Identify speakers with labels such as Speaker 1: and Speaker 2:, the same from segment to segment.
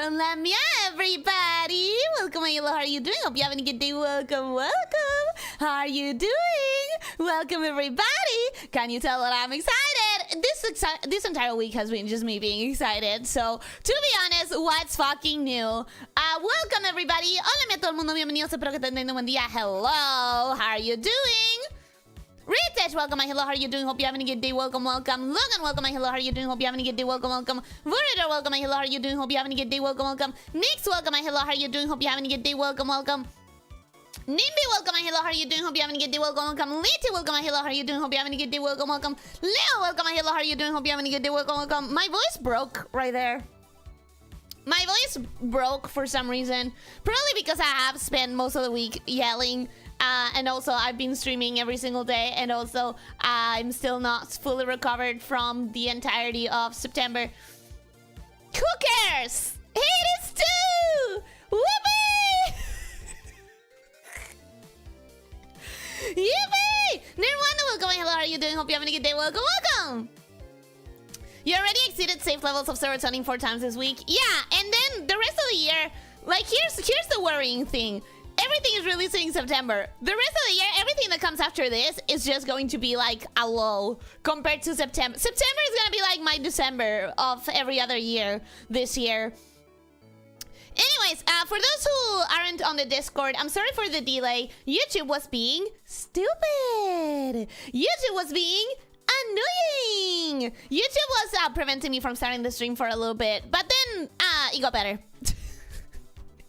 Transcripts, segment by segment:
Speaker 1: Lamia, everybody! Welcome, hello, how are you doing? Hope you're having a good day. Welcome, welcome! How are you doing? Welcome, everybody! Can you tell that I'm excited? This entire week has been just me being excited. So, to be honest, what's fucking new? Welcome, everybody! Hola, todo el mundo, bienvenidos. Espero que estén teniendo un buen día. Hello, how are you doing? Ritesh, welcome, my hello, how are you doing? Hope you're having a good day. Welcome, welcome. Logan, welcome, my hello, how are you doing? Hope you're having a good day. Welcome, welcome. Vurider, welcome, my hello, how are you doing? Hope you're having a good day. Welcome, welcome. Nix, welcome, my hello, how are you doing? Hope you're having a good day. Welcome, welcome. Nimby, welcome, my hello, how are you doing? Hope you're having a good day. Welcome, welcome. Liti, welcome, my hello, how are you doing? Hope you're having a good day. Welcome, welcome. Leo, welcome, my hello, how are you doing? Hope you're having a good day. Welcome, welcome. My voice broke right there. My voice broke for some reason. Probably because I have spent most of the week yelling. And also, I've been streaming every single day. And also, I'm still not fully recovered from the entirety of September. Who cares? HADES too! Whoopee! Yippee! Nirvana, welcome. Hello, how are you doing? Hope you're having a good day. Welcome, welcome! You already exceeded safe levels of serotonin 4 times this week. Yeah, and then the rest of the year, like, here's the worrying thing. Everything is releasing in September. The rest of the year, everything that comes after this is just going to be like a low compared to September. September is gonna be like my December of every other year this year. Anyways, for those who aren't on the Discord, I'm sorry for the delay. YouTube was being stupid. YouTube was being annoying. YouTube was preventing me from starting the stream for a little bit, but then it got better.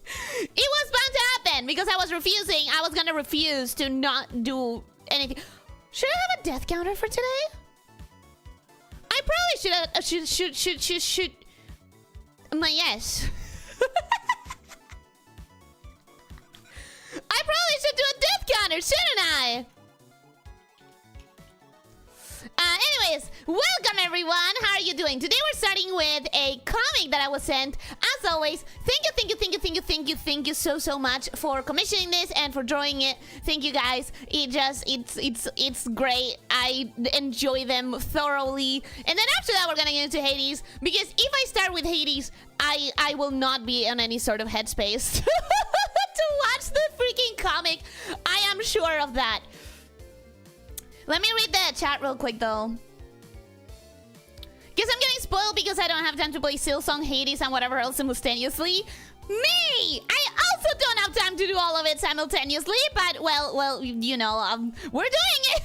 Speaker 1: It was bound to happen because I was refusing. I was gonna refuse to not do anything. Should I have a death counter for today? I probably should. Yes. I probably should do a death counter, shouldn't I? Anyways, welcome everyone. How are you doing? Today we're starting with a comic that I was sent. As always, thank you so much for commissioning this and for drawing it. Thank you guys. It's great. I enjoy them thoroughly. And then after that we're gonna get into Hades, because if I start with Hades, I will not be in any sort of headspace to watch the freaking comic. I am sure of that. Let me read the chat real quick, though. Guess I'm getting spoiled because I don't have time to play Silsong, Hades, and whatever else simultaneously. Me! I also don't have time to do all of it simultaneously, but, well, you know, we're doing it!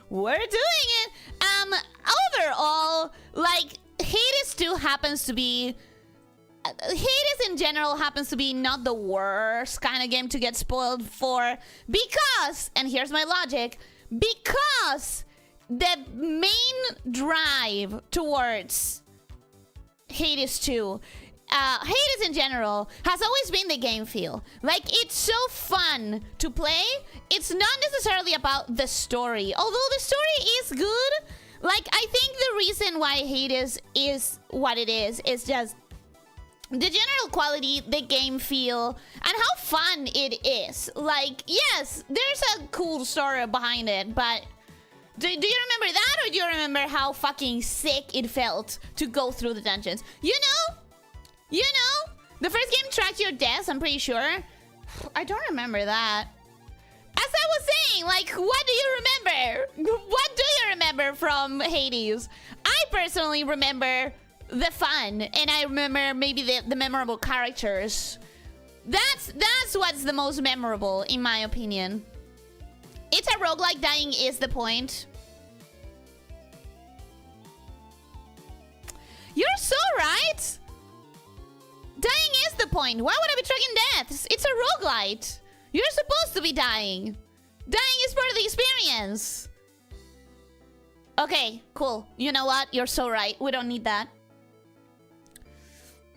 Speaker 1: We're doing it! Overall, like, Hades 2 happens to be... Hades in general happens to be not the worst kind of game to get spoiled for, because, and here's my logic, because the main drive towards Hades 2, Hades in general, has always been the game feel. Like, it's so fun to play. It's not necessarily about the story, although the story is good. Like, I think the reason why Hades is what it is just the general quality, the game feel, and how fun it is. Like, yes, there's a cool story behind it, but do you remember that, or do you remember how fucking sick it felt to go through the dungeons? You know, the first game tracked your deaths, I'm pretty sure. I don't remember that. As I was saying, like, what do you remember? What do you remember from Hades? I personally remember the fun, and I remember maybe the memorable characters. That's what's the most memorable, in my opinion. It's a roguelike, dying is the point. You're so right! Dying is the point. Why would I be tracking deaths? It's a roguelite. You're supposed to be dying. Dying is part of the experience. Okay, cool. You know what? You're so right. We don't need that.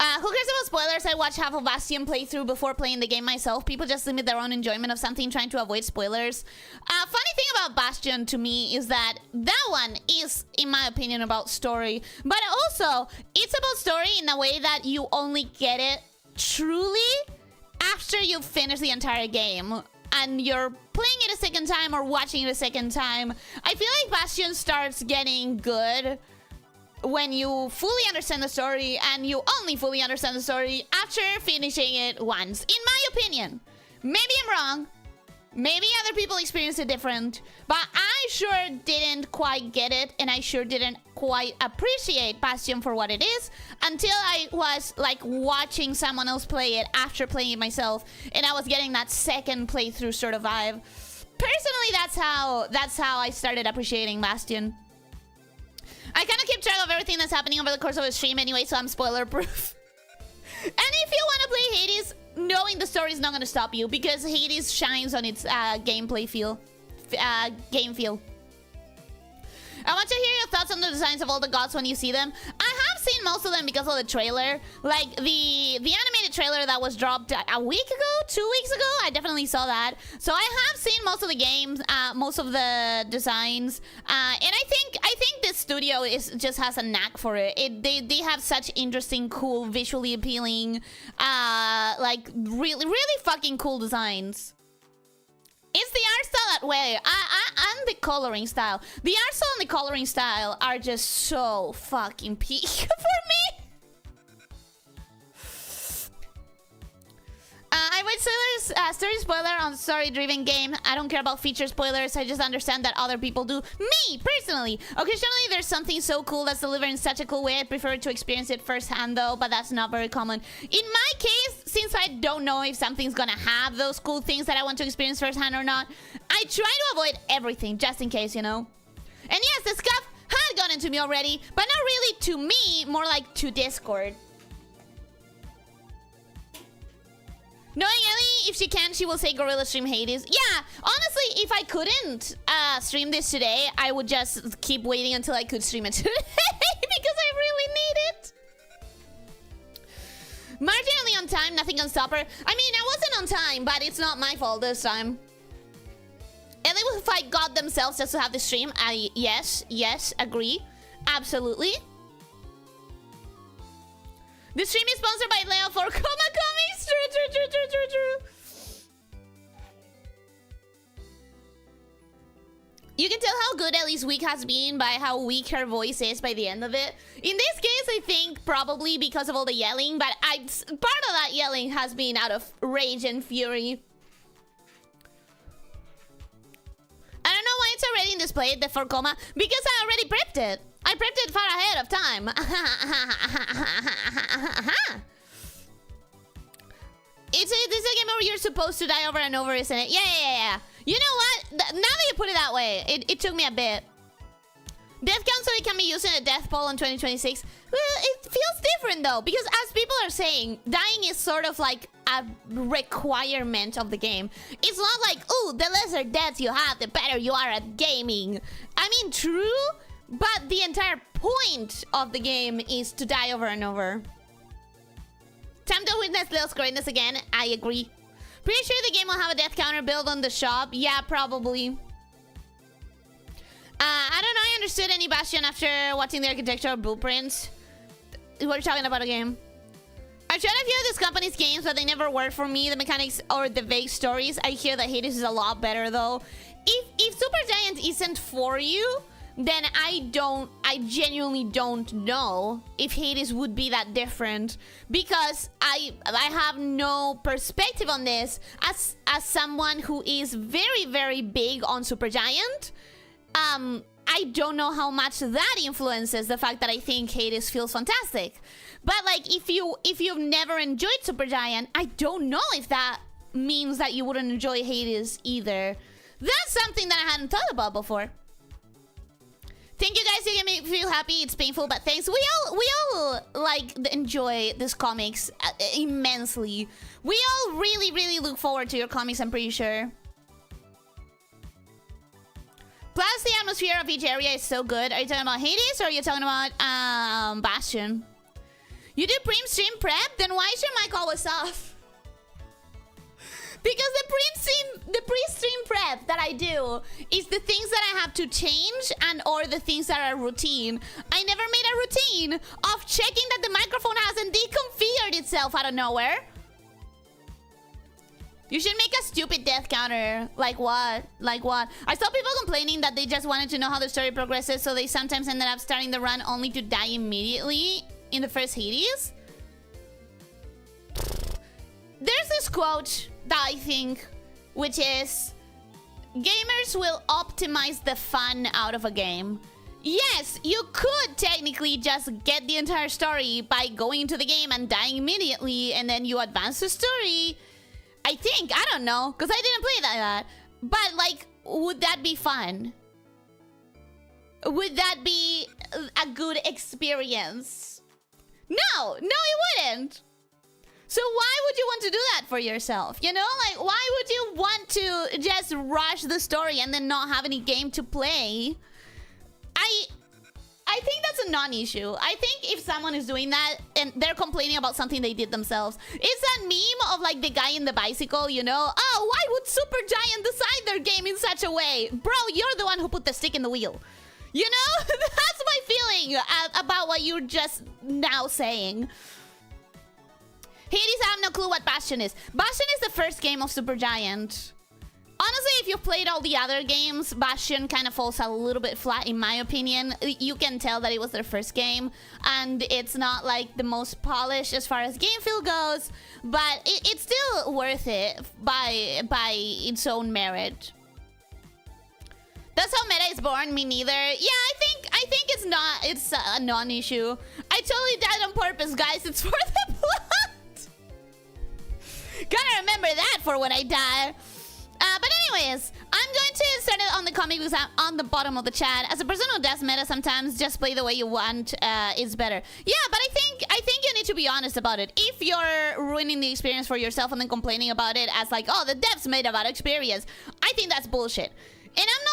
Speaker 1: Who cares about spoilers? I watched half of Bastion playthrough before playing the game myself. People just limit their own enjoyment of something, trying to avoid spoilers. Funny thing about Bastion to me is that one is, in my opinion, about story. But also, it's about story in a way that you only get it truly after you've finished the entire game. And you're playing it a second time or watching it a second time. I feel like Bastion starts getting good when you fully understand the story, and you only fully understand the story after finishing it once. In my opinion. Maybe I'm wrong. Maybe other people experience it different, but I sure didn't quite get it, and I sure didn't quite appreciate Bastion for what it is until I was like watching someone else play it after playing it myself, and I was getting that second playthrough sort of vibe. Personally, that's how I started appreciating Bastion. I kind of keep track of everything that's happening over the course of a stream anyway, so I'm spoiler proof. And if you want to play Hades, knowing the story is not going to stop you, because Hades shines on its gameplay feel. Game feel. I want to hear your thoughts on the designs of all the gods when you see them. I have seen most of them because of the trailer. Like, the animated trailer that was dropped a week ago, 2 weeks ago. I definitely saw that. So I have seen most of the games, most of the designs. And I think this studio just has a knack for it. They have such interesting, cool, visually appealing, like, really fucking cool designs. It's the art style that way, and the coloring style. The art style and the coloring style are just so fucking peak for me. I would say there's story spoiler on story-driven game. I don't care about feature spoilers. I just understand that other people do. Me, personally. Occasionally, there's something so cool that's delivered in such a cool way. I prefer to experience it firsthand, though, but that's not very common. In my case, since I don't know if something's gonna have those cool things that I want to experience firsthand or not, I try to avoid everything, just in case, you know? And yes, the scuff had gotten to me already, but not really to me, more like to Discord. Knowing Ellie, if she can, she will say Gorilla stream Hades. Yeah, honestly, if I couldn't stream this today, I would just keep waiting until I could stream it today because I really need it. Marginally on time, nothing can stop her. I mean, I wasn't on time, but it's not my fault this time. And they will fight God themselves just to have the stream. Yes, agree. Absolutely. The stream is sponsored by Leo for Coma Comics. True. You can tell how good Ellie's week has been by how weak her voice is by the end of it. In this case, I think probably because of all the yelling, but part of that yelling has been out of rage and fury. I don't know why it's already in display, the for coma, because I already prepped it. I prepped it far ahead of time. This is a game where you're supposed to die over and over, isn't it? Yeah. You know what? Now that you put it that way, it took me a bit. Death count so it can be used in a death poll in 2026. Well, it feels different though, because as people are saying, dying is sort of like a requirement of the game. It's not like, ooh, the lesser deaths you have, the better you are at gaming. I mean, true, but the entire point of the game is to die over and over. Time to witness Leo's greatness again. I agree. Pretty sure the game will have a death counter built on the shop. Yeah, probably. I don't know. I understood any Bastion after watching the architectural blueprints. We're talking about a game. I tried a few of this company's games, but they never worked for me. The mechanics or the vague stories. I hear that Hades is a lot better, though. If Supergiant isn't for you, then I genuinely don't know if Hades would be that different, because I have no perspective on this as someone who is very, very big on Supergiant. I don't know how much that influences the fact that I think Hades feels fantastic. But like, if you've never enjoyed Supergiant, I don't know if that means that you wouldn't enjoy Hades either. That's something that I hadn't thought about before. Thank you guys, you make me feel happy. It's painful, but thanks. We all like enjoy this comics immensely. We all really, really look forward to your comics, I'm pretty sure. Plus, the atmosphere of each area is so good. Are you talking about Hades or are you talking about Bastion? You do pre-stream prep? Then why is your mic always off? Because the pre-stream prep that I do is the things that I have to change and or the things that are routine. I never made a routine of checking that the microphone hasn't deconfigured itself out of nowhere. You should make a stupid death counter. Like what? Like what? I saw people complaining that they just wanted to know how the story progresses, so they sometimes ended up starting the run only to die immediately in the first Hades. There's this quote that I think, which is, gamers will optimize the fun out of a game. Yes, you could technically just get the entire story by going into the game and dying immediately, and then you advance the story. I think, I don't know, because I didn't play that. But, like, would that be fun? Would that be a good experience? No, it wouldn't. So why would you want to do that for yourself? You know, like, why would you want to just rush the story and then not have any game to play? I think that's a non-issue. I think if someone is doing that and they're complaining about something they did themselves, it's that meme of like the guy in the bicycle, you know? Oh, why would Supergiant design their game in such a way? Bro, you're the one who put the stick in the wheel. You know? That's my feeling about what you're just now saying. Hades, I have no clue what Bastion is. Bastion is the first game of Supergiant. Honestly, if you've played all the other games, Bastion kind of falls a little bit flat, in my opinion. You can tell that it was their first game, and it's not like the most polished as far as game feel goes, but it's still worth it by its own merit. That's how meta is born. Me neither. Yeah, I think it's not. It's a non-issue. I totally died on purpose, guys. It's for the plot. Gotta remember that for when I die. But anyways, I'm going to start it on the comic because I'm on the bottom of the chat. As a person who does meta sometimes, just play the way you want is better. Yeah, but I think you need to be honest about it. If you're ruining the experience for yourself and then complaining about it as like, oh, the devs made a bad experience, I think that's bullshit. And I'm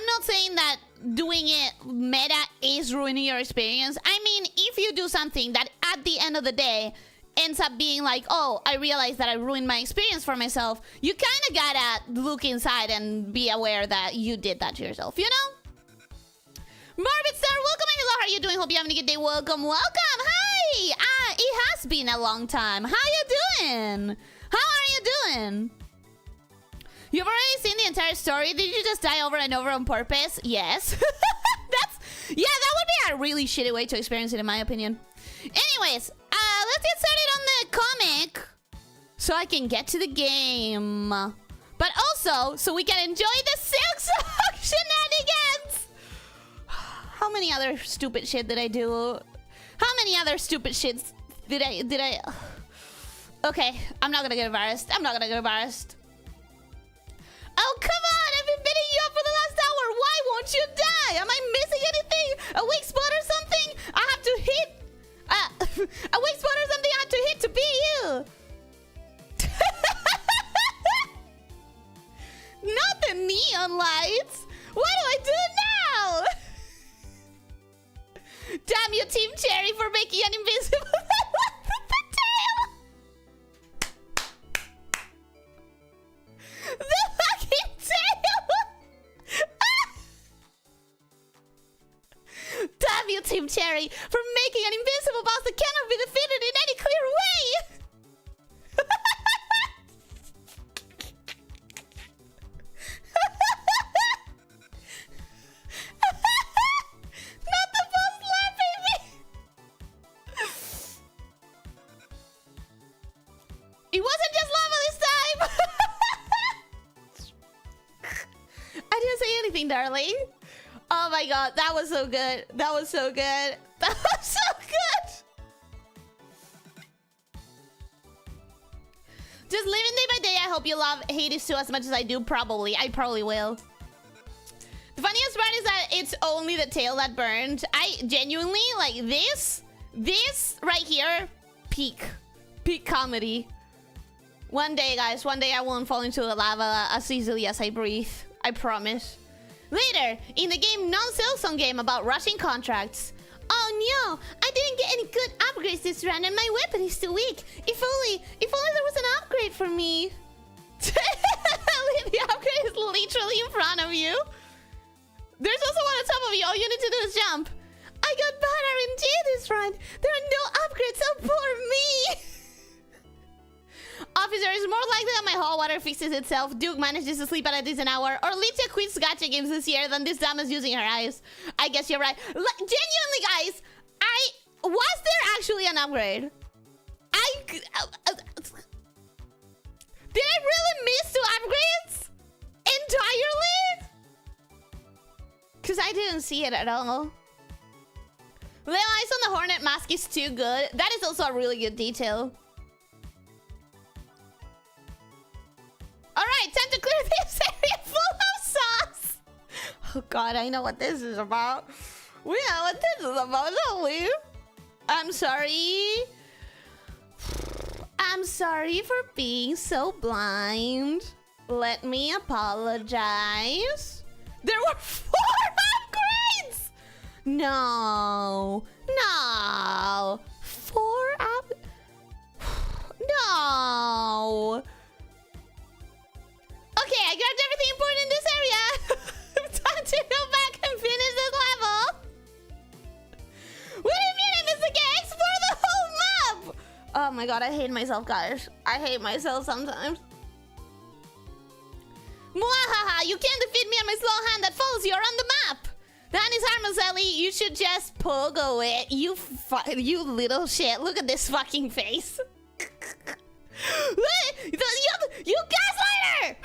Speaker 1: not saying that doing it meta is ruining your experience. I mean, if you do something that at the end of the day ends up being like, oh, I realized that I ruined my experience for myself, you kind of gotta look inside and be aware that you did that to yourself, you know? Morbid Star, welcome and hello, how are you doing? Hope you're having a good day. Welcome. Hi! It has been a long time. How you doing? How are you doing? You've already seen the entire story. Did you just die over and over on purpose? Yes. That would be a really shitty way to experience it, in my opinion. Anyways, let's get started on the comic so I can get to the game. But also, so we can enjoy the Silk Song shenanigans. How many other stupid shit did I do? How many other stupid shits did I... Okay, I'm not gonna get embarrassed. Oh, come on! I've been beating you up for the last hour! Why won't you die? Am I missing anything? A weak spot or something? I have to hit... a weak spot or something I have to hit to beat you! Not the neon lights! What do I do now? Damn you, Team Cherry, for making an invisible the fucking tail! Damn you, Team Cherry, for making an invisible boss that cannot be defeated in any clear way! Not the boss slapping me! It wasn't just lava this time! I didn't say anything, darling. Oh my god, that was so good. That was so good. That was so good. Just living day by day. I hope you love Hades 2 as much as I do. Probably. I probably will. The funniest part is that it's only the tail that burned. I genuinely, like, this right here, peak comedy. One day, guys, one day I won't fall into the lava as easily as I breathe. I promise. Later, in the game non-Silksong game about rushing contracts. Oh no, I didn't get any good upgrades this run and my weapon is too weak. If only there was an upgrade for me. The upgrade is literally in front of you. There's also one on top of you. All you need to do is jump. I got bad RNG this run. There are no upgrades, so poor me. Officer, is more likely that my hot water fixes itself. Duke manages to sleep at a decent hour. Or Elyssia quits gacha games this year than this dumb is using her eyes. I guess you're right. Genuinely, guys, was there actually an upgrade? Did I really miss 2 upgrades? Entirely? Because I didn't see it at all. Leo, eyes on the Hornet mask is too good. That is also a really good detail. Alright, time to clear this area full of sauce. Oh god, I know what this is about. We know what this is about, don't we? I'm sorry. I'm sorry for being so blind. Let me apologize. There were 4 upgrades! No. No. 4 up. No. Okay, I grabbed everything important in this area. Time to go back and finish this level. What do you mean I missed again? Explore the whole map! Oh my god, I hate myself, guys. I hate myself sometimes. Mwahaha, you can't defeat me on my slow hand that follows you around the map. The hand is harmless, Ellie. You should just pogo it. You little shit. Look at this fucking face. You gaslighter!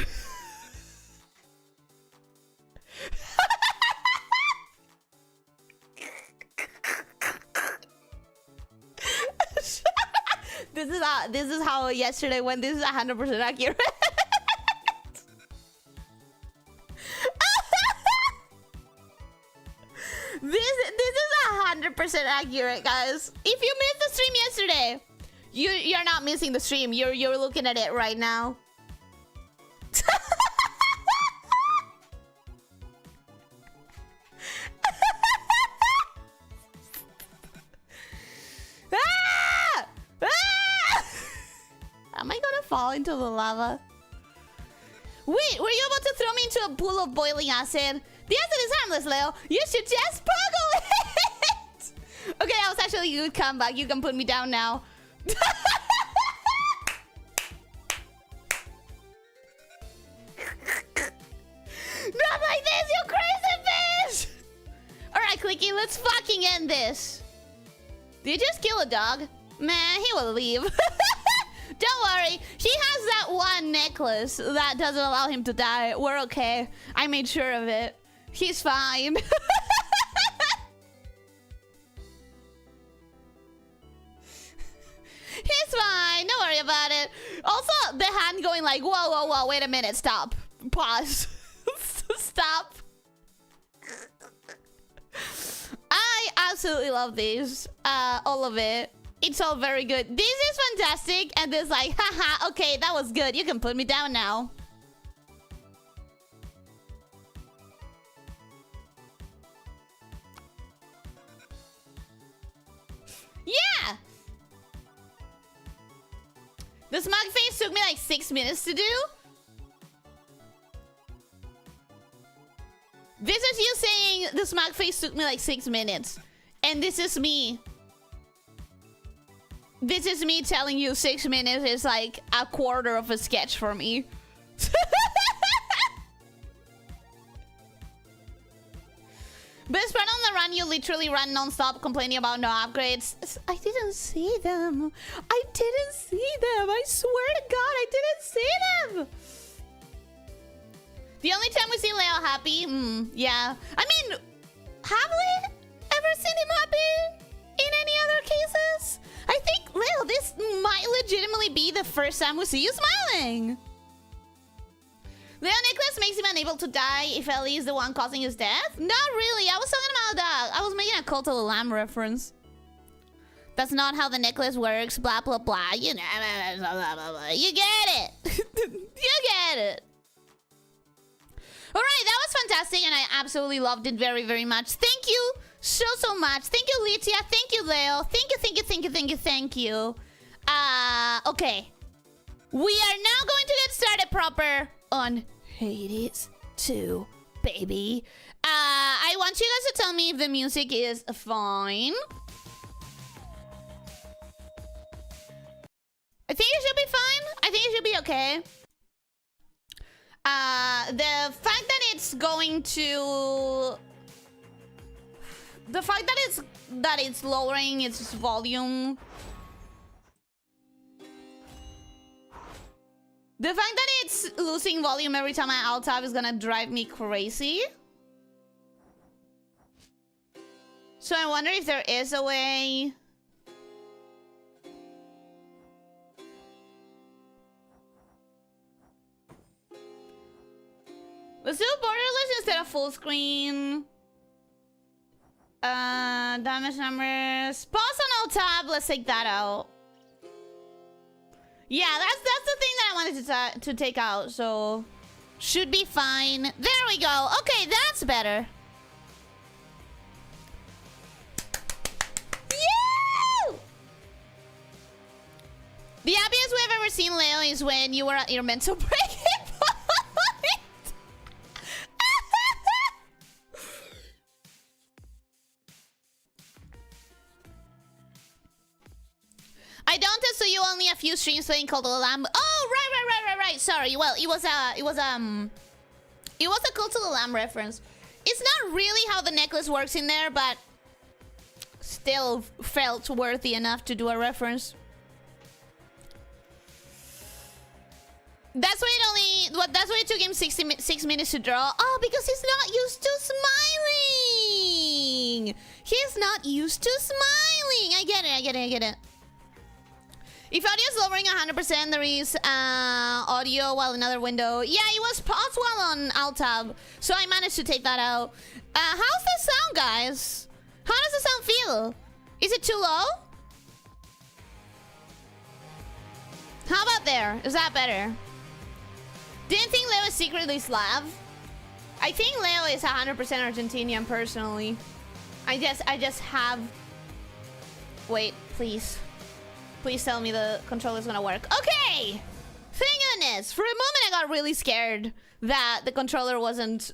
Speaker 1: This is how yesterday went. This is 100% accurate. This is 100% accurate, guys. If you missed the stream yesterday, you're not missing the stream. You're looking at it right now. Ah! Ah! Am I gonna fall into the lava? Wait, were you about to throw me into a pool of boiling acid? The acid is harmless, Leo. You should just pogo it. Okay, that was actually a good comeback. You can put me down now. Not like this, you crazy bitch! Alright, Clicky, let's fucking end this. Did you just kill a dog? Man, he will leave. Don't worry, he has that one necklace that doesn't allow him to die. We're okay. I made sure of it. He's fine. He's fine. Don't worry about it. Also, the hand going like, whoa, whoa, whoa. Wait a minute. Stop. Pause. Stop. I absolutely love these. All of it. It's all very good. This is fantastic. And this like, haha, okay, that was good. You can put me down now. Yeah! The smug face took me like 6 minutes to do. This is you saying the smug face took me like 6 minutes. And this is me. This is me telling you 6 minutes is like a quarter of a sketch for me. Best part on the run, you literally run non-stop complaining about no upgrades. I didn't see them. I didn't see them. I swear to God, I didn't see them. The only time we see Leo happy, yeah. I mean, have we ever seen him happy in any other cases? I think, Leo, this might legitimately be the first time we see you smiling. Leo necklace makes him unable to die if Ellie is the one causing his death? Not really. I was talking about that. I was making a Cult of the Lamb reference. That's not how the necklace works. Blah, blah, blah. You know, blah, blah, blah, blah. You get it. You get it. Alright, that was fantastic and I absolutely loved it very, very much. Thank you so, so much. Thank you, Elyssia. Thank you, Leo. Thank you, thank you, thank you, thank you, thank you. Okay. We are now going to get started proper on Hades 2, baby. I want you guys to tell me if the music is fine. I think it should be fine. I think it should be okay. The fact that it's going to... The fact that it's lowering its volume... The fact that it's losing volume every time I alt tab is gonna drive me crazy. So I wonder if there is a way... Let's do borderless instead of full screen. Damage numbers. Pause on alt tab. Let's take that out. Yeah, that's the thing that I wanted to take out. So should be fine. There we go. Okay, that's better. Yeah! The happiest we've ever seen Leo is when you were at your mental break. I don't so you only a few streams playing called the Lamb. Oh, right. Sorry. Well, it was a Cult to the Lamb reference. It's not really how the necklace works in there, but still felt worthy enough to do a reference. That's why it took him 6 minutes to draw. Oh, because he's not used to smiling. He's not used to smiling. I get it. If audio is lowering 100%, there is audio while another window. Yeah, it was paused while on alt tab, so I managed to take that out. How's the sound, guys? How does the sound feel? Is it too low? How about there? Is that better? Didn't think Leo is secretly Slav. I think Leo is 100% Argentinian, personally. I just have... Wait, please. Please tell me the controller's gonna work. Okay! Thank goodness! For a moment I got really scared that the controller wasn't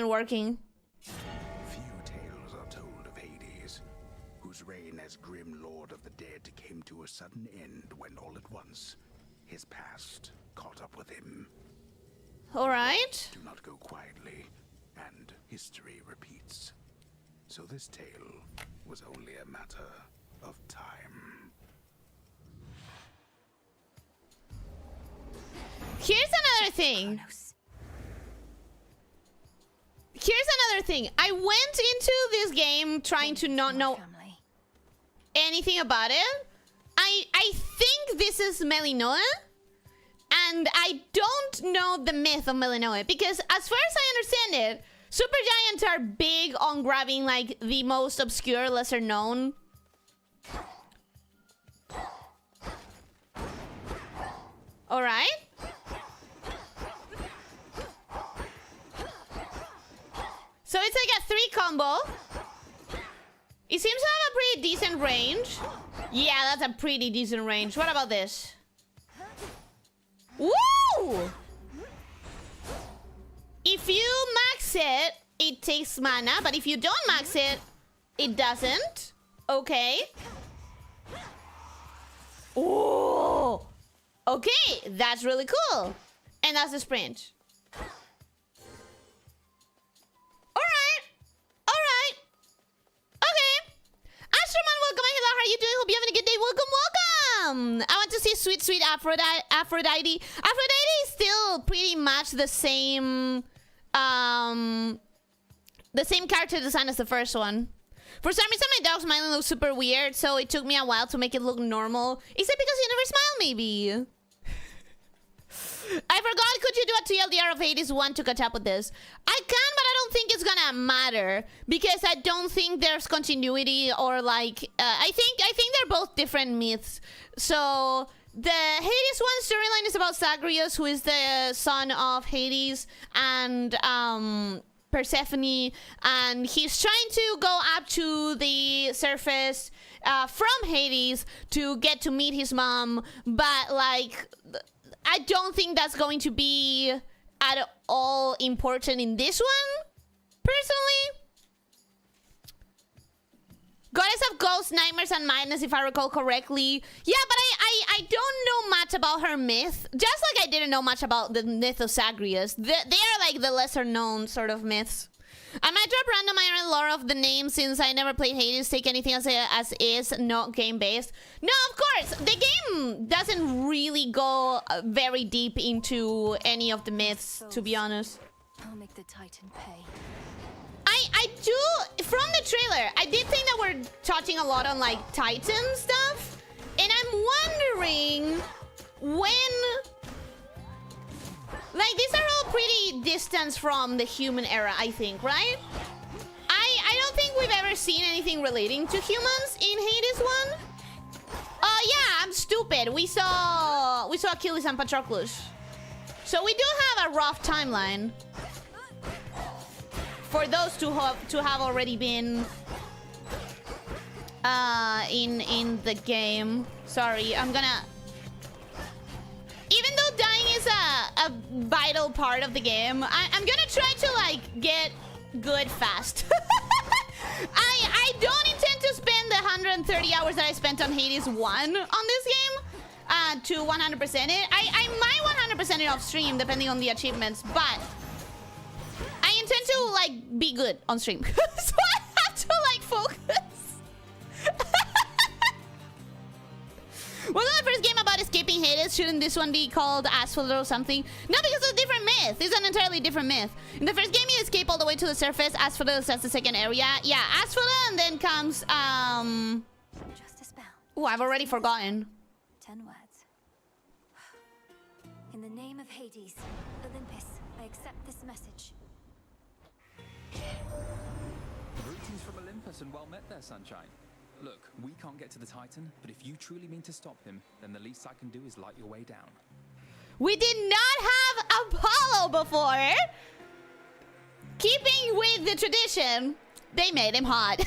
Speaker 1: working.
Speaker 2: Few tales are told of Hades, whose reign as grim lord of the dead came to a sudden end when all at once his past caught up with him.
Speaker 1: Alright.
Speaker 2: Do not go quietly, and history repeats. So this tale was only a matter of time.
Speaker 1: Here's another thing. I went into this game trying to not know anything about it. I think this is Melinoe. And I don't know the myth of Melinoe. Because as far as I understand it, supergiants are big on grabbing like the most obscure, lesser known. Alright. So it's like a 3 combo. It seems to have a pretty decent range. Yeah, that's a pretty decent range. What about this? Woo! If you max it, it takes mana. But if you don't max it, it doesn't. Okay. Ooh. Okay, that's really cool. And that's the sprint. Alright. Okay. Astroman, welcome. Hello, how are you doing? Hope you're having a good day. Welcome. I want to see sweet Aphrodite. Aphrodite is still pretty much the same character design as the first one. For some reason, my dog's smiling looks super weird, so it took me a while to make it look normal. Is it because you never smile, maybe? I forgot, could you do a TLDR of Hades 1 to catch up with this? I can, but I don't think it's gonna matter. Because I don't think there's continuity or like... I think they're both different myths. So, the Hades 1 storyline is about Zagreus, who is the son of Hades and Persephone. And he's trying to go up to the surface from Hades to get to meet his mom. But like... I don't think that's going to be at all important in this one, personally. Goddess of Ghost, Nightmares, and Madness, if I recall correctly. Yeah, but I don't know much about her myth. Just like I didn't know much about the myth of Zagreus. They are like the lesser known sort of myths. I might drop random iron lore of the name since I never played Hades. Take anything as is, not game-based. No, of course, the game doesn't really go very deep into any of the myths, to be honest.
Speaker 3: I'll make the Titan pay.
Speaker 1: I do, from the trailer, I did think that we're touching a lot on, like, Titan stuff. And I'm wondering when... Like, these are all pretty distant from the human era, I think, right? I don't think we've ever seen anything relating to humans in Hades 1. Yeah, I'm stupid. We saw Achilles and Patroclus. So we do have a rough timeline. For those to have already been in the game. Sorry, I'm gonna... Even though dying is a vital part of the game, I'm gonna try to, like, get good fast. I don't intend to spend the 130 hours that I spent on Hades 1 on this game to 100% it. I might 100% it off stream depending on the achievements, but I intend to, like, be good on stream. So I have to, like, focus. Wasn't the first game about escaping Hades? Shouldn't this one be called Asphodel or something? No, because it's a different myth. It's an entirely different myth. In the first game, you escape all the way to the surface. Asphodel is the second area. Yeah, Asphodel, and then comes,
Speaker 3: Just a spell.
Speaker 1: Oh, I've already forgotten.
Speaker 3: 10 words. In the name of Hades, Olympus, I accept this message.
Speaker 4: Greetings from Olympus and well met there, sunshine. Look, we can't get to the Titan, but if you truly mean to stop him, then the least I can do is light your way down.
Speaker 1: We did not have Apollo before. Keeping with the tradition, they made him hot.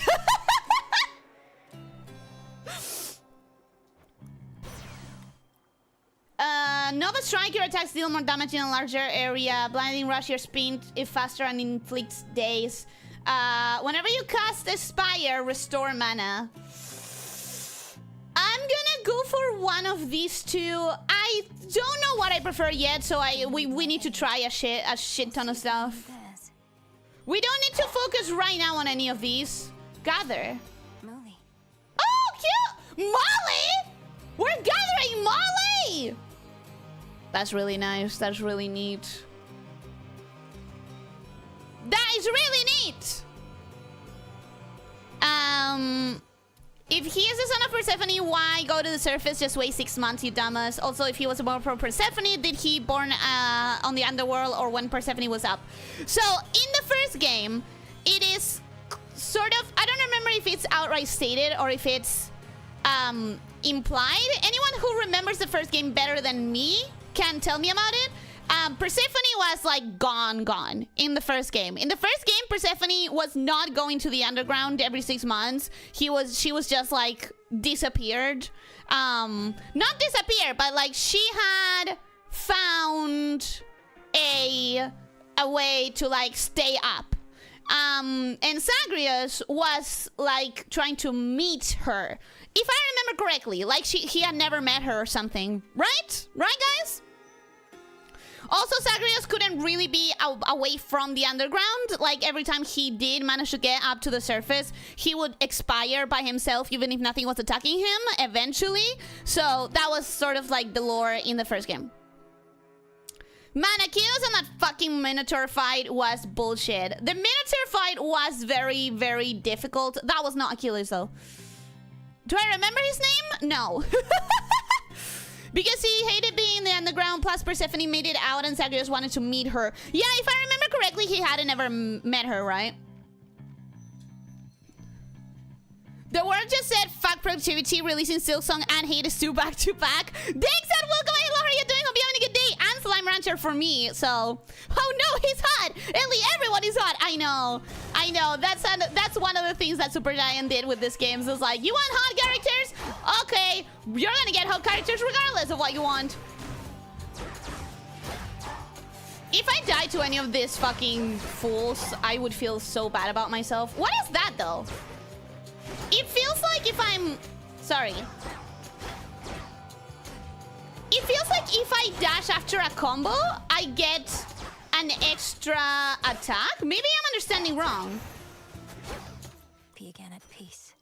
Speaker 1: Nova Strike, your attacks deal more damage in a larger area. Blinding Rush, your speed is faster and inflicts daze. Whenever you cast Aspire, restore mana. I'm gonna go for one of these two. I don't know what I prefer yet, so we need to try a shit ton of stuff. We don't need to focus right now on any of these. Gather.
Speaker 3: Molly.
Speaker 1: Oh, cute! Molly! We're gathering Molly! That's really nice. That's really neat. That is really neat! If he is the son of Persephone, why go to the surface? Just wait 6 months, you dumbass. Also, if he was born from Persephone, did he born on the underworld or when Persephone was up? So, in the first game, it is sort of... I don't remember if it's outright stated or if it's implied. Anyone who remembers the first game better than me can tell me about it. Persephone was like gone in the first game. In the first game, Persephone was not going to the underground every 6 months. She was just like disappeared. Not disappeared, but like she had found a way to like stay up. And Zagreus was like trying to meet her. If I remember correctly, like he had never met her or something. Right? Right, guys? Also, Zagreus couldn't really be away from the underground. Like, every time he did manage to get up to the surface, he would expire by himself, even if nothing was attacking him, eventually. So, that was sort of like the lore in the first game. Man, Achilles and that fucking Minotaur fight was bullshit. The Minotaur fight was very, very difficult. That was not Achilles, though. Do I remember his name? No. Because he hated being in the underground, plus Persephone made it out and Zagreus wanted to meet her. Yeah, if I remember correctly, he hadn't ever met her, right? The world just said, fuck productivity, releasing Silksong and Hades 2 back to back. Thanks and welcome, hello, how are you doing? Hope you're having a good day. And Slime Rancher for me, so... Oh no, he's hot! Ellie, everyone is hot! I know. That's one of the things that Supergiant did with this game. So it's like, you want hot characters? Okay, you're gonna get hot characters regardless of what you want. If I die to any of these fucking fools, I would feel so bad about myself. What is that, though? It feels like if I'm... Sorry. It feels like if I dash after a combo, I get an extra attack. Maybe I'm understanding wrong.
Speaker 3: Be again at peace.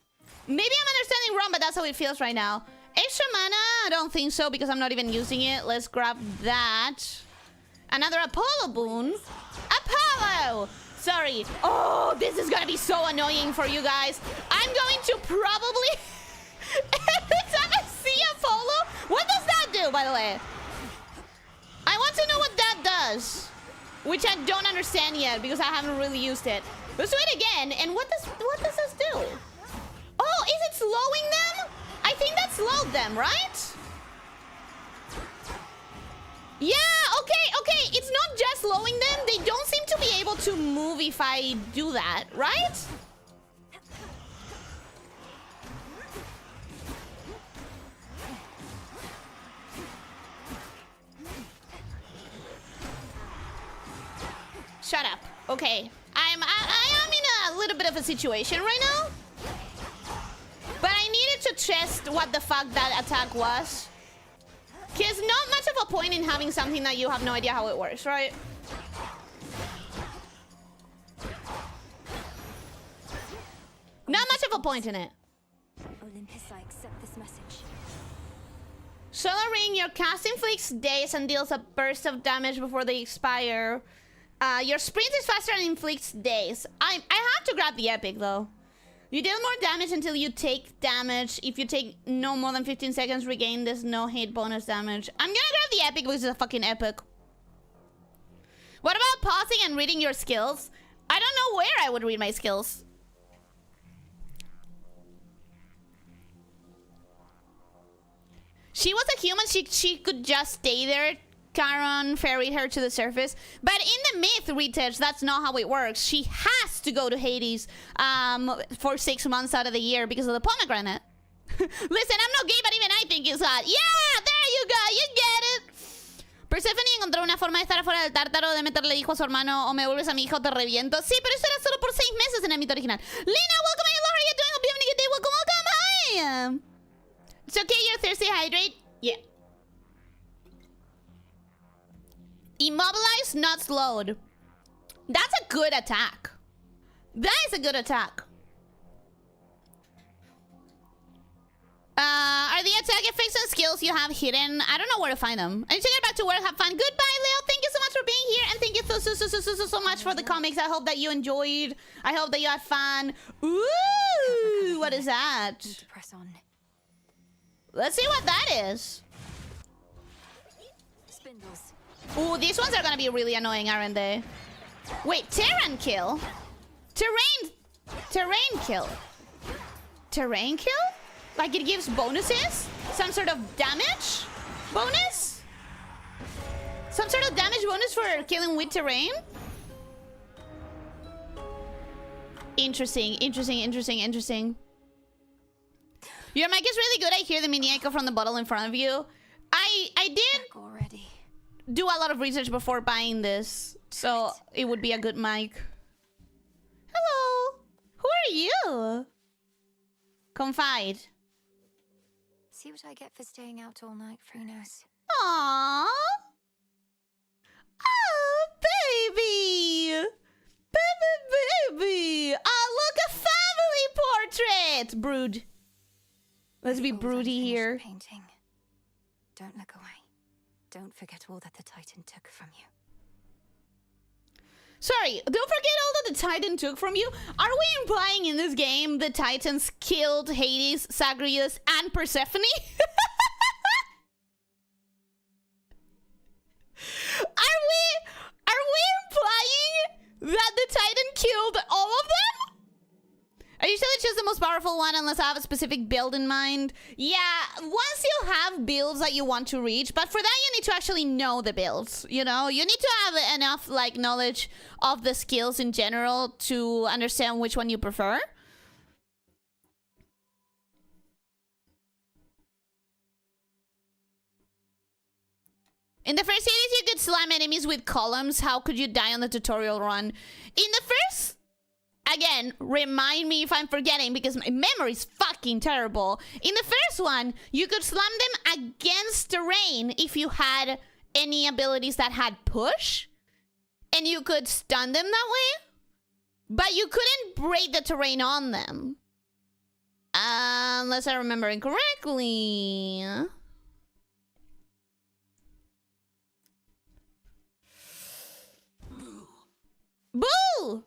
Speaker 1: Maybe I'm understanding wrong, but that's how it feels right now. Extra mana? I don't think so because I'm not even using it. Let's grab that. Another Apollo boon. Apollo! Sorry. Oh, this is gonna be so annoying for you guys. I'm going to probably... Every time I see Apollo... What does that do, by the way? I want to know what that does. Which I don't understand yet because I haven't really used it. Let's do it again. And what does this do? Oh, is it slowing them? I think that slowed them, right? Yeah, okay. It's not just slowing them. They don't seem to be able to move if I do that, right? Shut up. Okay. I am in a little bit of a situation right now. But I needed to test what the fuck that attack was. Because not much of a point in having something that you have no idea how it works, right? Not much of a point in it.
Speaker 3: Olympus, I accept this message.
Speaker 1: Solar Ring, your cast inflicts days and deals a burst of damage before they expire. Your sprint is faster and inflicts days. I have to grab the epic though. You deal more damage until you take damage. If you take no more than 15 seconds, regain this no hit bonus damage. I'm gonna grab the epic because it's a fucking epic. What about pausing and reading your skills? I don't know where I would read my skills. She was a human. She could just stay there. Charon ferried her to the surface. But in the myth, Retouch, that's not how it works. She has to go to Hades for 6 months out of the year because of the pomegranate. Listen, I'm not gay, but even I think it's hot. Yeah, there you go. You get it. Persephone encontró una forma de estar afuera del tártaro. Demeter le dijo a su hermano, o me vuelves a mi hijo, te reviento. Sí, pero eso era solo por 6 meses en el mito original. Lina, welcome. How are you doing? Hope you having a good day. Welcome, welcome. Hi. It's okay, you're thirsty. Hydrate. Yeah. Immobilized, not slowed. That's a good attack. That is a good attack. Are the attack effects and skills you have hidden? I don't know where to find them. I need to get back to work. Have fun. Goodbye, Leo. Thank you so much for being here. And thank you so much for the comics. I hope that you enjoyed. I hope that you had fun. Ooh, what is that?
Speaker 3: Need to press on.
Speaker 1: Let's see what that is.
Speaker 3: Spindles.
Speaker 1: Ooh, these ones are gonna be really annoying, aren't they? Wait, Terran kill? Terrain kill? Terrain kill? Like it gives bonuses? Some sort of damage bonus? Some sort of damage bonus for killing with terrain? Interesting. Your mic is really good. I hear the mini echo from the bottle in front of you. I did
Speaker 3: Already.
Speaker 1: do a lot of research before buying this, so it would be a good mic. Hello. Who are you? Confide.
Speaker 3: See what I get for staying out all night, Frunos.
Speaker 1: Aww. Oh, baby. Baby. Oh, look, a family portrait. Brood. Let's be broody here.
Speaker 3: Painting. Don't look away. Don't forget all that the Titan took from you.
Speaker 1: Sorry, don't forget all that the Titan took from you. Are we implying in this game the Titans killed Hades, Zagreus, and Persephone? Are we implying that the Titan killed all of them? Are you sure it's just the most powerful one unless I have a specific build in mind? Yeah, once you have builds that you want to reach, but for that you need to actually know the builds, you know? You need to have enough like knowledge of the skills in general to understand which one you prefer. In the first series you could slam enemies with columns. How could you die on the tutorial run? In the first again, remind me if I'm forgetting because my memory is fucking terrible. In the first one, you could slam them against terrain if you had any abilities that had push. And you could stun them that way. But you couldn't break the terrain on them. Unless I remember incorrectly. Boo!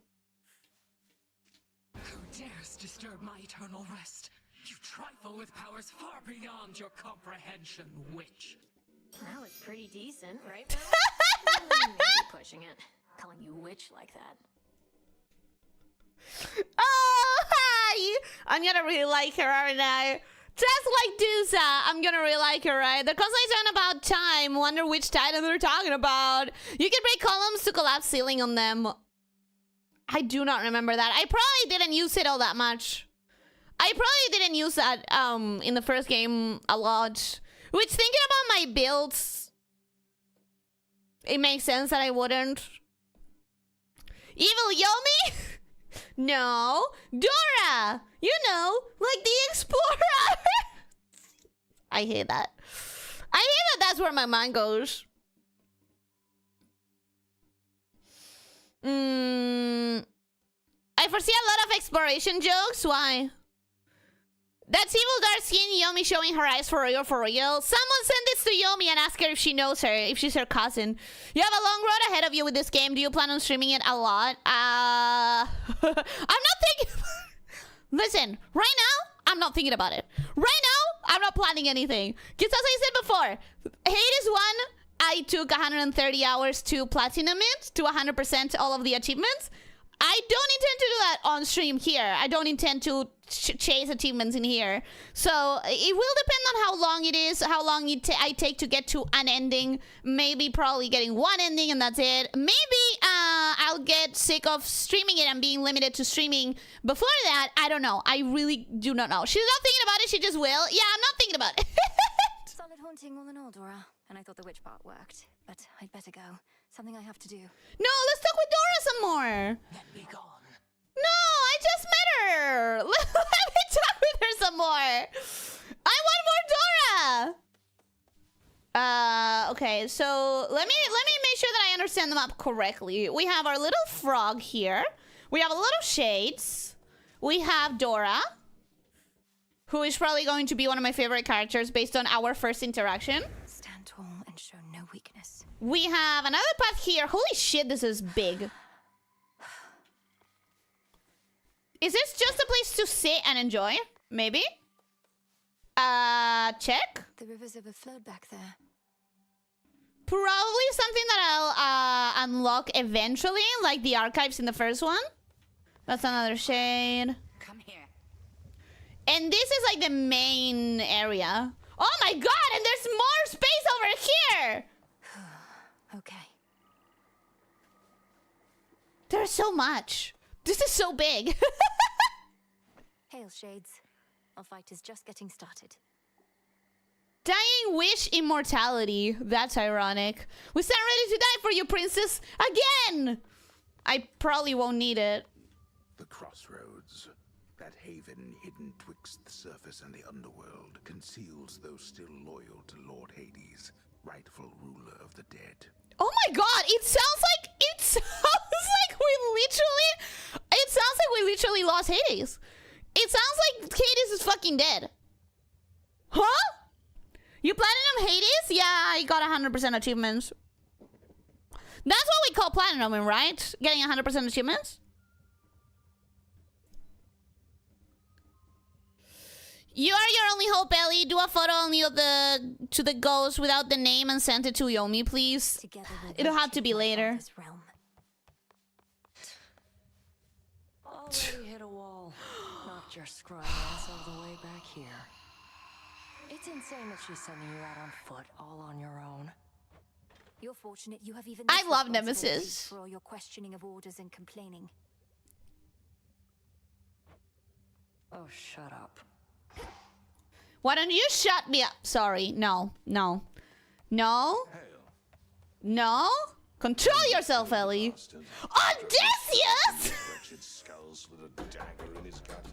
Speaker 5: Who dares disturb my eternal rest? You trifle with powers far beyond your comprehension, witch.
Speaker 6: That was pretty decent, right, Mel? Maybe pushing it. Calling you witch like that.
Speaker 1: Oh, hi! I'm gonna really like her, aren't I? Just like Dusa, I'm gonna really like her, right? The constantly talking about time. Wonder which titan they're talking about. You can break columns to collapse ceiling on them. I do not remember that. I probably didn't use it all that much. I probably didn't use that in the first game a lot. Which, thinking about my builds, it makes sense that I wouldn't. Evil Yomi? No. Dora! You know, like the explorer! I hate that. I hate that that's where my mind goes. I foresee a lot of exploration jokes. Why? That's evil dark skin Yomi showing her eyes for real, for real. Someone send this to Yomi and ask her if she knows her, if she's her cousin. You have a long road ahead of you with this game. Do you plan on streaming it a lot? I'm not thinking... Listen, right now, I'm not thinking about it. Right now, I'm not planning anything. Because as I said before, Hades 1, I took 130 hours to platinum it, to 100% all of the achievements. I don't intend to do that on stream here. I don't intend to chase achievements in here. So it will depend on how long it is, how long I take to get to an ending. Maybe probably getting one ending and that's it. Maybe I'll get sick of streaming it and being limited to streaming before that. I don't know. I really do not know. She's not thinking about it. She just will. Yeah, I'm not thinking about it.
Speaker 3: Solid haunting all in all, Dora. And I thought the witch part worked. But I'd better go. Something I have to do.
Speaker 1: No, let's talk with Dora some more.
Speaker 5: Let me gone.
Speaker 1: No, I just met her. Let me talk with her some more. I want more Dora. Okay, so let me make sure that I understand the map correctly. We have our little frog here. We have a little shades. We have Dora, who is probably going to be one of my favorite characters based on our first interaction.
Speaker 3: Stand tall and show no weakness.
Speaker 1: We have another path here. Holy shit, this is big. Is this just a place to sit and enjoy? Maybe? Check.
Speaker 3: The rivers overflowed back there.
Speaker 1: Probably something that I'll unlock eventually, like the archives in the first one. That's another shade.
Speaker 3: Come here.
Speaker 1: And this is like the main area. Oh my god, and there's more space over here!
Speaker 3: Okay.
Speaker 1: There's so much. This is so big.
Speaker 3: Hail, Shades. Our fight is just getting started.
Speaker 1: Dying wish immortality. That's ironic. We stand ready to die for you, princess. Again! I probably won't need it.
Speaker 2: The crossroads, that haven hidden twixt the surface and the underworld, conceals those still loyal to Lord Hades, rightful ruler of the dead.
Speaker 1: Oh my god, it sounds like we literally lost Hades. It sounds like Hades is fucking dead. Huh? You platinum Hades? Yeah, I got 100% achievements. That's what we call platinum, right? Getting 100% achievements? You are your only hope, Ellie. Do a photo only of to the ghost without the name and send it to Yomi, please. It'll have to be later.
Speaker 6: Already hit a wall. Knocked your scrawny ass all the way back here. It's insane that she's sending you out on foot, all on your own.
Speaker 3: You're fortunate you have even.
Speaker 1: I love Nemesis.
Speaker 3: For all your questioning of orders and complaining.
Speaker 6: Oh, shut up.
Speaker 1: Why don't you shut me up? Sorry, no. Control yourself, Ellie. Odysseus!
Speaker 7: with the dagger in his gut.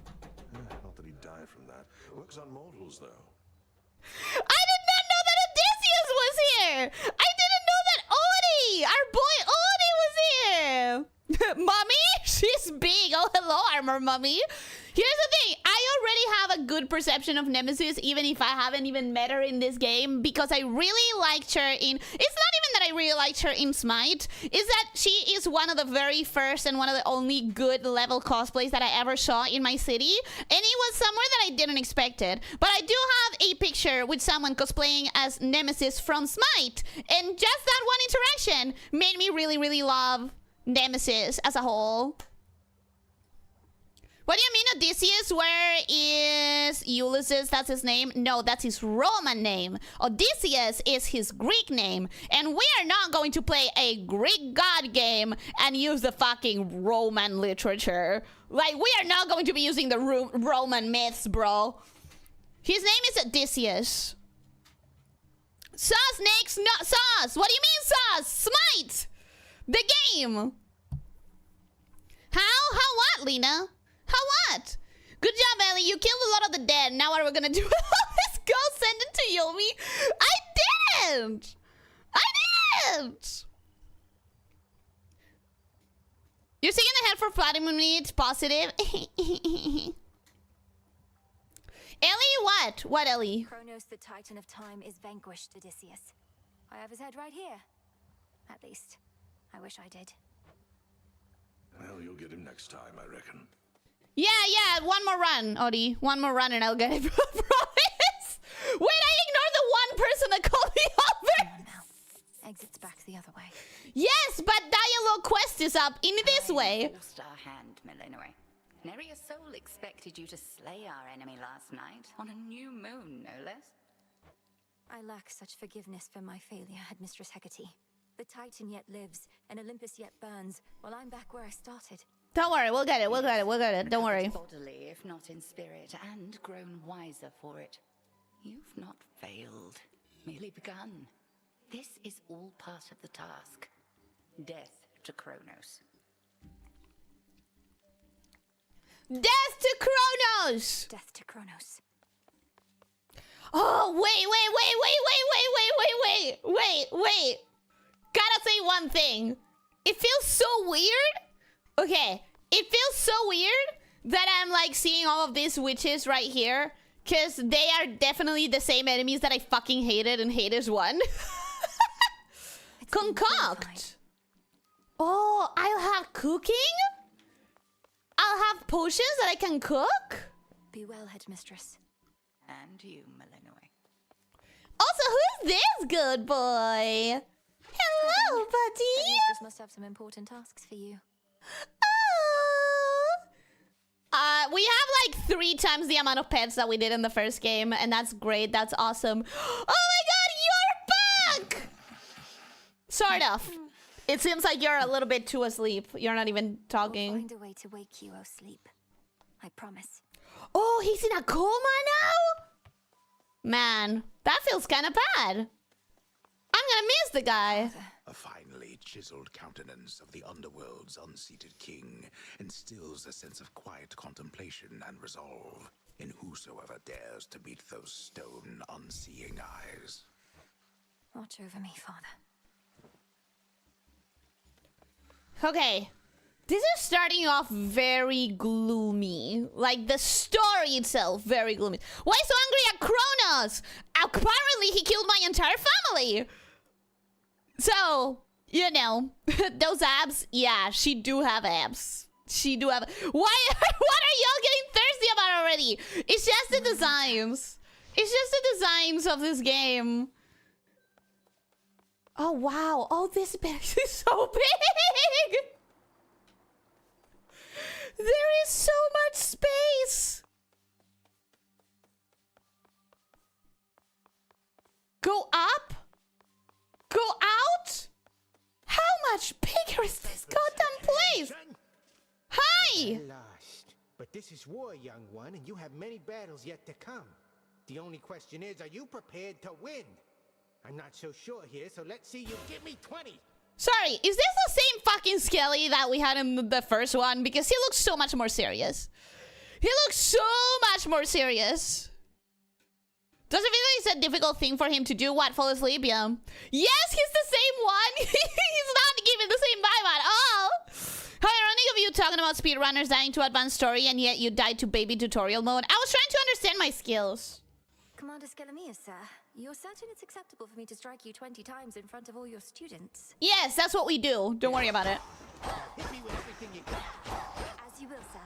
Speaker 7: Not that he'd die from that. Works on mortals, though.
Speaker 1: I did not know that Odysseus was here! I didn't know that Odie! Our boy Odie was here! Mummy? She's big. Oh, hello, Armor Mummy. Here's the thing. I already have a good perception of Nemesis, even if I haven't even met her in this game, because I really liked her in... It's not even that I really liked her in Smite. It's that she is one of the very first and one of the only good level cosplays that I ever saw in my city. And it was somewhere that I didn't expect it. But I do have a picture with someone cosplaying as Nemesis from Smite. And just that one interaction made me really, really love Nemesis as a whole. What do you mean, Odysseus? Where is Ulysses? That's his name? No, that's his Roman name. Odysseus is his Greek name. And we are not going to play a Greek god game and use the fucking Roman literature. Like, we are not going to be using the Roman myths, bro. His name is Odysseus. Sauce, Nix, not Sauce. What do you mean, Sauce? Smite! The game. How what, Lena? How what? Good job, Ellie. You killed a lot of the dead. Now what are we gonna do with all this? Go send it to Yomi. I didn't. You're sick in the head for platinum needs. Positive. Ellie, what? What, Ellie?
Speaker 3: Kronos, the Titan of Time, is vanquished, Odysseus. I have his head right here. At least, I wish I did.
Speaker 7: Well, you'll get him next time, I reckon.
Speaker 1: Yeah, one more run, Odie. One more run and I'll get it. Promise. Wait, I ignored the one person that called me over.
Speaker 3: Now, exits back the other way.
Speaker 1: Yes, but dialogue quest is up in this way.
Speaker 8: Forced our hand, Millenoi. Nerea's soul expected you to slay our enemy last night on a new moon, no less.
Speaker 3: I lack such forgiveness for my failure, Headmistress Hecate. The Titan yet lives, and Olympus yet burns, while I'm back where I started.
Speaker 1: Don't worry, we'll get it. Don't worry.
Speaker 8: Bodily, if not in spirit, and grown wiser for it. You've not failed, merely begun. This is all part of the task. Death to Kronos.
Speaker 1: Death to Kronos!
Speaker 3: Death to Kronos.
Speaker 1: Oh, wait. Gotta say one thing. It feels so weird. Okay, it feels so weird that I'm like seeing all of these witches right here, because they are definitely the same enemies that I fucking hated in HADES 1. Concoct. Oh, I'll have cooking? I'll have potions that I can cook?
Speaker 3: Be well, Headmistress.
Speaker 8: And you, Millenoi.
Speaker 1: Also, who's this good boy? Hello, buddy.
Speaker 3: Headmistress must have some important tasks for you.
Speaker 1: We have like 3 times the amount of pets that we did in the first game, and that's great. That's awesome. Oh my god, you're back! Sort of. It seems like you're a little bit too asleep. You're not even talking.
Speaker 3: I'll find a way to wake you, O sleep. I promise.
Speaker 1: Oh, he's in a coma now? Man, that feels kind of bad. I'm gonna miss the guy.
Speaker 2: A finely chiseled countenance of the underworld's unseated king instills a sense of quiet contemplation and resolve in whosoever dares to meet those stone, unseeing eyes.
Speaker 3: Watch over me, Father.
Speaker 1: Okay. This is starting off very gloomy. Like, the story itself, very gloomy. Why so angry at Kronos? Apparently, he killed my entire family. So, you know, those abs, yeah, she do have abs. She do have... What are y'all getting thirsty about already? It's just the designs. It's just the designs of this game. Oh, wow. Oh, this base is so big. There is so much space. Go up? Go out? How much bigger is this goddamn place? Hi!
Speaker 9: Lost. But this is war, young one, and you have many battles yet to come. The only question is, are you prepared to win? I'm not so sure here, so let's see you give me 20.
Speaker 1: Sorry, is this the same fucking Skelly that we had in the first one? Because he looks so much more serious. He looks so much more serious. Does it feel like it's a difficult thing for him to do? What, fall asleep? Yeah. Yes, he's the same one. He's not giving the same vibe at all. How ironic of you talking about speedrunners dying to advanced story and yet you died to baby tutorial mode. I was trying to understand my skills.
Speaker 3: Commander Skellimia, sir, you're certain it's acceptable for me to strike you 20 times in front of all your students?
Speaker 1: Yes, that's what we do. Don't worry about it.
Speaker 9: Hit me with everything you got.
Speaker 3: As you will, sir.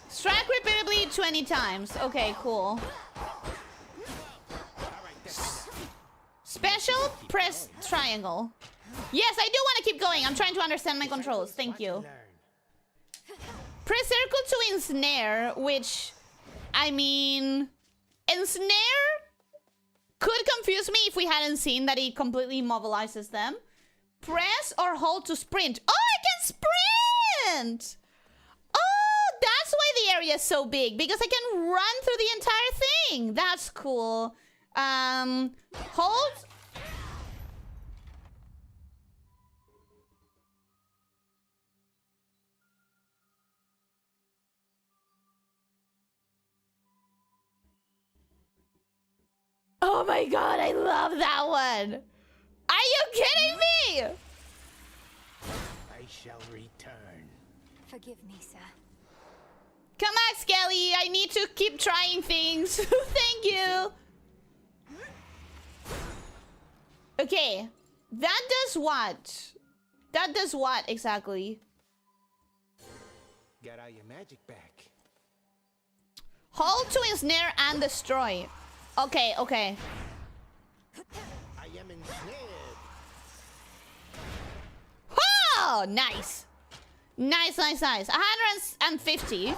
Speaker 1: Strike repeatedly 20 times. Okay, cool. Special, press triangle. Yes, I do want to keep going. I'm trying to understand my controls. Thank you. Press circle to ensnare, which, I mean, ensnare could confuse me if we hadn't seen that it completely immobilizes them. Press or hold to sprint. Oh, I can sprint! Oh, that's why the area is so big, because I can run through the entire thing. That's cool. Hold. Oh my god, I love that one. Are you kidding me?
Speaker 9: I shall return.
Speaker 3: Forgive me, sir.
Speaker 1: Come back, Skelly. I need to keep trying things. Thank you. Okay. That does what? That does what exactly?
Speaker 9: Got all your magic back.
Speaker 1: Hold to ensnare and destroy. Okay, okay.
Speaker 9: I am ensnared.
Speaker 1: Oh, nice. Nice, nice, nice. 150.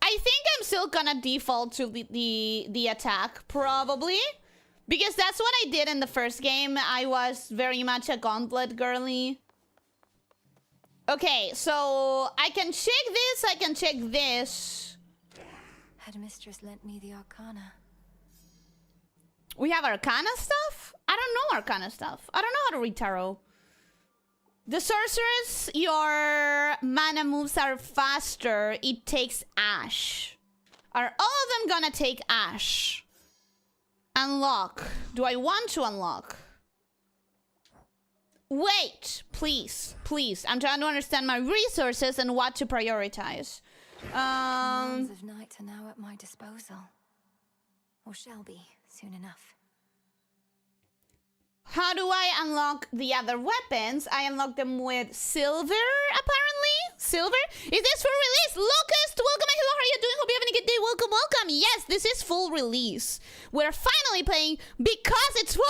Speaker 1: I think I'm still gonna default to the attack, probably. Because that's what I did in the first game. I was very much a gauntlet girly. Okay, so I can check this, I can check this.
Speaker 3: Headmistress lent me the Arcana.
Speaker 1: We have Arcana stuff? I don't know Arcana stuff. I don't know how to read tarot. The sorceress, your mana moves are faster. It takes Ash. Are all of them gonna take Ash? Unlock. Do I want to unlock? Wait, please, please. I'm trying to understand my resources and what to prioritize.
Speaker 3: Demands of night are now at my disposal. Or shall be, soon enough.
Speaker 1: How do I unlock the other weapons? I unlock them with silver, apparently. Silver? Is this full release? Locust, welcome and hello, how are you doing? Hope you're having a good day. Welcome, welcome. Yes, this is full release. We're finally playing because it's full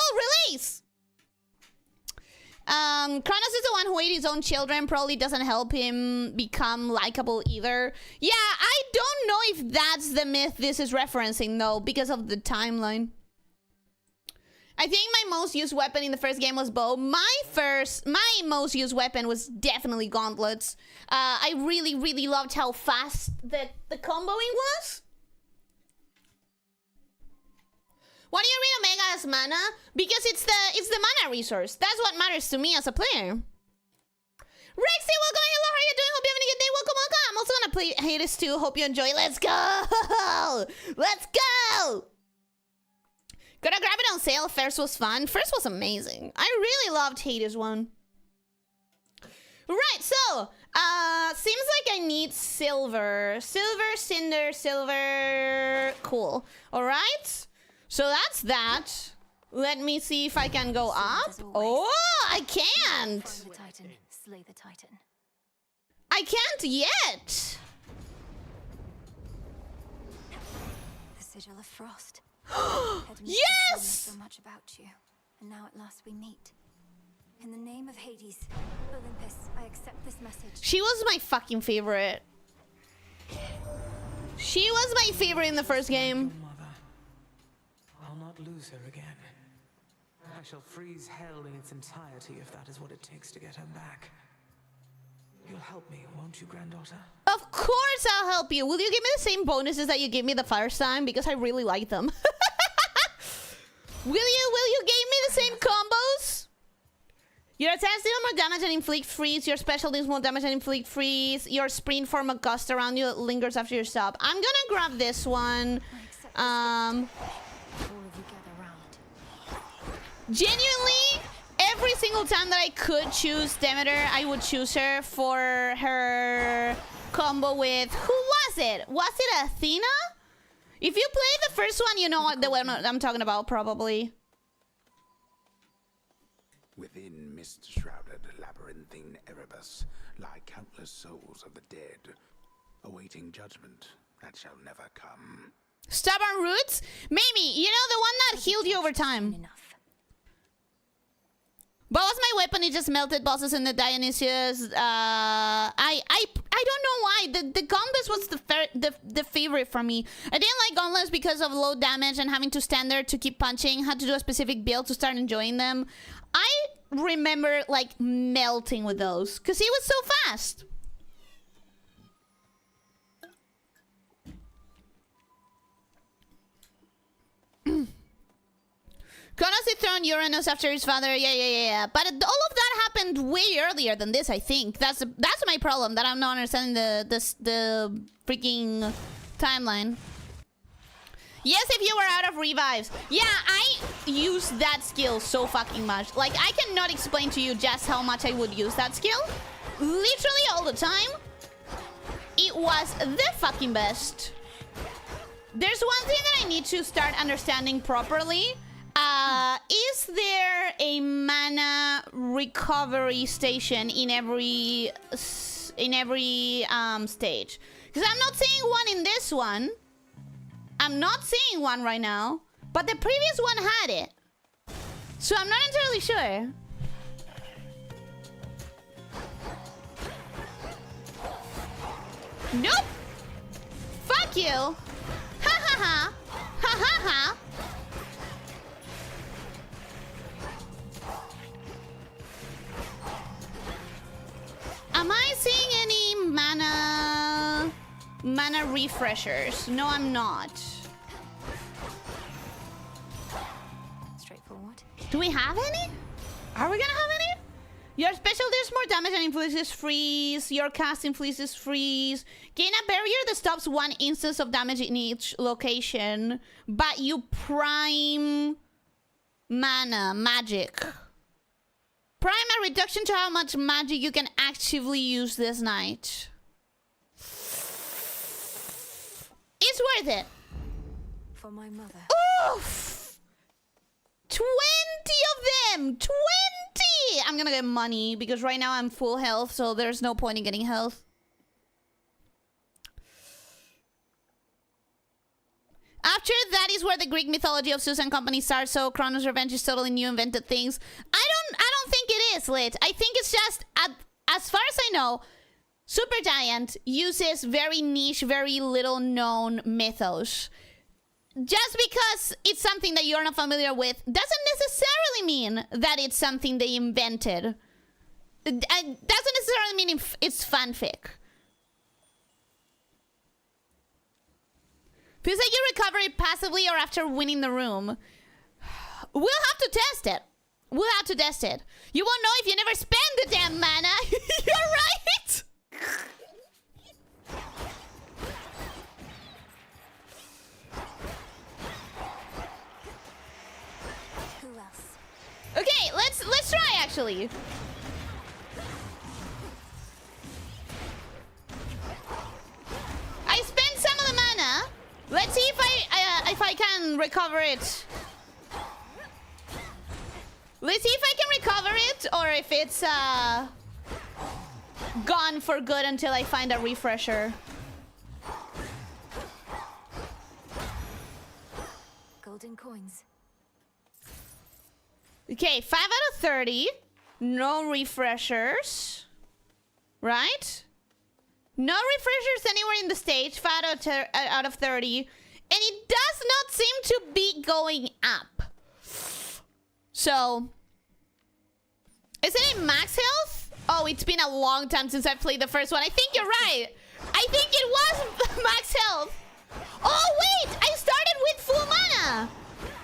Speaker 1: release. Kronos is the one who ate his own children. Probably doesn't help him become likable either. Yeah, I don't know if that's the myth this is referencing though, because of the timeline. I think my most used weapon in the first game was bow. My most used weapon was definitely gauntlets. I really, really loved how fast the comboing was. Why do you read Omega as mana? Because it's the mana resource. That's what matters to me as a player. Rexy, welcome. Hello, how are you doing? Hope you're having a good day. Welcome, welcome. I'm also gonna play HADES too. Hope you enjoy. Let's go! Let's go! Gotta grab it on sale. First was fun. First was amazing. I really loved HADES 1. Right, so seems like I need silver. Silver, cinder, silver. Cool. Alright. So that's that. Let me see if I can go up. Oh, I can't.
Speaker 3: Find the Titan, slay the Titan.
Speaker 1: I can't yet.
Speaker 3: The sigil of frost.
Speaker 1: Yes!
Speaker 3: So much about you, and now at last we meet. In the name of Hades, Olympus, I accept this message.
Speaker 1: She was my fucking favorite. She was my favorite in the first game.
Speaker 10: I'll not lose her again. I shall freeze hell in its entirety if that is what it takes to get her back. You'll help me, won't you, granddaughter?
Speaker 1: Of course I'll help you. Will you give me the same bonuses that you gave me the first time? Because I really like them. Will you give me the same Your attacks deal more damage and inflict freeze. Your special deals more damage and inflict freeze. Your sprint form a gust around you that lingers after your stop. I'm gonna grab this one. Genuinely, every single time that I could choose Demeter, I would choose her for her combo with... Who was it? Was it Athena? If you play the first one, you know what the one I'm talking about, probably.
Speaker 2: Within mist-shrouded labyrinthine Erebus lie countless souls of the dead, awaiting judgment that shall never come.
Speaker 1: Stubborn Roots? Maybe. You know, the one that healed you over time. What was my weapon? It just melted bosses in the Dionysius. I don't know why. The Gauntless was the favorite for me. I didn't like Gauntless because of low damage and having to stand there to keep punching. Had to do a specific build to start enjoying them. I remember like melting with those because he was so fast. Kronos dethroned Uranus after his father. Yeah. But all of that happened way earlier than this, I think. That's my problem, that I'm not understanding the freaking timeline. Yes, if you were out of revives. Yeah, I use that skill so fucking much. Like, I cannot explain to you just how much I would use that skill. Literally all the time. It was the fucking best. There's one thing that I need to start understanding properly. Is there a mana recovery station in every stage? Because I'm not seeing one in this one. I'm not seeing one right now, but the previous one had it. So I'm not entirely sure. Nope. Fuck you. Ha ha ha. Ha ha ha. Am I seeing any mana refreshers? No, I'm not.
Speaker 3: Straightforward.
Speaker 1: Do we have any? Are we gonna have any? Your special deals more damage and infliges freeze. Your cast infliges freeze. Gain a barrier that stops one instance of damage in each location, but you prime mana magic. Prime a reduction to how much magic you can actively use this night. It's worth it.
Speaker 3: For my mother.
Speaker 1: Oof! 20 of them! 20! I'm gonna get money because right now I'm full health, so there's no point in getting health. After that is where the Greek mythology of Zeus and company starts, so Kronos' revenge is totally new invented things. I don't think it is, Lit. I think it's just, as far as I know, Supergiant uses very niche, very little known mythos. Just because it's something that you're not familiar with doesn't necessarily mean that it's something they invented. It doesn't necessarily mean it's fanfic. Feels like you recover it passively or after winning the room. We'll have to test it. We'll have to test it. You won't know if you never spend the damn mana. You're right.
Speaker 3: Who else?
Speaker 1: Okay, let's try actually. I spent some of the mana. Let's see if I can recover it. Let's see if I can recover it or if it's gone for good until I find a refresher.
Speaker 3: Golden coins.
Speaker 1: Okay, 5 out of 30. No refreshers. Right? No refreshers anywhere in the stage. 5 out of 30. And it does not seem to be going up. So, is it in max health? Oh, it's been a long time since I've played the first one. I think you're right. I think it was max health. Oh, wait! I started with full mana.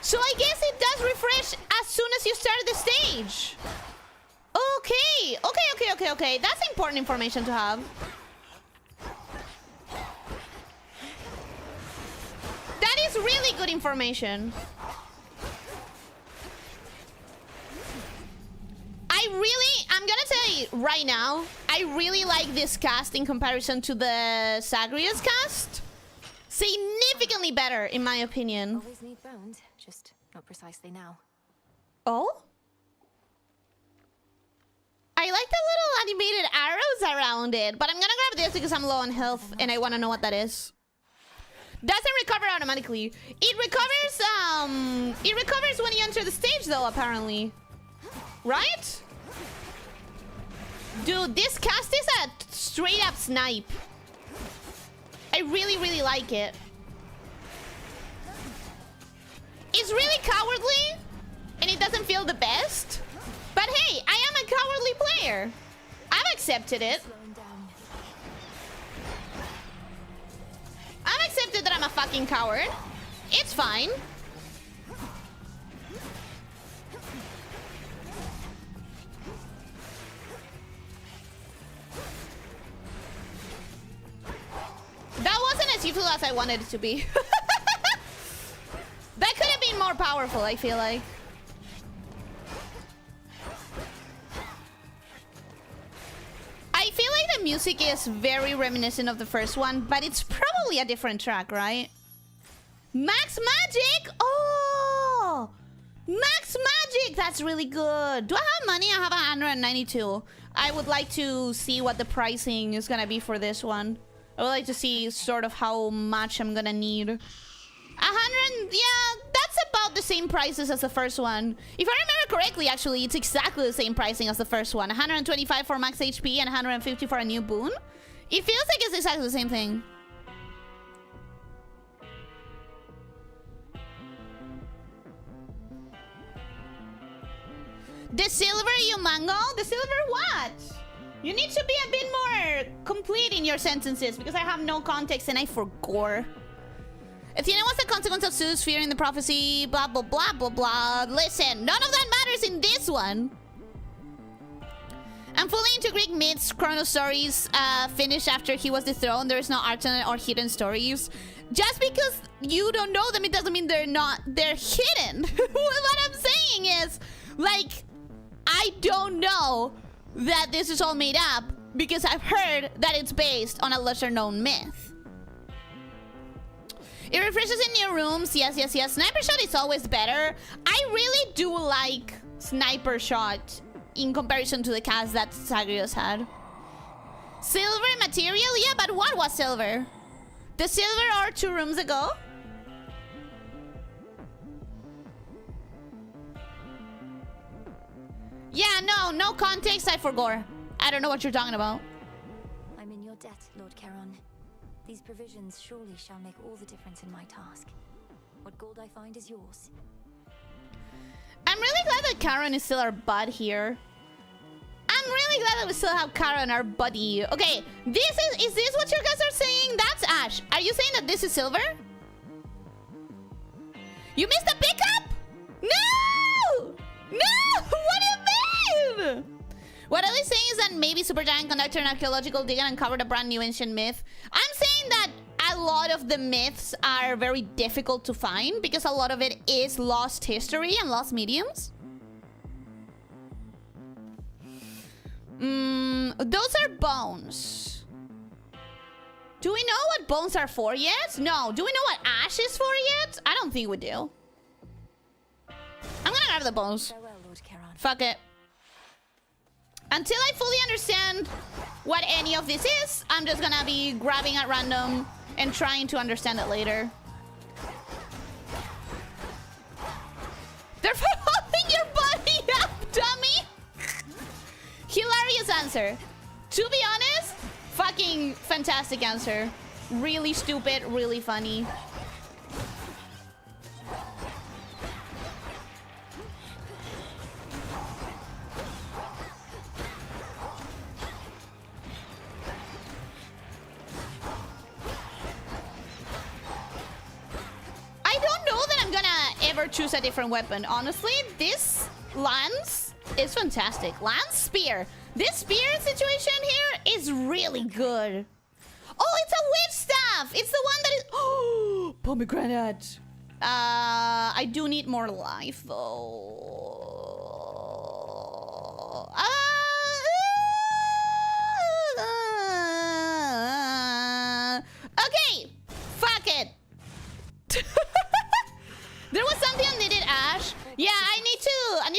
Speaker 1: So I guess it does refresh as soon as you start the stage. Oh, Okay. Okay. That's important information to have. That is really good information. I'm gonna tell you right now, I really like this cast in comparison to the Zagreus cast. Significantly better, in my opinion.
Speaker 3: Always need bones, just not precisely now.
Speaker 1: Oh? I like the little animated arrows around it, but I'm gonna grab this because I'm low on health and I wanna know what that is. Doesn't recover automatically. It recovers when you enter the stage though, apparently. Right? Dude, this cast is a straight up snipe. I really like it. It's really cowardly and it doesn't feel the best. But hey, I am a cowardly player. I've accepted it. I've accepted that I'm a fucking coward. It's fine. That wasn't as useful as I wanted it to be. That could have been more powerful, I feel like. I feel like the music is very reminiscent of the first one, but it's probably a different track, right? Max Magic! Oh! Max Magic! That's really good. Do I have money? I have 192. I would like to see what the pricing is gonna be for this one. I would like to see sort of how much I'm gonna need. 100, yeah, that's about the same prices as the first one. If I remember correctly, actually, it's exactly the same pricing as the first one. 125 for max HP and 150 for a new boon. It feels like it's exactly the same thing. The silver, you mango? The silver what? You need to be a bit more complete in your sentences because I have no context and I forgot. Athena was the consequence of Zeus fearing the prophecy, blah, blah, blah, blah, blah. Listen, none of that matters in this one. I'm fully into Greek myths, Chronos stories, finished after he was dethroned. There is no alternate or hidden stories. Just because you don't know them, it doesn't mean they're hidden. What I'm saying is, like, I don't know that this is all made up because I've heard that it's based on a lesser known myth. It refreshes in new rooms. Yes. Sniper shot is always better. I really do like sniper shot in comparison to the cast that Zagreus had. Silver material? Yeah, but what was silver? The silver ore 2 rooms ago? Yeah, no context, I forgot. I don't know what you're talking about.
Speaker 3: I'm in your debt, Lord Charon. These provisions surely shall make all the difference in my task. What gold I find is yours.
Speaker 1: I'm really glad that Charon is still our bud here. I'm really glad that we still have Charon, our buddy. Okay, is this what you guys are saying? That's Ash. Are you saying that this is silver? You missed the pickup? No! No! What do you mean? What are they saying is that maybe Supergiant conducted an archaeological dig and uncovered a brand new ancient myth. I'm saying that a lot of the myths are very difficult to find because a lot of it is lost history and lost mediums. Those are bones. Do we know what bones are for yet? No. Do we know what ash is for yet? I don't think we do. I'm gonna grab the bones.
Speaker 3: Farewell, Lord Charon.
Speaker 1: Fuck it. Until I fully understand what any of this is, I'm just gonna be grabbing at random and trying to understand it later. They're holding your body up, dummy! Hilarious answer. To be honest, fucking fantastic answer. Really stupid, really funny. I don't know that I'm gonna ever choose a different weapon. Honestly, this lance is fantastic. Lance Spear. This spear situation here is really good. Oh, it's a witch staff. It's the one that is... Oh, pomegranate. I do need more life, though. Okay. Fuck it. There was something on Knitted Ash. Yeah, I need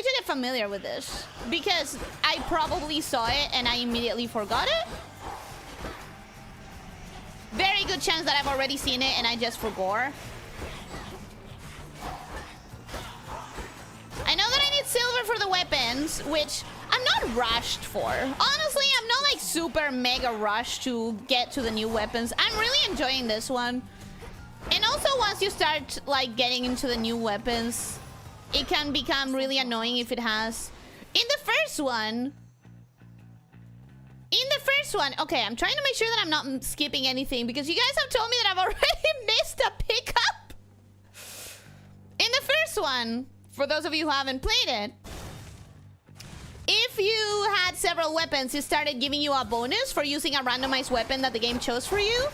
Speaker 1: to get familiar with this because I probably saw it and I immediately forgot it. Very good chance that I've already seen it and I just forgot. I know that I need silver for the weapons, which I'm not rushed for. Honestly, I'm not like super mega rushed to get to the new weapons. I'm really enjoying this one. And also once you start like getting into the new weapons, it can become really annoying if it has... In the first one, okay, I'm trying to make sure that I'm not skipping anything because you guys have told me that I've already missed a pickup. In the first one, for those of you who haven't played it, if you had several weapons, it started giving you a bonus for using a randomized weapon that the game chose for you.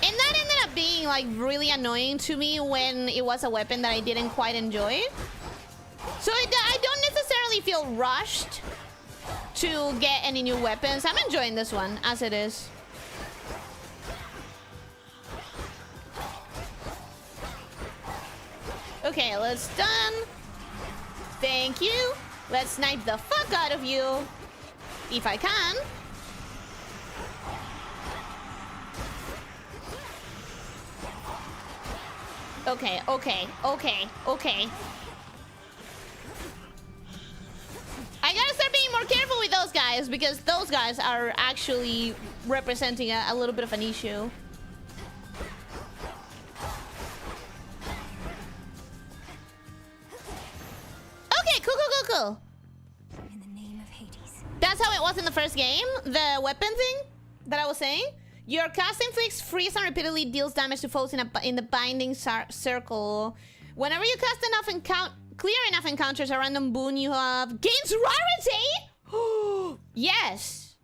Speaker 1: And that ended up being like really annoying to me when it was a weapon that I didn't quite enjoy. So I don't necessarily feel rushed to get any new weapons. I'm enjoying this one as it is. Okay, let's done. Thank you. Let's snipe the fuck out of you. If I can. Okay. I gotta start being more careful with those guys because those guys are actually representing a little bit of an issue. Okay, cool.
Speaker 3: In the name of Hades.
Speaker 1: That's how it was in the first game, the weapon thing that I was saying. Your cast inflicts, freeze, and repeatedly deals damage to foes in the binding circle. Whenever you cast enough clear enough encounters, a random boon you have gains rarity. Yes.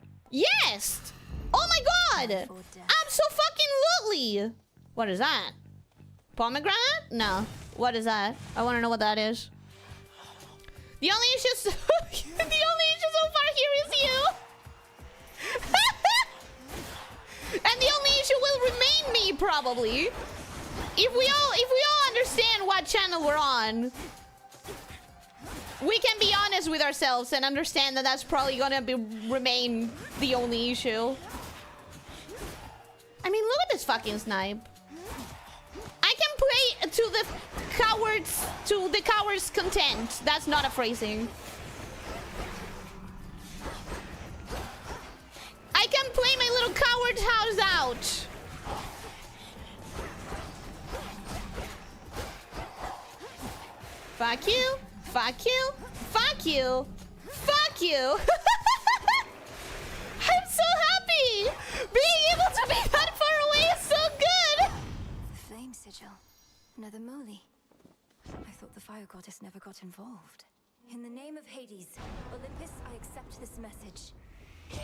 Speaker 1: Oh my god. I'm so fucking lootly. What is that? Pomegranate? No. What is that? I want to know what that is. The only issue so far here is you. And the only issue will remain me, probably. If we all understand what channel we're on, we can be honest with ourselves and understand that that's probably gonna remain the only issue. I mean, look at this fucking snipe. I can play to the coward's content. That's not a phrasing. I can play my little coward's house out. Fuck you. I'm so happy. Being able to be that far away is so good.
Speaker 3: The flame sigil. Another Moli. I thought the fire goddess never got involved. In the name of Hades, Olympus, I accept this message.
Speaker 11: Well,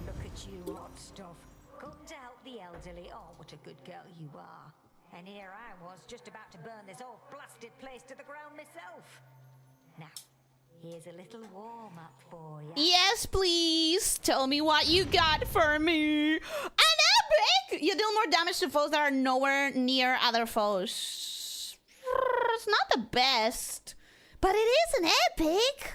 Speaker 11: look at you, hot stuff. Come to help the elderly. Oh, what a good girl you are. And here I was, just about to burn this whole blasted place to the ground myself. Now, here's a little warm-up for you.
Speaker 1: Yes, please. Tell me what you got for me. An epic! You deal more damage to foes that are nowhere near other foes. It's not the best, but it is an epic.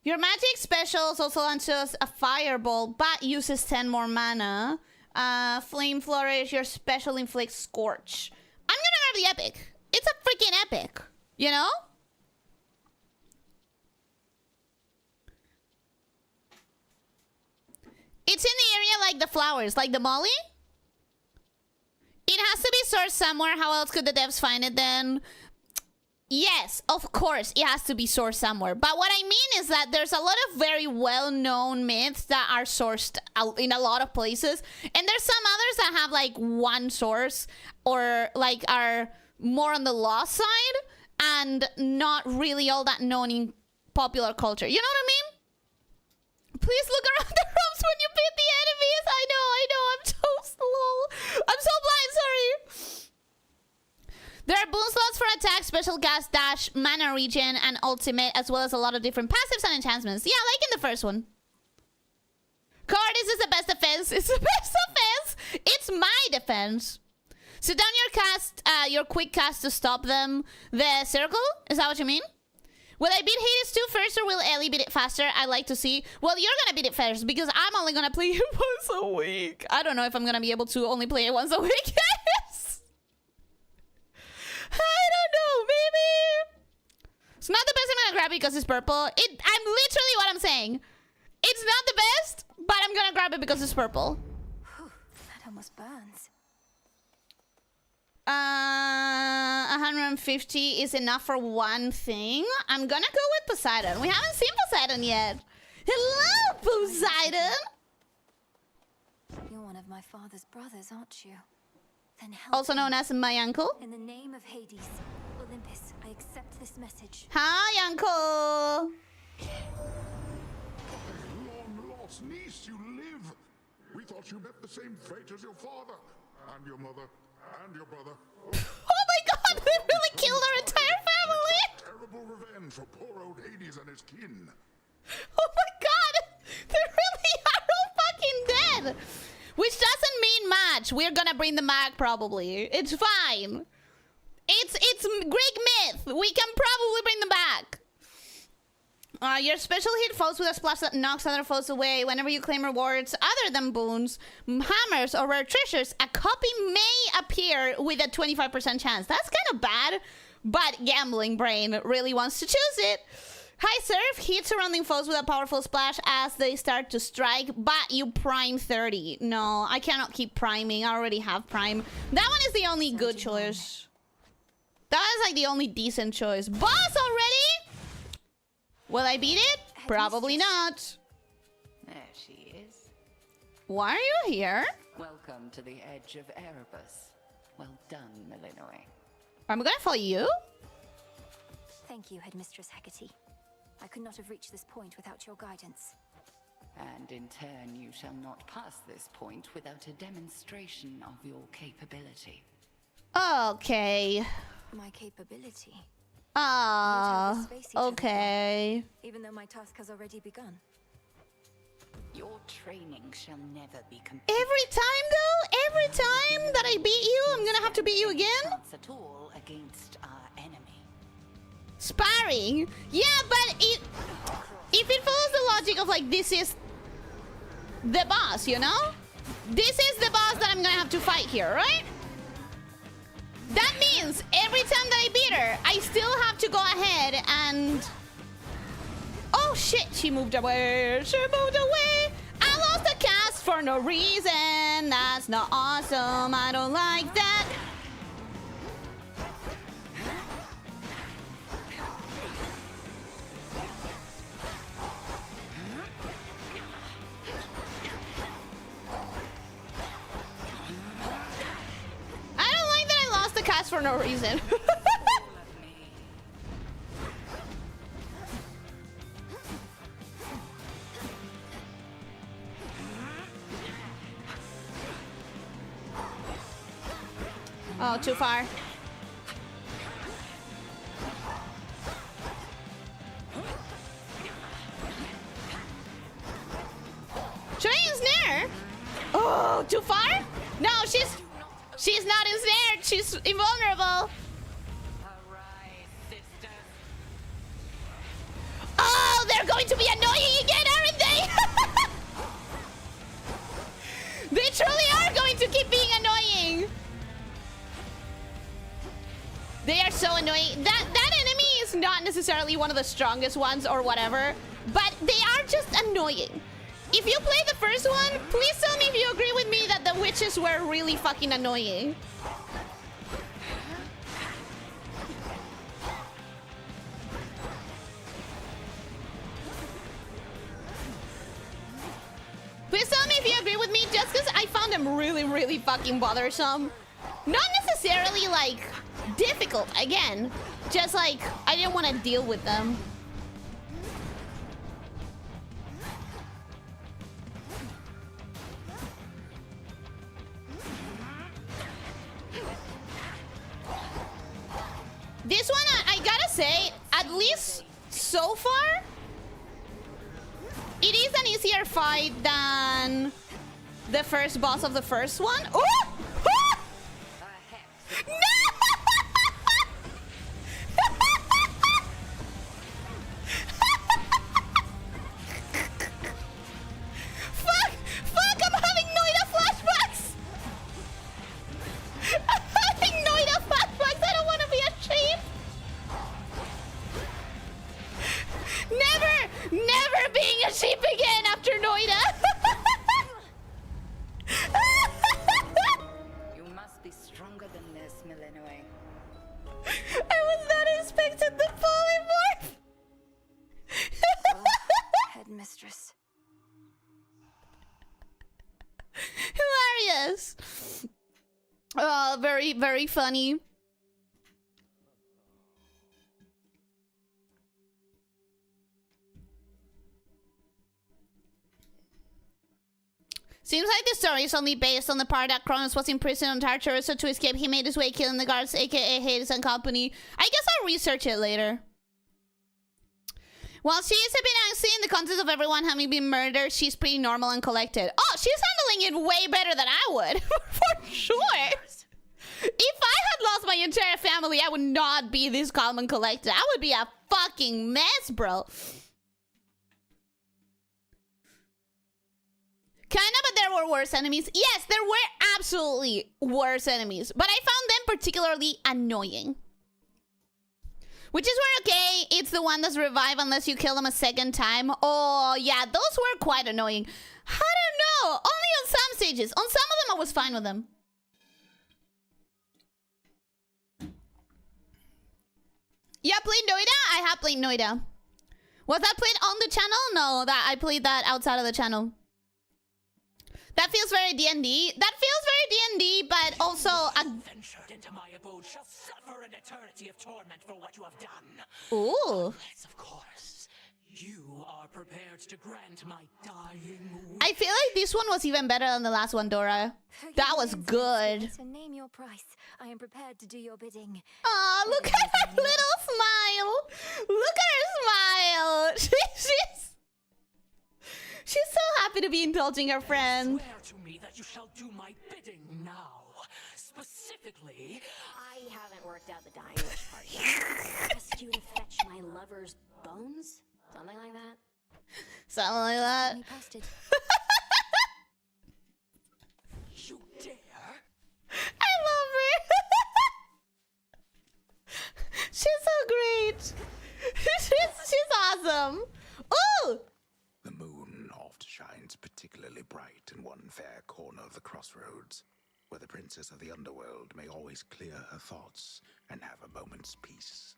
Speaker 1: Your magic specials also launches a fireball, but uses 10 more mana. Flame Flourish, your special inflicts Scorch. I'm gonna grab the epic. It's a freaking epic, you know? It's in the area like the flowers, like the molly. It has to be sourced somewhere. How else could the devs find it then? Yes, of course, it has to be sourced somewhere. But what I mean is that there's a lot of very well-known myths that are sourced in a lot of places. And there's some others that have like one source or like are more on the lost side. and not really all that known in popular culture. You know what I mean? Please look around the rooms when you beat the enemies. I know, I'm so slow. I'm so blind, sorry. There are boon slots for attack, special cast, dash, mana regen, and ultimate, as well as a lot of different passives and enchantments. Yeah, like in the first one. Cardis is the best defense. It's the best offense. It's my defense. Sit down your quick cast to stop them. The circle? Is that what you mean? Will I beat Hades 2 first or will Ellie beat it faster? I'd like to see. Well, you're gonna beat it first because I'm only gonna play it once a week. I don't know if I'm gonna be able to only play it once a week. Yes. I don't know, maybe. It's not the best I'm gonna grab it because it's purple. I'm literally what I'm saying. It's not the best, but I'm gonna grab it because it's purple.
Speaker 3: Whew, that almost burns.
Speaker 1: 150 is enough for one thing. I'm gonna go with Poseidon. We haven't seen Poseidon yet. Hello, Poseidon.
Speaker 3: You're one of my father's brothers, aren't you? Then help
Speaker 1: Also known as my uncle.
Speaker 3: In the name of Hades, Olympus, I accept this message.
Speaker 1: Hi, uncle.
Speaker 7: Long lost niece, you live. We thought you met the same fate as your father and your mother. And your brother.
Speaker 1: Oh my god, they really killed our entire family!
Speaker 7: Terrible revenge for poor old Hades and his kin.
Speaker 1: Oh my god! They really are all fucking dead! Which doesn't mean much. We're gonna bring them back probably. It's fine. It's Greek myth. We can probably bring them back. Your special hit foes with a splash that knocks other foes away. Whenever you claim rewards other than boons, hammers, or rare treasures, a copy may appear with a 25% chance. That's kind of bad, but Gambling Brain really wants to choose it. High Surf hits surrounding foes with a powerful splash as they start to strike, but you prime 30. No, I cannot keep priming. I already have prime. That one is the only good choice. That is like the only decent choice. Boss already? Will I beat it? Probably not.
Speaker 8: There she is.
Speaker 1: Why are you here?
Speaker 8: Welcome to the edge of Erebus. Well done, Millenoi.
Speaker 1: I'm gonna follow you.
Speaker 3: Thank you, Headmistress Hecate. I could not have reached this point without your guidance.
Speaker 8: And in turn, you shall not pass this point without a demonstration of your capability.
Speaker 1: Okay.
Speaker 3: My capability?
Speaker 1: Okay.
Speaker 3: Even though my task has already begun.
Speaker 8: Your training shall never be complete.
Speaker 1: Every time though? Every time that I beat you, I'm gonna have to beat you again?
Speaker 8: Not at all against our enemy.
Speaker 1: Sparring? Yeah, but if it follows the logic of like this is the boss, you know? This is the boss that I'm gonna have to fight here, right? That means every time that I beat her, I still have to go ahead and... Oh shit, she moved away. She moved away. I lost a cast for no reason. That's not awesome. I don't like that. I don't like that I lost the cast for no reason. Oh, too far. Should I ensnare? Oh, too far? No, she's not ensnared. She's invulnerable. Oh, they're going to be annoying again, aren't they? They truly are going to keep being annoying. They are so annoying. That enemy is not necessarily one of the strongest ones or whatever, but they are just annoying. If you play the first one, please tell me if you agree with me that the witches were really fucking annoying. Please tell me if you agree with me, just because I found them really, really fucking bothersome. Not necessarily, like, difficult, again. Just like, I didn't want to deal with them. This one, I gotta say, at least so far, it is an easier fight than the first boss of the first one. Oh! Oh! No! Fuck, I'm having Noida flashbacks! I'm having Noida flashbacks, I don't want to be a sheep! Never being a sheep again after Noida!
Speaker 8: You must be stronger than this, Millenoi.
Speaker 1: I was not expecting the polymorph!
Speaker 3: Headmistress.
Speaker 1: Hilarious! Oh, very funny. Seems like the story is only based on the part that Kronos was imprisoned on Tartarus, so to escape he made his way killing the guards, aka Hades and company. I guess I'll research it later. While she is a bit angsty in the context of everyone having been murdered, she's pretty normal and collected. Oh, she's handling it way better than I would, for sure. If I had lost my entire family, I would not be this calm and collected. I would be a fucking mess, bro. Kinda, but there were worse enemies. Yes, there were absolutely worse enemies, but I found them particularly annoying. Which is where, okay, it's the one that's revived unless you kill them a second time. Oh, yeah, those were quite annoying. I don't know. Only on some stages. On some of them, I was fine with them. Yeah, played Noida? I have played Noida. Was that played on the channel? No, that I played that outside of the channel. That feels very D&D. That feels very D&D, but also
Speaker 5: Ventured into my abode shall suffer an eternity of torment for what you have done.
Speaker 1: Ooh.
Speaker 5: Unless, of course, you are prepared to grant my dying wish.
Speaker 1: I feel like this one was even better than the last one, Dora. That was good.
Speaker 3: So name your price. I am prepared to do your bidding.
Speaker 1: Aw, look at her little smile. Look at her smile. She's so happy to be indulging her friend.
Speaker 5: Swear to me that you shall do my bidding now. Specifically,
Speaker 12: I haven't worked out the dying wish part yet. Ask you to fetch my lover's bones? Something like that?
Speaker 1: Something like that.
Speaker 5: You dare?
Speaker 1: I love her. She's so great. She's awesome. Ooh!
Speaker 2: The moon oft shines particularly bright in one fair corner of the crossroads, where the princess of the underworld may always clear her thoughts and have a moment's peace.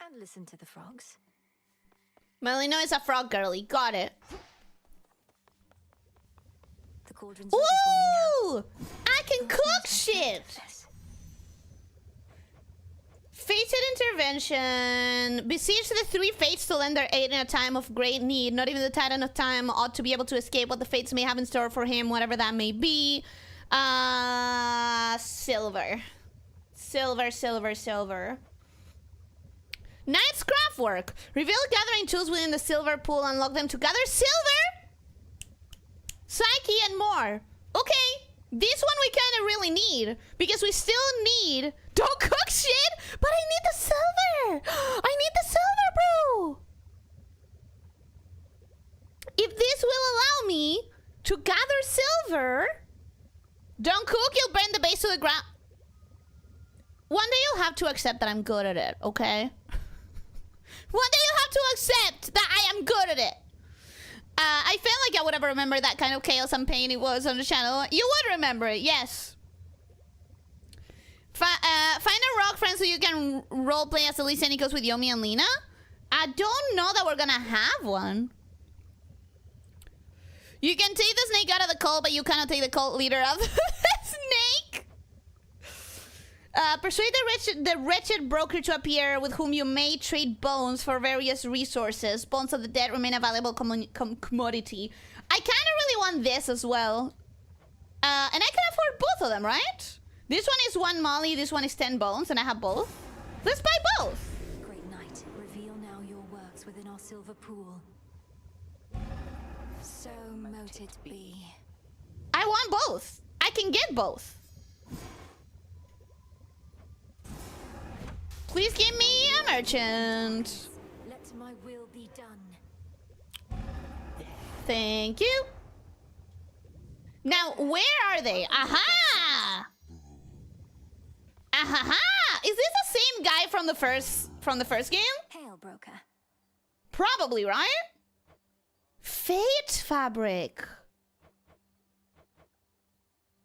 Speaker 3: And listen to the frogs.
Speaker 1: Melino is a frog girly. Got it.
Speaker 3: The cauldron's
Speaker 1: Ooh! I can cook shit! Fated intervention. Besiege the three fates to lend their aid in a time of great need. Not even the Titan of Time ought to be able to escape what the fates may have in store for him, whatever that may be. Silver. Silver. Knight's Craftwork. Reveal gathering tools within the silver pool. Unlock them to gather silver, Psyche, and more. Okay. This one we kind of really need, because we still need... Don't cook shit, but I need the silver. I need the silver, bro. If this will allow me to gather silver... Don't cook, you'll burn the base to the ground. One day you'll have to accept that I'm good at it, okay? One day you'll have to accept that I am good at it. I felt like I would have remembered that kind of chaos and pain it was on the channel. You would remember it, yes. Find a rock friend so you can roleplay as Elyssia and Nikos with Yomi and Lena. I don't know that we're gonna have one. You can take the snake out of the cult, but you cannot take the cult leader of the snake. Persuade the wretched broker to appear with whom you may trade bones for various resources. Bones of the dead remain a valuable commodity. I kind of really want this as well. And I can afford both of them, right? This one is 1 molly, this one is 10 bones, and I have both. Let's buy both.
Speaker 3: Great Knight, reveal now your works within our silver pool. So mote it be.
Speaker 1: I want both. I can get both. Please give me a merchant.
Speaker 3: Let my will be done.
Speaker 1: Thank you. Now, where are they? Aha! Aha! Is this the same guy from the first game?
Speaker 3: Hail, broker.
Speaker 1: Probably, right? Fate fabric.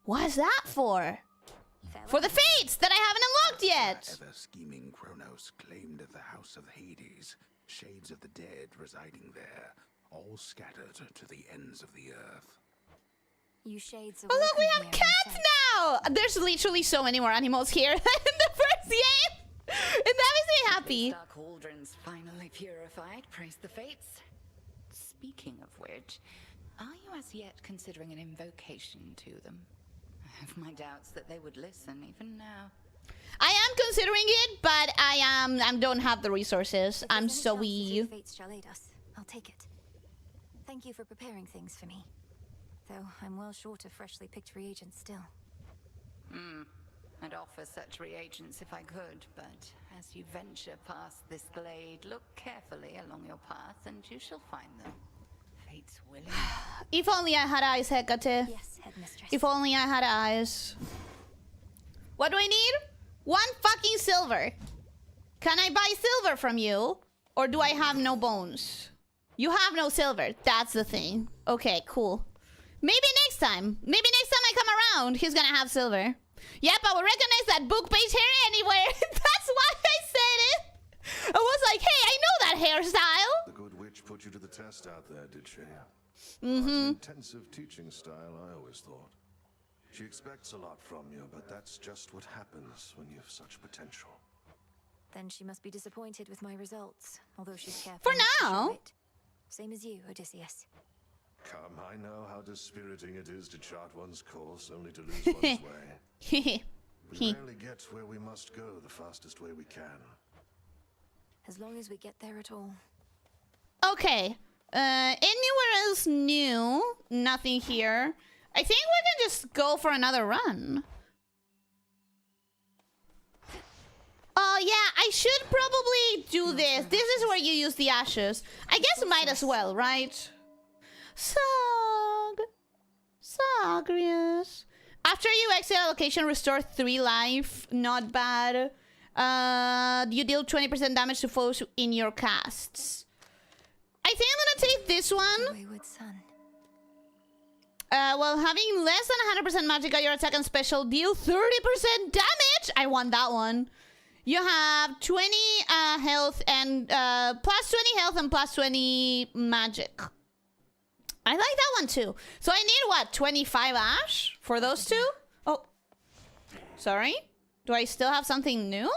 Speaker 1: What's that for? For the fates that I haven't unlocked yet.
Speaker 2: Ever-scheming Kronos claimed the House of Hades, shades of the dead residing there, all scattered to the ends of the earth.
Speaker 3: You shades are
Speaker 1: Oh look, we have
Speaker 3: welcome
Speaker 1: cats
Speaker 3: here,
Speaker 1: now! There's literally so many more animals here than in the first game! And that makes me happy.
Speaker 8: Dark cauldrons finally purified, praise the fates. Speaking of which, are you as yet considering an invocation to them? I have my doubts that they would listen even now.
Speaker 1: I am considering it, but I don't have the resources.
Speaker 3: If
Speaker 1: I'm
Speaker 3: there's any
Speaker 1: so
Speaker 3: chance the
Speaker 1: weak.
Speaker 3: fates shall aid us, I'll take it. Thank you for preparing things for me. Though I'm well short of freshly picked reagents still.
Speaker 8: I'd offer such reagents if I could, but as you venture past this glade, look carefully along your path and you shall find them. Fate's willing.
Speaker 1: If only I had eyes, Hecate.
Speaker 3: Yes, headmistress.
Speaker 1: If only I had eyes. What do I need? 1 fucking silver. Can I buy silver from you? Or do I have no bones? You have no silver. That's the thing. Okay, cool. Maybe next time. Maybe next time I come around, he's gonna have silver. Yep, I will recognize that book page hair anywhere. That's why I said it. I was like, hey, I know that hairstyle.
Speaker 13: The good witch put you to the test out there, did she?
Speaker 1: Mm-hmm.
Speaker 13: Intensive teaching style, I always thought. She expects a lot from you, but that's just what happens when you have such potential.
Speaker 3: Then she must be disappointed with my results, although she's careful.
Speaker 1: For
Speaker 3: not to
Speaker 1: now.
Speaker 3: show it. Same as you, Odysseus.
Speaker 13: Come, I know how dispiriting it is to chart one's course only to lose one's way. We rarely get where we must go the fastest way we can.
Speaker 3: As long as we get there at all.
Speaker 1: Okay. Anywhere else new? Nothing here. I think we can just go for another run. Oh yeah, I should probably do this. This is where you use the ashes. I guess might as well, right? Sagrius. After you exit a location, restore 3 life. Not bad. You deal 20% damage to foes in your casts. I think I'm gonna take this one.
Speaker 3: Wayward son.
Speaker 1: Well, having less than 100% magic at your attack and special deal 30% damage. I want that one. You have 20 health and plus 20 health and plus 20 magic. I like that one too. So I need what? 25 ash for those two? Oh, sorry. Do I still have something new?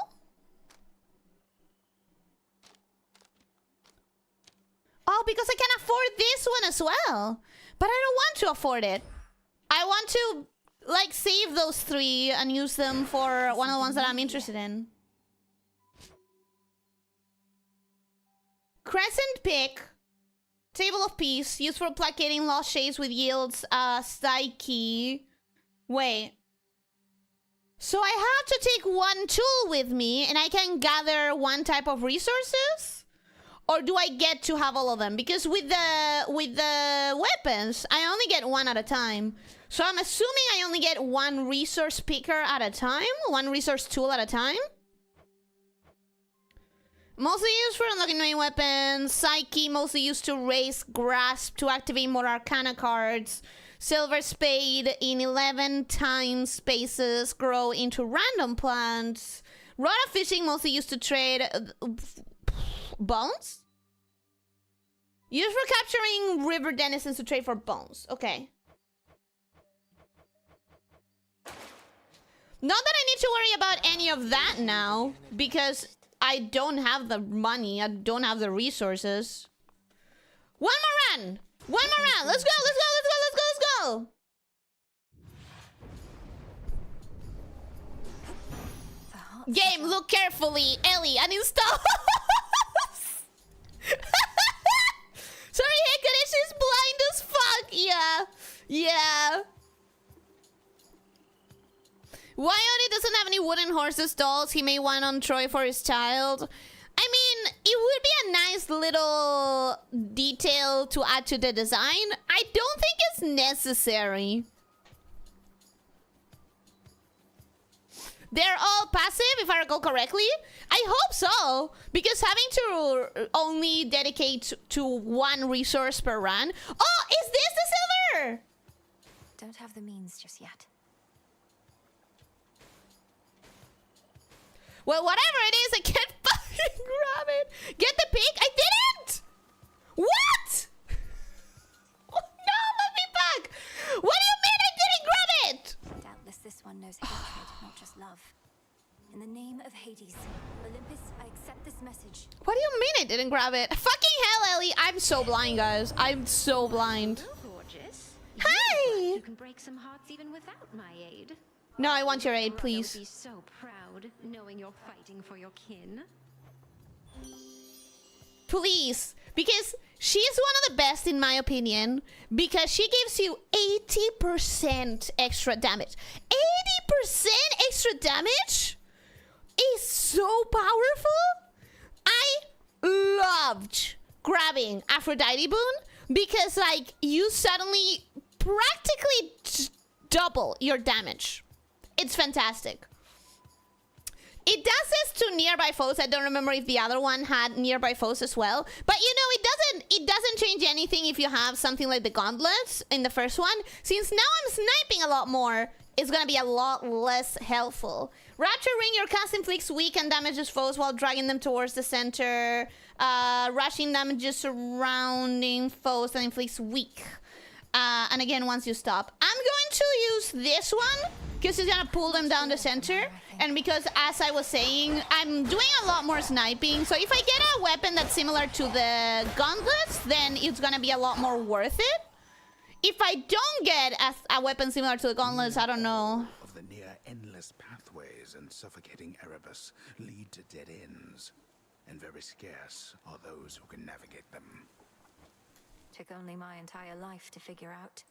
Speaker 1: Oh, because I can afford this one as well. But I don't want to afford it. I want to, like, save those 3 and use them for one of the ones that I'm interested in. Crescent Pick. Table of Peace. Used for placating lost shades with yields psyche. Wait. So I have to take 1 tool with me and I can gather 1 type of resources? Or do I get to have all of them? Because with the weapons, I only get 1 at a time. So I'm assuming I only get 1 resource picker at a time? 1 resource tool at a time? Mostly used for unlocking new weapons. Psyche, mostly used to raise Grasp to activate more Arcana cards. Silver Spade in 11 time spaces grow into random plants. Rod of Fishing, mostly used to trade bones? Used for capturing river denizens to trade for bones. Okay. Not that I need to worry about any of that now, because I don't have the money, I don't have the resources. One more run! One more run! Let's go, let's go, let's go, let's go, let's go! Game, look carefully. Ellie, uninstall. Sorry, Hikadesh is blind as fuck. Yeah. Yeah. Why Oni doesn't have any wooden horses dolls? He made one on Troy for his child. I mean, it would be a nice little detail to add to the design. I don't think it's necessary. They're all passive, if I recall correctly. I hope so, because having to only dedicate to one resource per run. Oh, is this the silver?
Speaker 3: Don't have the means just yet.
Speaker 1: Well, whatever it is, I can't fucking grab it. Get the pick? I didn't! What? Oh, no, let me back. What do you mean I didn't grab it?
Speaker 3: Doubtless this one knows hatred, not just love. In the name of Hades, Olympus, I accept this message.
Speaker 1: What do you mean I didn't grab it? Fucking hell, Ellie. I'm so blind, guys. I'm so blind.
Speaker 14: Gorgeous.
Speaker 1: Hi!
Speaker 14: You can break some hearts even without my aid.
Speaker 1: No, I want your aid,
Speaker 14: Brother
Speaker 1: please.
Speaker 14: would be so proud knowing you're fighting for your kin.
Speaker 1: Please. Because she's one of the best, in my opinion. Because she gives you 80% extra damage. 80% extra damage is so powerful. I loved grabbing Aphrodite Boon. Because, like, you suddenly practically double your damage. It's fantastic. It does this to nearby foes. I don't remember if the other one had nearby foes as well. But you know, it doesn't change anything if you have something like the gauntlets in the first one. Since now I'm sniping a lot more, it's gonna be a lot less helpful. Rapture Ring, your cast inflicts weak and damages foes while dragging them towards the center. Rushing damages surrounding foes and inflicts weak. And again, once you stop. I'm going to use this one because it's gonna pull them down the center. And because, as I was saying, I'm doing a lot more sniping. So if I get a weapon that's similar to the gauntlets, then it's gonna be a lot more worth it. If I don't get a weapon similar to the gauntlets, I don't know.
Speaker 2: Of the near endless pathways and suffocating Erebus lead to dead ends. And very scarce are those who can navigate them.
Speaker 3: Took only my entire life to figure out.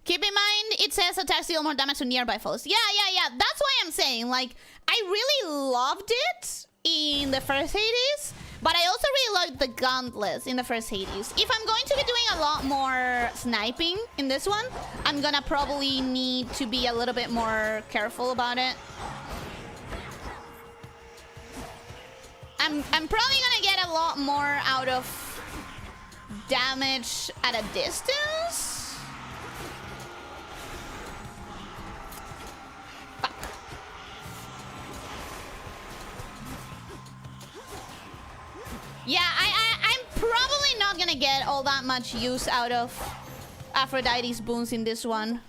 Speaker 1: Keep in mind, it says attacks deal more damage to nearby foes. Yeah. That's why I'm saying, like, I really loved it in the first Hades, but I also really loved the gauntlets in the first Hades. If I'm going to be doing a lot more sniping in this one, I'm gonna probably need to be a little bit more careful about it. I'm probably gonna get a lot more out of damage at a distance. Yeah, I'm probably not gonna get all that much use out of Aphrodite's boons in this one.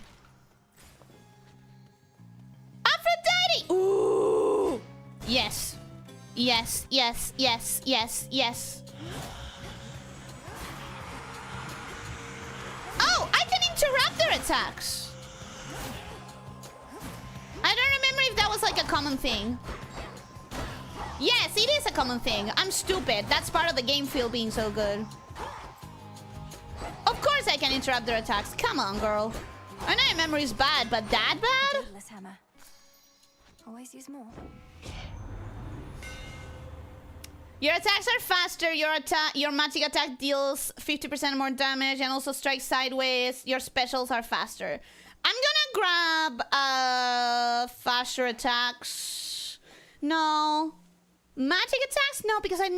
Speaker 1: Aphrodite! Ooh! Yes. Yes. Oh, I can interrupt their attacks. I don't remember if that was like a common thing. Yes, it is a common thing. I'm stupid. That's part of the game feel being so good. Of course I can interrupt their attacks. Come on, girl. I know your memory is bad, but that bad?
Speaker 3: Daedalus hammer. Always use more.
Speaker 1: Your attacks are faster. Your magic attack deals 50% more damage and also strikes sideways. Your specials are faster. I'm gonna grab faster attacks. No. Magic attacks? No, because I'm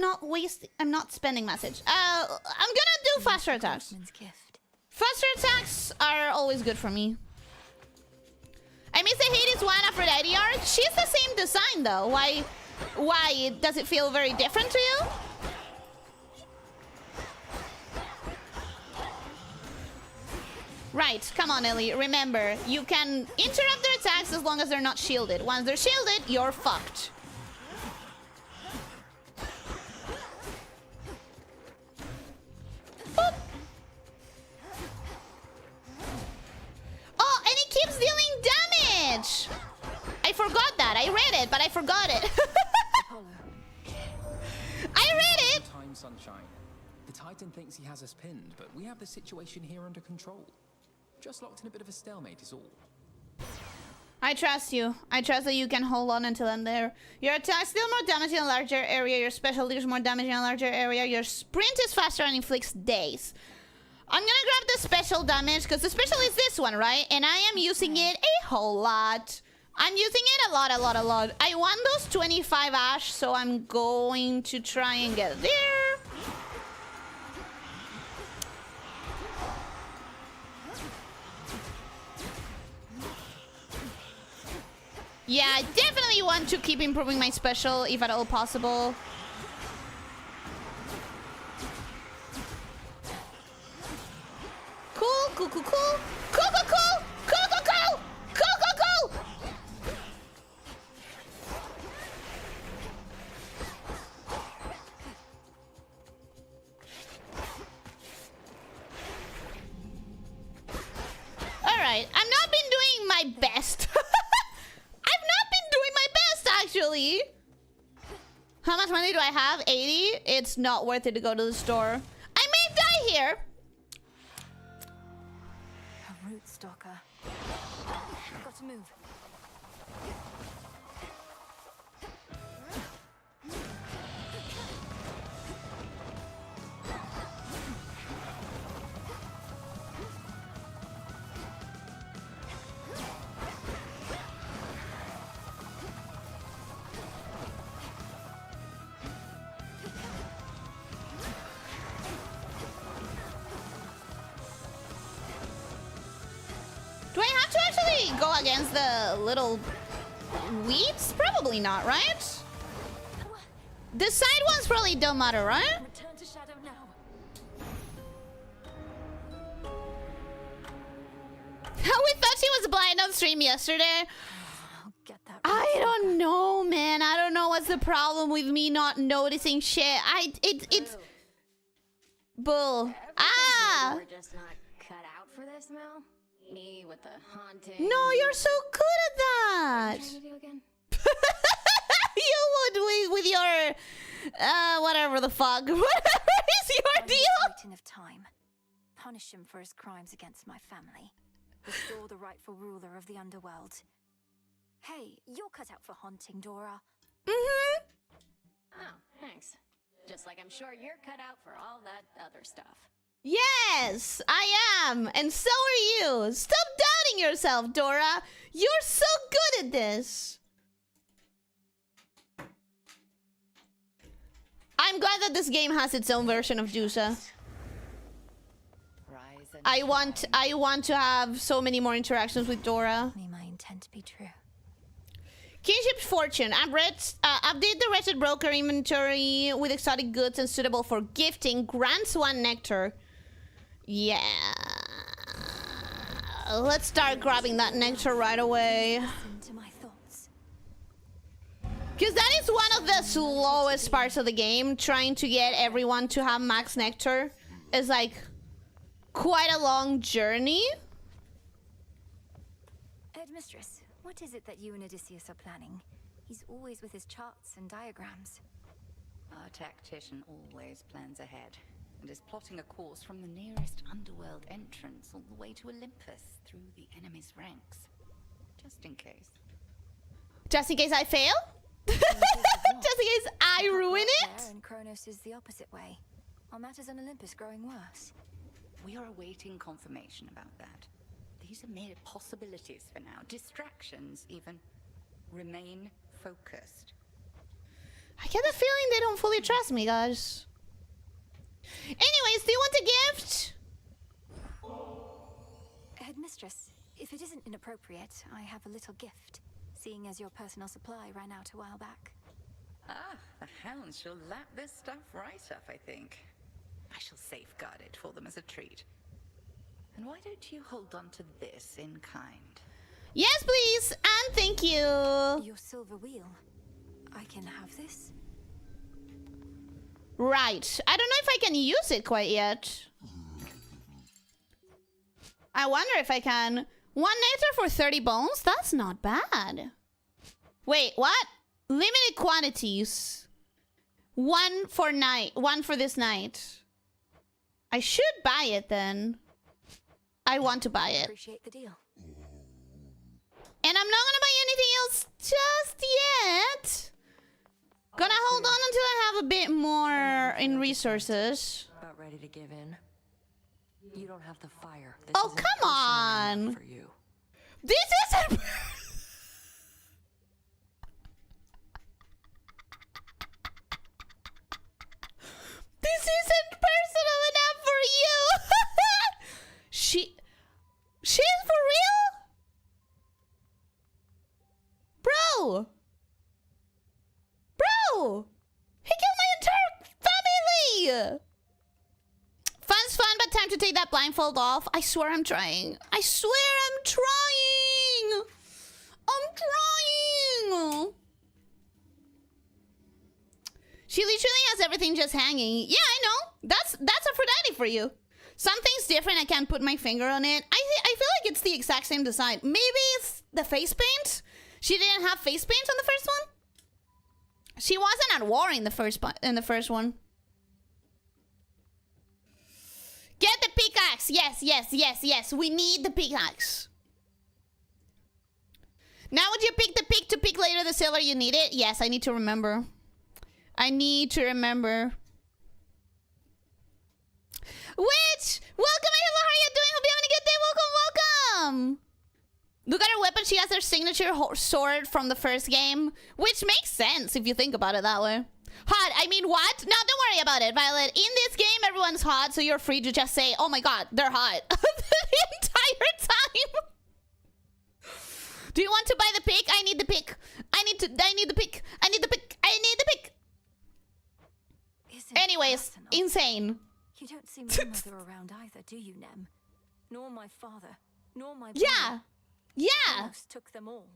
Speaker 1: not spending message. I'm gonna do faster attacks. Faster attacks are always good for me. I miss the Hades 1 Aphrodite art. She's the same design though. Why does it feel very different to you? Right, Right, come on, Ellie. Remember, you can interrupt their attacks as long as they're not shielded. Once they're shielded, you're fucked. Boop. Oh, and it keeps dealing damage! I forgot that. I read it, but I forgot it. I read it!
Speaker 4: Time, Sunshine. The Titan thinks he has us pinned, but we have the situation here under control. Just locked in a bit of a stalemate is all.
Speaker 1: I trust you. I trust that you can hold on until I'm there. Your attack deal more damage in a larger area. Your special deals more damage in a larger area. Your sprint is faster and inflicts daze. I'm gonna grab the special damage, because the special is this one, right? And I am using it a whole lot. I'm using it a lot. I want those 25 ash, so I'm going to try and get there. Yeah, I definitely want to keep improving my special, if at all possible. Cool. Alright, I've not been doing my best. I've not been doing my best, actually. How much money do I have? 80? It's not worth it to go to the store. I may die here.
Speaker 3: A root stalker. I've got to move.
Speaker 1: Do I have to actually go against the little weeds? Probably not, right? The side ones probably don't matter, right?
Speaker 3: Return to shadow now.
Speaker 1: We thought she was blind on stream yesterday. I don't know, man. I don't know what's the problem with me not noticing shit. It's bull. Ah!
Speaker 12: We're just not cut out for this, Mel. Me with the haunting.
Speaker 1: No, you're so good at that.
Speaker 12: What are you trying to do again?
Speaker 1: You would with your whatever the fuck. Whatever is your deal?
Speaker 3: Titan of time. Punish him for his crimes against my family. Restore the rightful ruler of the underworld. Hey, you're cut out for haunting, Dora.
Speaker 12: Oh, thanks. Just like I'm sure you're cut out for all that other stuff.
Speaker 1: Yes, I am, and so are you. Stop doubting yourself, Dora. You're so good at this. I'm glad that this game has its own version of Jusa. I want to have so many more interactions with Dora.
Speaker 3: May my intent be true.
Speaker 1: Kinship Fortune. Update the Wretched Broker inventory with exotic goods and suitable for gifting. Grants 1 nectar. Yeah. Let's start grabbing that nectar right away. Because that is one of the slowest parts of the game. Trying to get everyone to have max nectar is like quite a long journey.
Speaker 3: Mistress, what is it that you and Odysseus are planning? He's always with his charts and diagrams.
Speaker 8: Our tactician always plans ahead, and is plotting a course from the nearest underworld entrance all the way to Olympus through the enemy's ranks. Just in case.
Speaker 1: Just in case I fail? Just in case I ruin it?
Speaker 3: And Kronos is the opposite way. Are matters on Olympus growing worse?
Speaker 8: We are awaiting confirmation about that. These are mere possibilities for now. Distractions, even. Remain focused.
Speaker 1: I get the feeling they don't fully trust me, guys. Anyways, do you want a gift?
Speaker 3: Headmistress, if it isn't inappropriate, I have a little gift, seeing as your personal supply ran out a while back.
Speaker 8: Ah, the hounds shall lap this stuff right up, I think. I shall safeguard it for them as a treat. And why don't you hold on to this in kind?
Speaker 1: Yes, please, and thank you.
Speaker 3: Your silver wheel. I can have this?
Speaker 1: Right. I don't know if I can use it quite yet. I wonder if I can. 1 nectar for 30 bones? That's not bad. Wait, what? Limited quantities. 1 for night. 1 for this night. I should buy it then. I want to buy it.
Speaker 3: Appreciate the deal.
Speaker 1: And I'm not gonna buy anything else just yet. Gonna hold on until I have a bit more in resources.
Speaker 6: About ready to give in. You don't have the fire. This
Speaker 1: Oh,
Speaker 6: isn't
Speaker 1: come on.
Speaker 6: for you.
Speaker 1: This isn't... This isn't personal enough for you. She's for real? Bro. Bro. He killed my entire family. Fun's fun, but time to take that blindfold off. I swear I'm trying. I swear I'm trying. I'm trying. She literally has everything just hanging. Yeah, I know. That's Aphrodite for you. Something's different. I can't put my finger on it. I feel like it's the exact same design. Maybe it's the face paint. She didn't have face paint on the first one. She wasn't at war in the first one. Get the pickaxe. Yes, yes, yes, yes. We need the pickaxe. Now would you pick the pick to pick later the seller you need it? Yes, I need to remember. I need to remember. Witch! Welcome, hello, how are you doing? Hope you're having a good day. Welcome, welcome! Look at her weapon. She has her signature sword from the first game. Which makes sense if you think about it that way. Hot, I mean what? No, don't worry about it, Violet. In this game, everyone's hot, so you're free to just say, oh my god, they're hot. The entire time. Do you want to buy the pick? I need the pick. I need the pick. I need the pick. I need the pick. Anyways, insane.
Speaker 3: You don't see my mother around either, do you, Nem? Nor my father, nor my brother.
Speaker 1: Yeah. Yeah.
Speaker 3: Kronos took them all.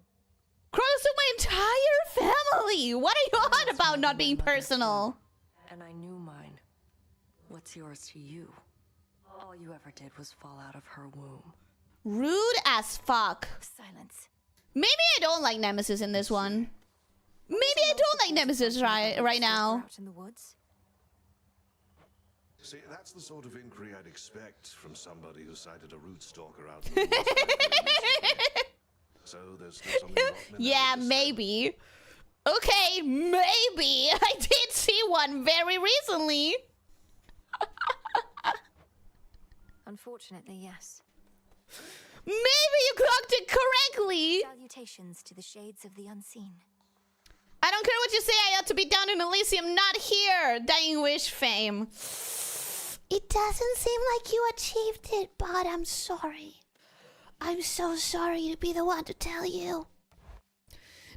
Speaker 1: Kronos took my entire family. What are you on about not being personal?
Speaker 6: And I knew mine. What's yours to you? All you ever did was fall out of her womb.
Speaker 1: Rude as fuck.
Speaker 3: Silence.
Speaker 1: Maybe I don't like Nemesis in this one. Maybe I don't like Nemesis right now.
Speaker 3: Out in the woods.
Speaker 13: See, that's the sort of inquiry I'd expect from somebody who sighted a root stalker out in the woods. So there's still something rotten in
Speaker 1: Yeah, maybe. Okay, maybe. I did see one very recently.
Speaker 3: Unfortunately, yes.
Speaker 1: Maybe you clocked it correctly.
Speaker 3: Salutations to the shades of the unseen.
Speaker 1: I don't care what you say. I ought to be down in Elysium, not here. Dying Wish fame. It doesn't seem like you achieved it, but I'm sorry. I'm so sorry to be the one to tell you.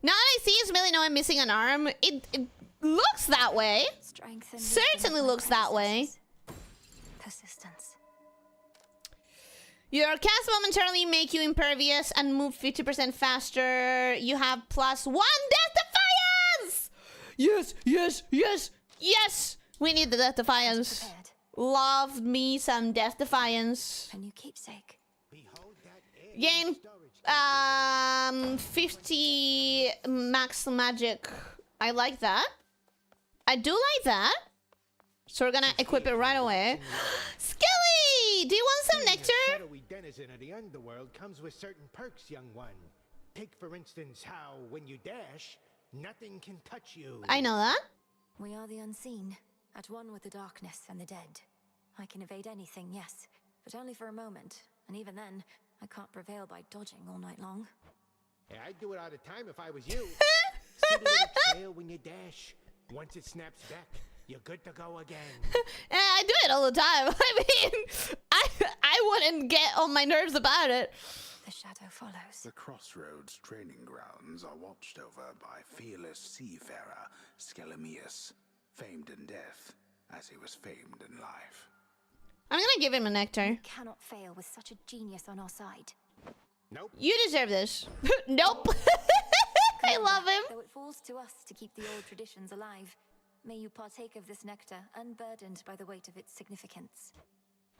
Speaker 1: Now that I see Ismail, I'm missing an arm. It looks that way. Certainly looks that way.
Speaker 3: Persistence.
Speaker 1: Your cast momentarily make you impervious and move 50% faster. You have +1 death defiance! Yes, yes, yes, yes! We need the death defiance. Love me some death defiance.
Speaker 3: A new keepsake.
Speaker 1: Gain 50 max magic. I like that. I do like that. So we're gonna equip it right away. Skelly! Do you want some nectar?
Speaker 9: The shadowy denizen of the underworld comes with certain perks, young one. Take, for instance, how when you dash, nothing can touch you.
Speaker 1: I know that.
Speaker 3: We are the unseen, at one with the darkness and the dead. I can evade anything, yes, but only for a moment. And even then, I can't prevail by dodging all night long.
Speaker 9: Yeah, I'd do it all the time if I was you. See the little trail when you dash? Once it snaps back, you're good to go again.
Speaker 1: I do it all the time. I mean, I wouldn't get on my nerves about it.
Speaker 3: The shadow follows.
Speaker 2: The Crossroads training grounds are watched over by fearless seafarer Skelemius, famed in death as he was famed in life.
Speaker 1: I'm gonna give him a nectar.
Speaker 3: We cannot fail with such a genius on our side.
Speaker 9: Nope.
Speaker 1: You deserve this. Nope. I love him.
Speaker 3: Though it falls to us to keep the old traditions alive, may you partake of this nectar unburdened by the weight of its significance.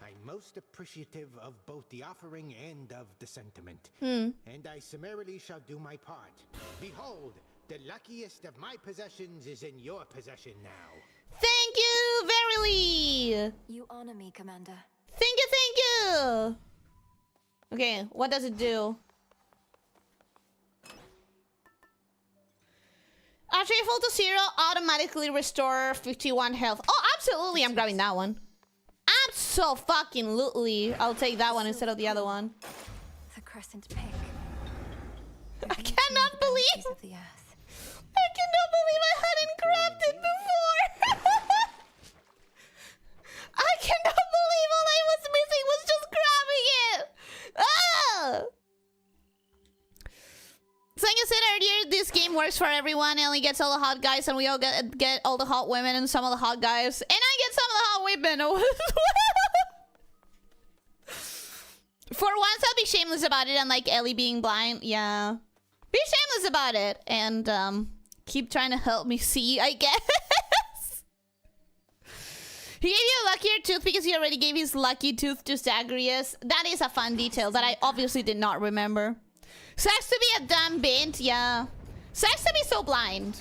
Speaker 9: I'm most appreciative of both the offering and of the sentiment.
Speaker 1: Hmm.
Speaker 9: And I summarily shall do my part. Behold, the luckiest of my possessions is in your possession now.
Speaker 1: Thank you, verily.
Speaker 3: You honor me, Commander.
Speaker 1: Thank you, thank you. Okay, what does it do? After you fall to 0, automatically restore 51 health. Oh, absolutely, I'm grabbing that one. Abso-fucking-lutely. I'll take that one instead of the other one.
Speaker 3: The crescent pink.
Speaker 1: I cannot believe...
Speaker 3: Of the earth.
Speaker 1: I cannot believe I hadn't grabbed it before. I cannot believe all I was missing was just grabbing it. Ah! So like I said earlier, this game works for everyone. It only gets all the hot guys, and we all get all the hot women and some of the hot guys. And I get some of the hot women as well. For once, I'll be shameless about it, unlike Ellie being blind. Yeah. Be shameless about it. And keep trying to help me see, I guess. He gave you a luckier tooth because he already gave his lucky tooth to Zagreus. That is a fun detail that I obviously did not remember. Sucks to be a dumb bint, yeah. Sucks to be so blind.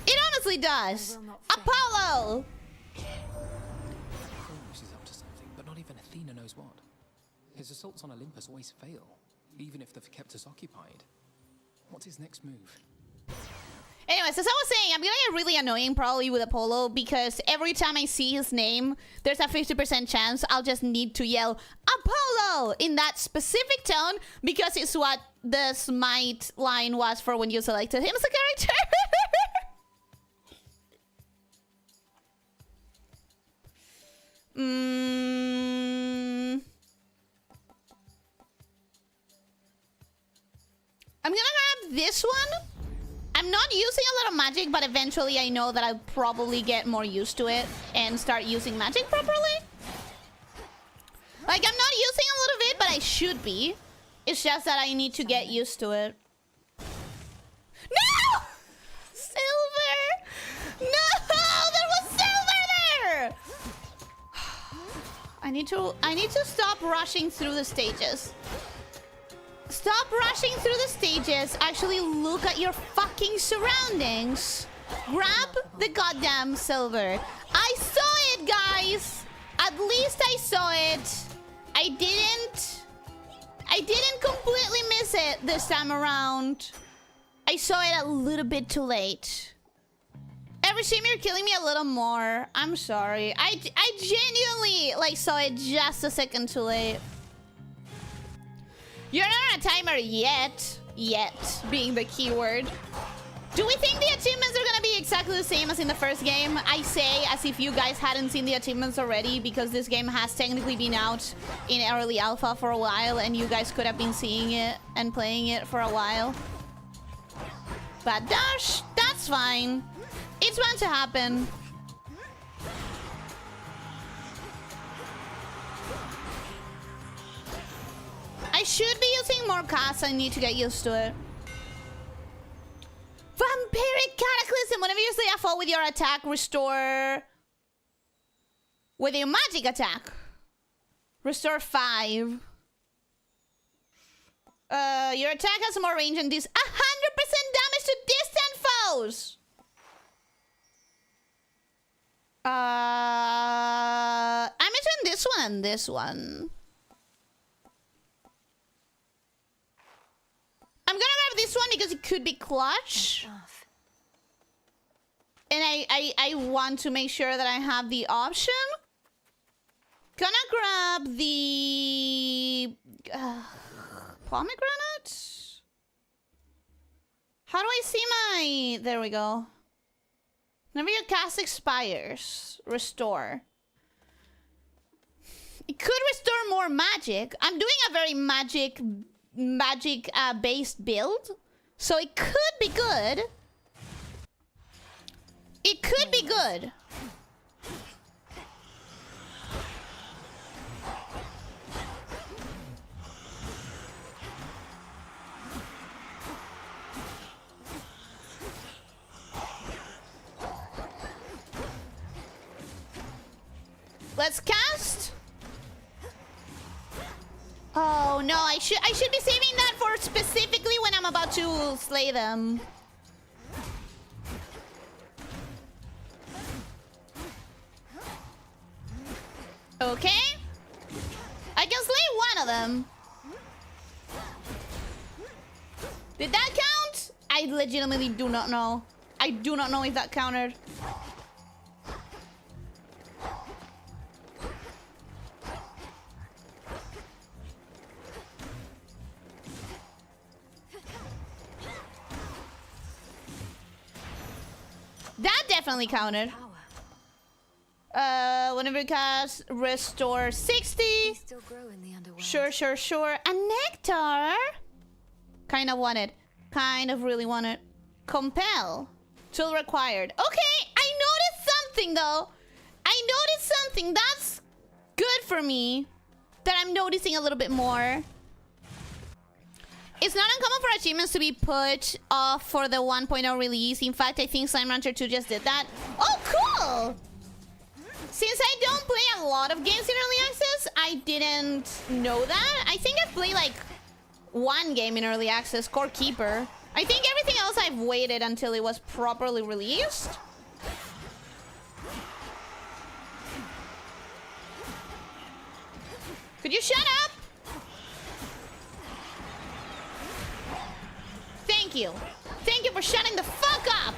Speaker 1: It honestly does. Apollo!
Speaker 4: Kronos is up to something, but not even Athena knows what. His assaults on Olympus always fail, even if they've kept us occupied. What's his next move?
Speaker 1: Anyways, as I was saying, I'm gonna get really annoying probably with Apollo because every time I see his name, there's a 50% chance I'll just need to yell Apollo in that specific tone because it's what the smite line was for when you selected him as a character. I'm gonna grab this one. I'm not using a lot of magic, but eventually I know that I'll probably get more used to it and start using magic properly. Like, I'm not using a lot of it, but I should be. It's just that I need to get used to it. No! Silver! No! There was silver there! I need to stop rushing through the stages. Stop rushing through the stages. Actually look at your fucking surroundings. Grab the goddamn silver. I saw it, guys. At least I saw it. I didn't completely miss it this time around. I saw it a little bit too late. Every stream you're killing me a little more. I'm sorry. I genuinely like saw it just a second too late. You're not on a timer yet. Yet being the key word. Do we think the achievements are gonna be exactly the same as in the first game? I say as if you guys hadn't seen the achievements already because this game has technically been out in early alpha for a while and you guys could have been seeing it and playing it for a while. But that's fine. It's bound to happen. I should be using more casts. I need to get used to it. Vampiric Cataclysm. Whenever you say a fall with your attack, restore... with your magic attack. Restore 5. Your attack has more range and this 100% damage to distant foes. I'm between this one and this one. I'm gonna grab this one because it could be clutch. And I want to make sure that I have the option. Gonna grab the pomegranate. How do I see my... There we go. Whenever your cast expires, restore. It could restore more magic. I'm doing a very magic based build, so it could be good. It could be good. Let's cast. Oh no, I should be saving that for specifically when I'm about to slay them. Okay. I can slay one of them. Did that count? I legitimately do not know. I do not know if that counted. That definitely counted. Whenever you cast, restore 60.
Speaker 3: Still grow in the underworld.
Speaker 1: Sure. A nectar. Kind of want it. Kind of really want it. Compel. Tool required. Okay, I noticed something though. I noticed something. That's good for me. That I'm noticing a little bit more. It's not uncommon for achievements to be put off for the 1.0 release. In fact, I think Slime Rancher 2 just did that. Oh, cool! Since I don't play a lot of games in early access, I didn't know that. I think I've played like one game in early access, Core Keeper. I think everything else I've waited until it was properly released. Could you shut up? Thank you. Thank you for shutting the fuck up.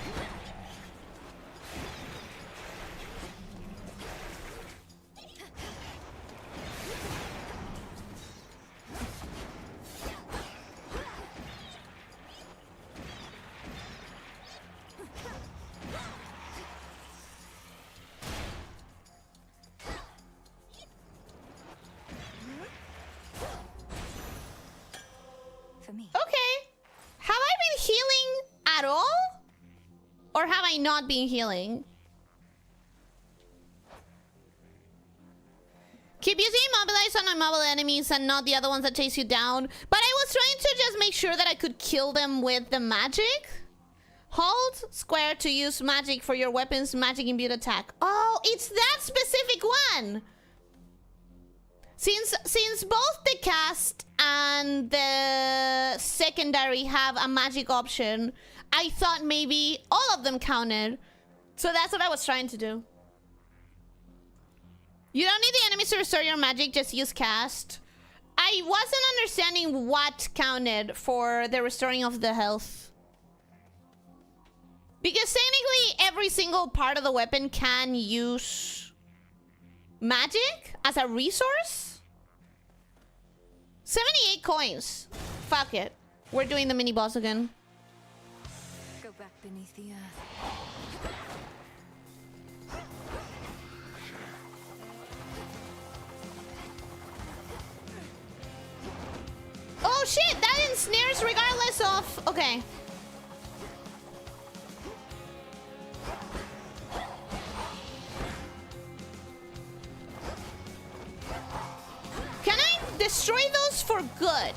Speaker 3: For me.
Speaker 1: Okay. Have I been healing at all? Or have I not been healing? Keep using immobilize on immobile enemies and not the other ones that chase you down. But I was trying to just make sure that I could kill them with the magic. Hold square to use magic for your weapon's magic imbued attack. Oh, it's that specific one. Since both the cast and the secondary have a magic option, I thought maybe all of them counted. So that's what I was trying to do. You don't need the enemies to restore your magic, just use cast. I wasn't understanding what counted for the restoring of the health. Because technically every single part of the weapon can use magic as a resource. 78 coins. Fuck it. We're doing the mini boss again.
Speaker 3: Go back beneath the earth.
Speaker 1: Oh shit, that ensnares regardless of... Okay. Can I destroy those for good?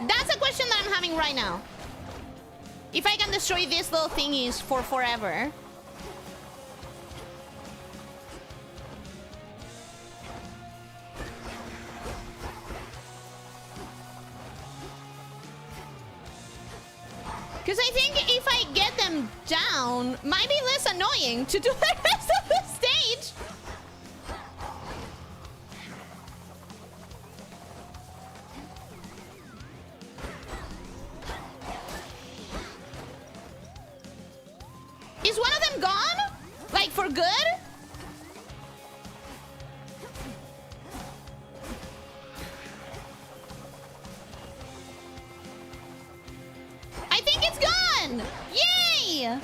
Speaker 1: That's a question that I'm having right now. If I can destroy these little thingies for forever. Because I think if I get them down, might be less annoying to do the rest of the stage. Is one of them gone? Like for good? I think it's gone! Yay!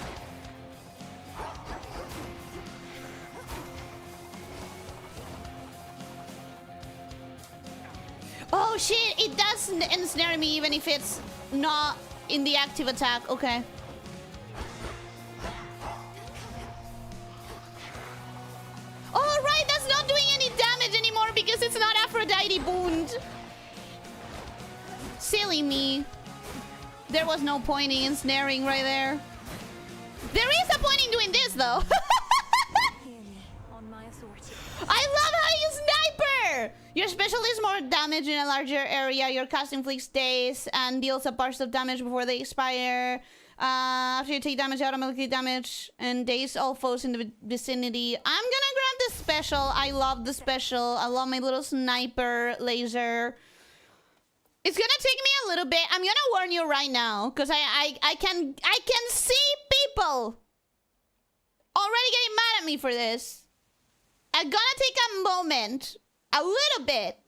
Speaker 1: Oh shit, it does ensnare me even if it's not in the active attack. Okay. Oh right, that's not doing any damage anymore because it's not Aphrodite wound. Silly me. There was no point in ensnaring right there. There is a point in doing this though. Your special is more damage in a larger area. Your cast inflicts days and deals a burst of damage before they expire. After you take damage, you automatically damage and daze all foes in the vicinity. I'm gonna grab this special. I love the special. I love my little sniper laser. It's gonna take me a little bit. I'm gonna warn you right now, because I can see people already getting mad at me for this. I'm gonna take a moment, a little bit,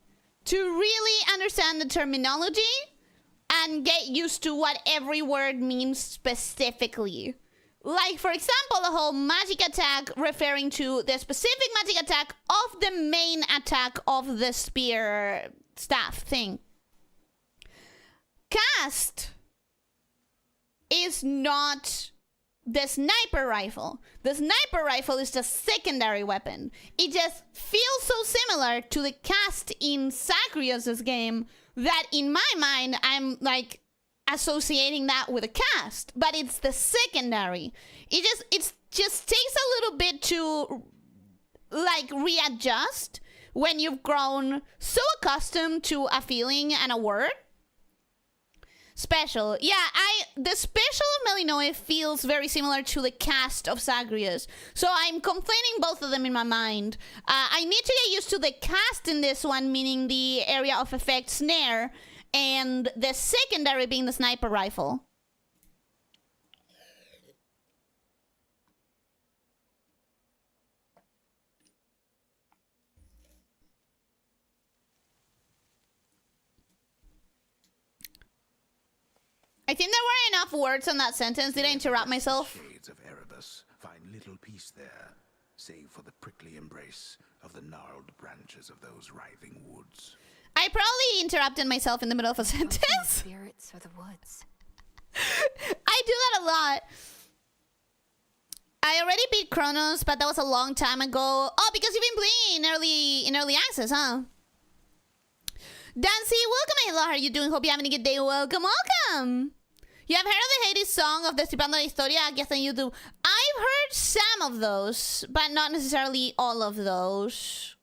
Speaker 1: to really understand the terminology and get used to what every word means specifically. Like, for example, the whole magic attack referring to the specific magic attack of the main attack of the spear staff thing. Cast is not the sniper rifle. The sniper rifle is the secondary weapon. It just feels so similar to the cast in Zagreus' game that in my mind, I'm like associating that with a cast, but it's the secondary. It just takes a little bit to like readjust when you've grown so accustomed to a feeling and a word. Special. Yeah, the special of Melinoe feels very similar to the cast of Zagreus. So I'm complaining both of them in my mind. I need to get used to the cast in this one, meaning the area of effect snare, and the secondary being the sniper rifle. I think there were enough words in that sentence. Did I interrupt myself?
Speaker 2: Shades of Erebus find little peace there, save for the prickly embrace of the gnarled branches of those writhing woods.
Speaker 1: I probably interrupted myself in the middle of a sentence.
Speaker 3: Spirits or the woods.
Speaker 1: I do that a lot. I already beat Chronos, but that was a long time ago. Oh, because you've been playing in early access, huh? Dancy, welcome, hello, how are you doing? Hope you're having a good day. Welcome, welcome. You have heard of the Hades song of Destripando la Historia? I guess on YouTube. I've heard some of those, but not necessarily all of those.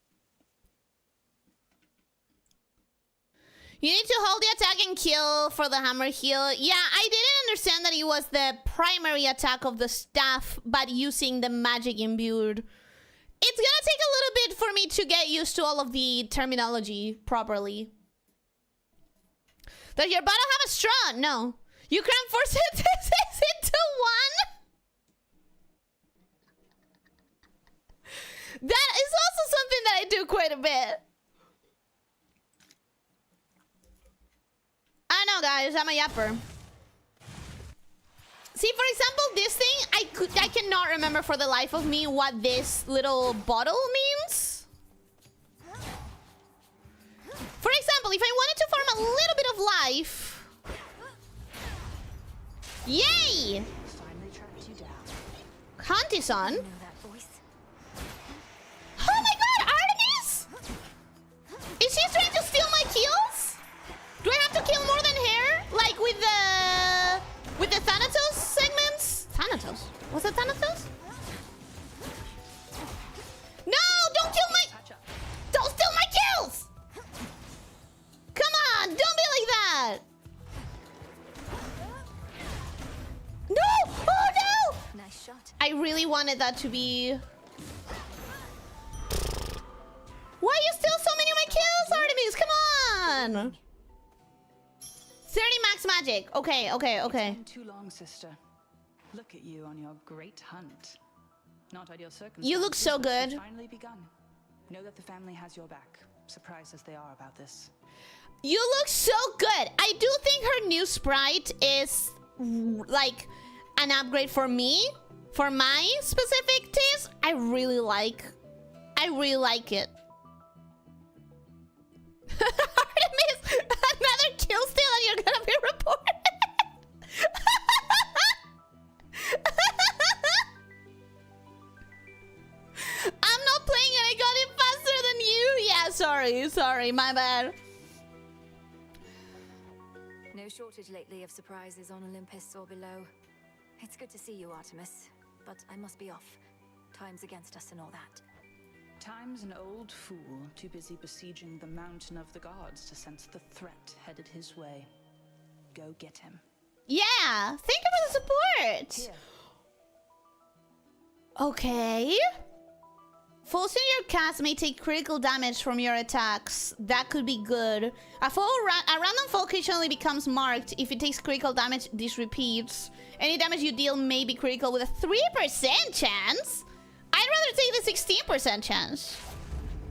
Speaker 1: You need to hold the attack and kill for the hammer heal. Yeah, I didn't understand that it was the primary attack of the staff, but using the magic imbued. It's gonna take a little bit for me to get used to all of the terminology properly. Does your bottle have a straw? No. You cram 4 sentences into one? That is also something that I do quite a bit. I know, guys. I'm a yapper. See, for example, this thing, I cannot remember for the life of me what this little bottle means. For example, if I wanted to farm a little bit of life... Yay! Hunt is on. Oh my god, Artemis! Is she trying to steal my kills? Do I have to kill more than her? Like with the Thanatos segments? Thanatos? Was it Thanatos? No! Don't kill my... Don't steal my kills! Come on! Don't be like that! No! Oh no!
Speaker 3: Nice shot.
Speaker 1: I really wanted that to be... Why you steal so many of my kills, Artemis? Come on! 30 max magic. Okay, okay, okay.
Speaker 8: It's been too long, sister. Look at you on your great hunt. Not ideal circumstances.
Speaker 1: You look so good.
Speaker 8: It's finally begun. Know that the family has your back, surprised as they are about this.
Speaker 1: You look so good. I do think her new sprite is like an upgrade for me, for my specific taste. I really like it. Artemis, another kill steal and you're gonna be reported. I'm not playing it. I got it faster than you. Yeah, sorry, my bad.
Speaker 3: No shortage lately of surprises on Olympus or below. It's good to see you, Artemis, but I must be off. Time's against us and all that.
Speaker 15: time's an old fool, too busy besieging the mountain of the gods to sense the threat headed his way. Go get him.
Speaker 1: Yeah, thank you for the support.
Speaker 15: Here.
Speaker 1: Okay. Forcing your cast may take critical damage from your attacks. That could be good. A random fall occasionally becomes marked. If it takes critical damage, this repeats. Any damage you deal may be critical with a 3% chance. I'd rather take the 16% chance.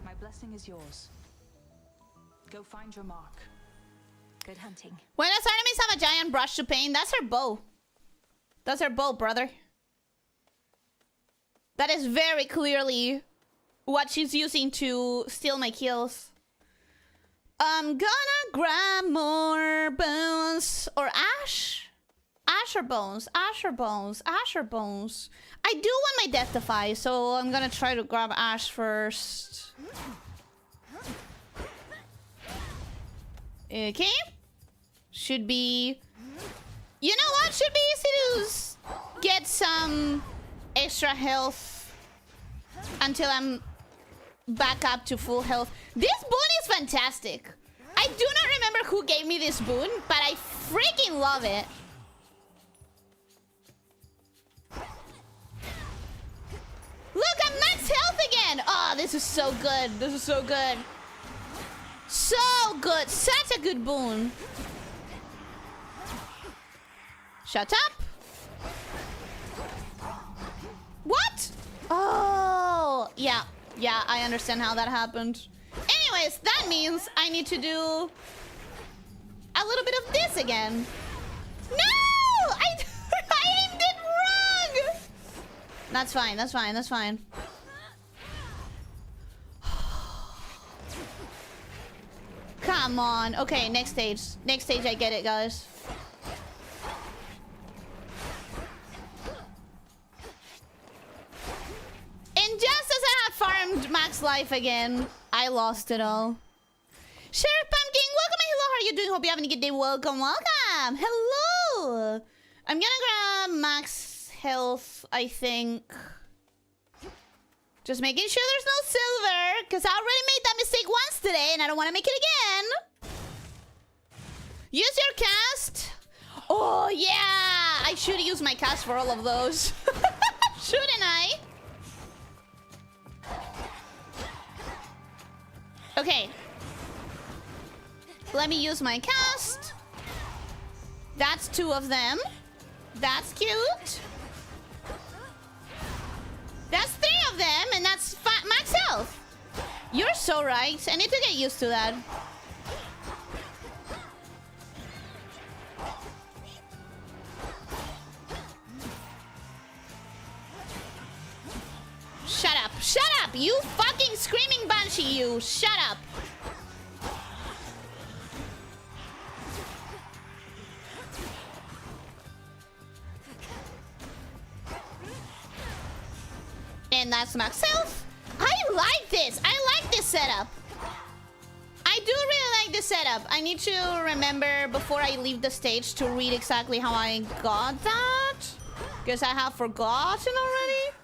Speaker 15: My blessing is yours. Go find your mark.
Speaker 3: Good hunting.
Speaker 1: When does enemies have a giant brush to paint? That's her bow. That's her bow, brother. That is very clearly what she's using to steal my kills. I'm gonna grab more bones. Or ash? Ash or bones? Ash or bones? Ash or bones? I do want my death defy, so I'm gonna try to grab ash first. Okay. Should be... You know what? Should be easy to get some extra health until I'm back up to full health. This boon is fantastic. I do not remember who gave me this boon, but I freaking love it. Look, I'm max health again. Oh, this is so good. This is so good. So good. Such a good boon. Shut up. What? Oh, yeah. Yeah, I understand how that happened. Anyways, that means I need to do a little bit of this again. No! I aimed it wrong! That's fine, that's fine, that's fine. Come on. Okay, next stage. Next stage, I get it, guys. And just as I had farmed max life again, I lost it all. Sheriff Pumpkin, welcome and hello. How are you doing? Hope you're having a good day. Welcome, welcome. Hello. I'm gonna grab max health, I think. Just making sure there's no silver, because I already made that mistake once today, and I don't want to make it again. Use your cast. Oh, yeah. I should use my cast for all of those. Shouldn't I? Okay. Let me use my cast. That's 2 of them. That's cute. That's 3 of them, and that's max health. You're so right. I need to get used to that. Shut up. Shut up. You fucking screaming banshee, you. Shut up. And that's max health. I like this. I like this setup. I do really like this setup. I need to remember before I leave the stage to read exactly how I got that. Because I have forgotten already.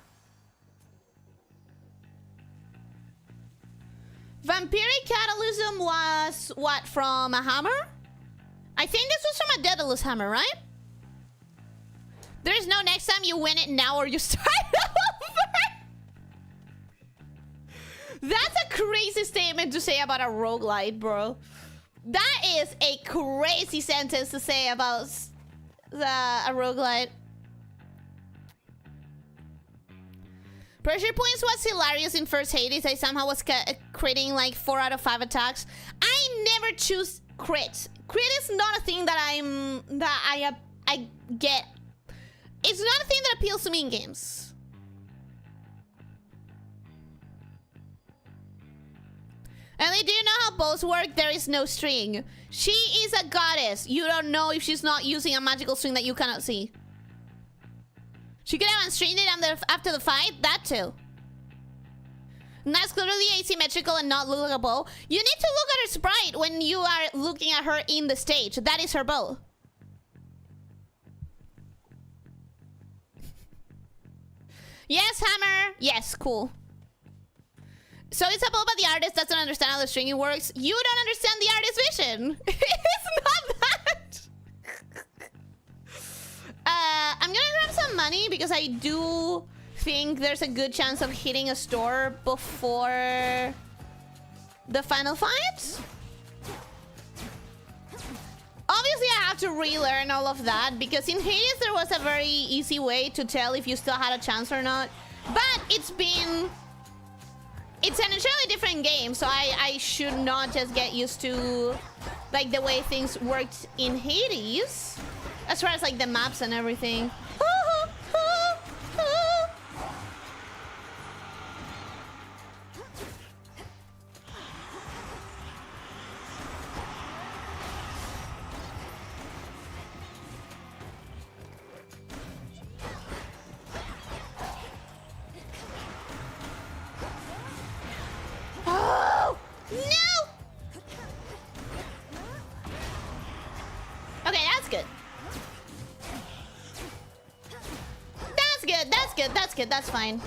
Speaker 1: Vampiric Catalysm was what, from a hammer? I think this was from a Daedalus hammer, right? There's no next time you win it now or you start over. That's a crazy statement to say about a roguelite, bro. That is a crazy sentence to say about a roguelite. Pressure points was hilarious in first Hades. I somehow was critting like 4 out of 5 attacks. I never choose crits. Crit is not a thing that I get. It's not a thing that appeals to me in games. Ellie, do you know how bows work? There is no string. She is a goddess. You don't know if she's not using a magical string that you cannot see. She could have unstringed it after the fight. That too. And that's clearly asymmetrical and not look like a bow. You need to look at her sprite when you are looking at her in the stage. That is her bow. Yes, hammer. Yes, cool. So it's about the artist doesn't understand how the stringing works. You don't understand the artist's vision. It's not that. I'm gonna grab some money because I do think there's a good chance of hitting a store before the final fight. Obviously, I have to relearn all of that because in Hades there was a very easy way to tell if you still had a chance or not. But it's an entirely different game, so I should not just get used to like the way things worked in Hades, as far as like the maps and everything. Oh no! Okay, that's good. That's good. That's good. That's good. That's fine.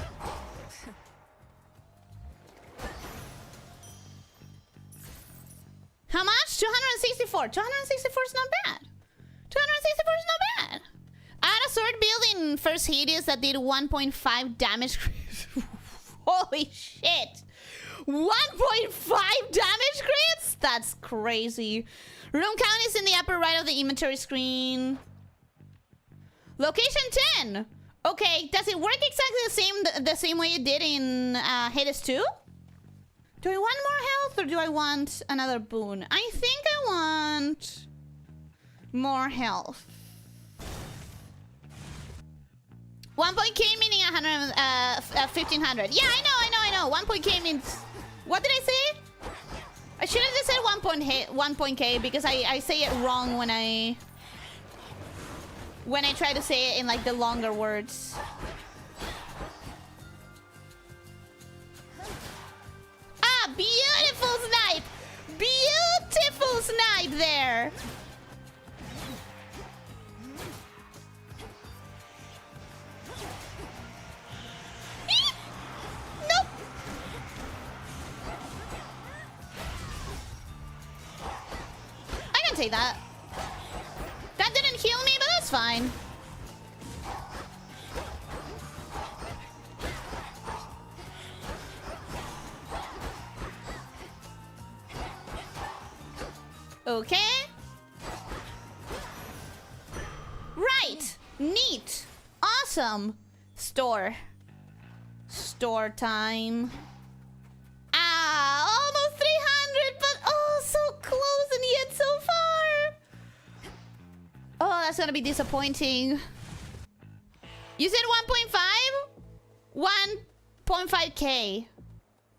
Speaker 1: How much? 264. 264 is not bad. 264 is not bad. I had a sword build in first Hades that did 1.5 damage. Holy shit. 1.5 damage crits? That's crazy. Room count is in the upper right of the inventory screen. Location 10. Okay, does it work exactly the same way it did in Hades 2? Do I want more health or do I want another boon? I think I want more health. 1 point K meaning 1500. Yeah, I know. 1 point K means... What did I say? I should have just said 1 point K because I say it wrong when I try to say it in like the longer words. Ah, beautiful snipe! Beautiful snipe there! Nope! I can take that. That didn't heal me, but that's fine. Okay. Right. Neat. Awesome. Store time. Ah, almost 300, but oh, so close and yet so far. Oh, that's gonna be disappointing. You said 1.5? 1.5K.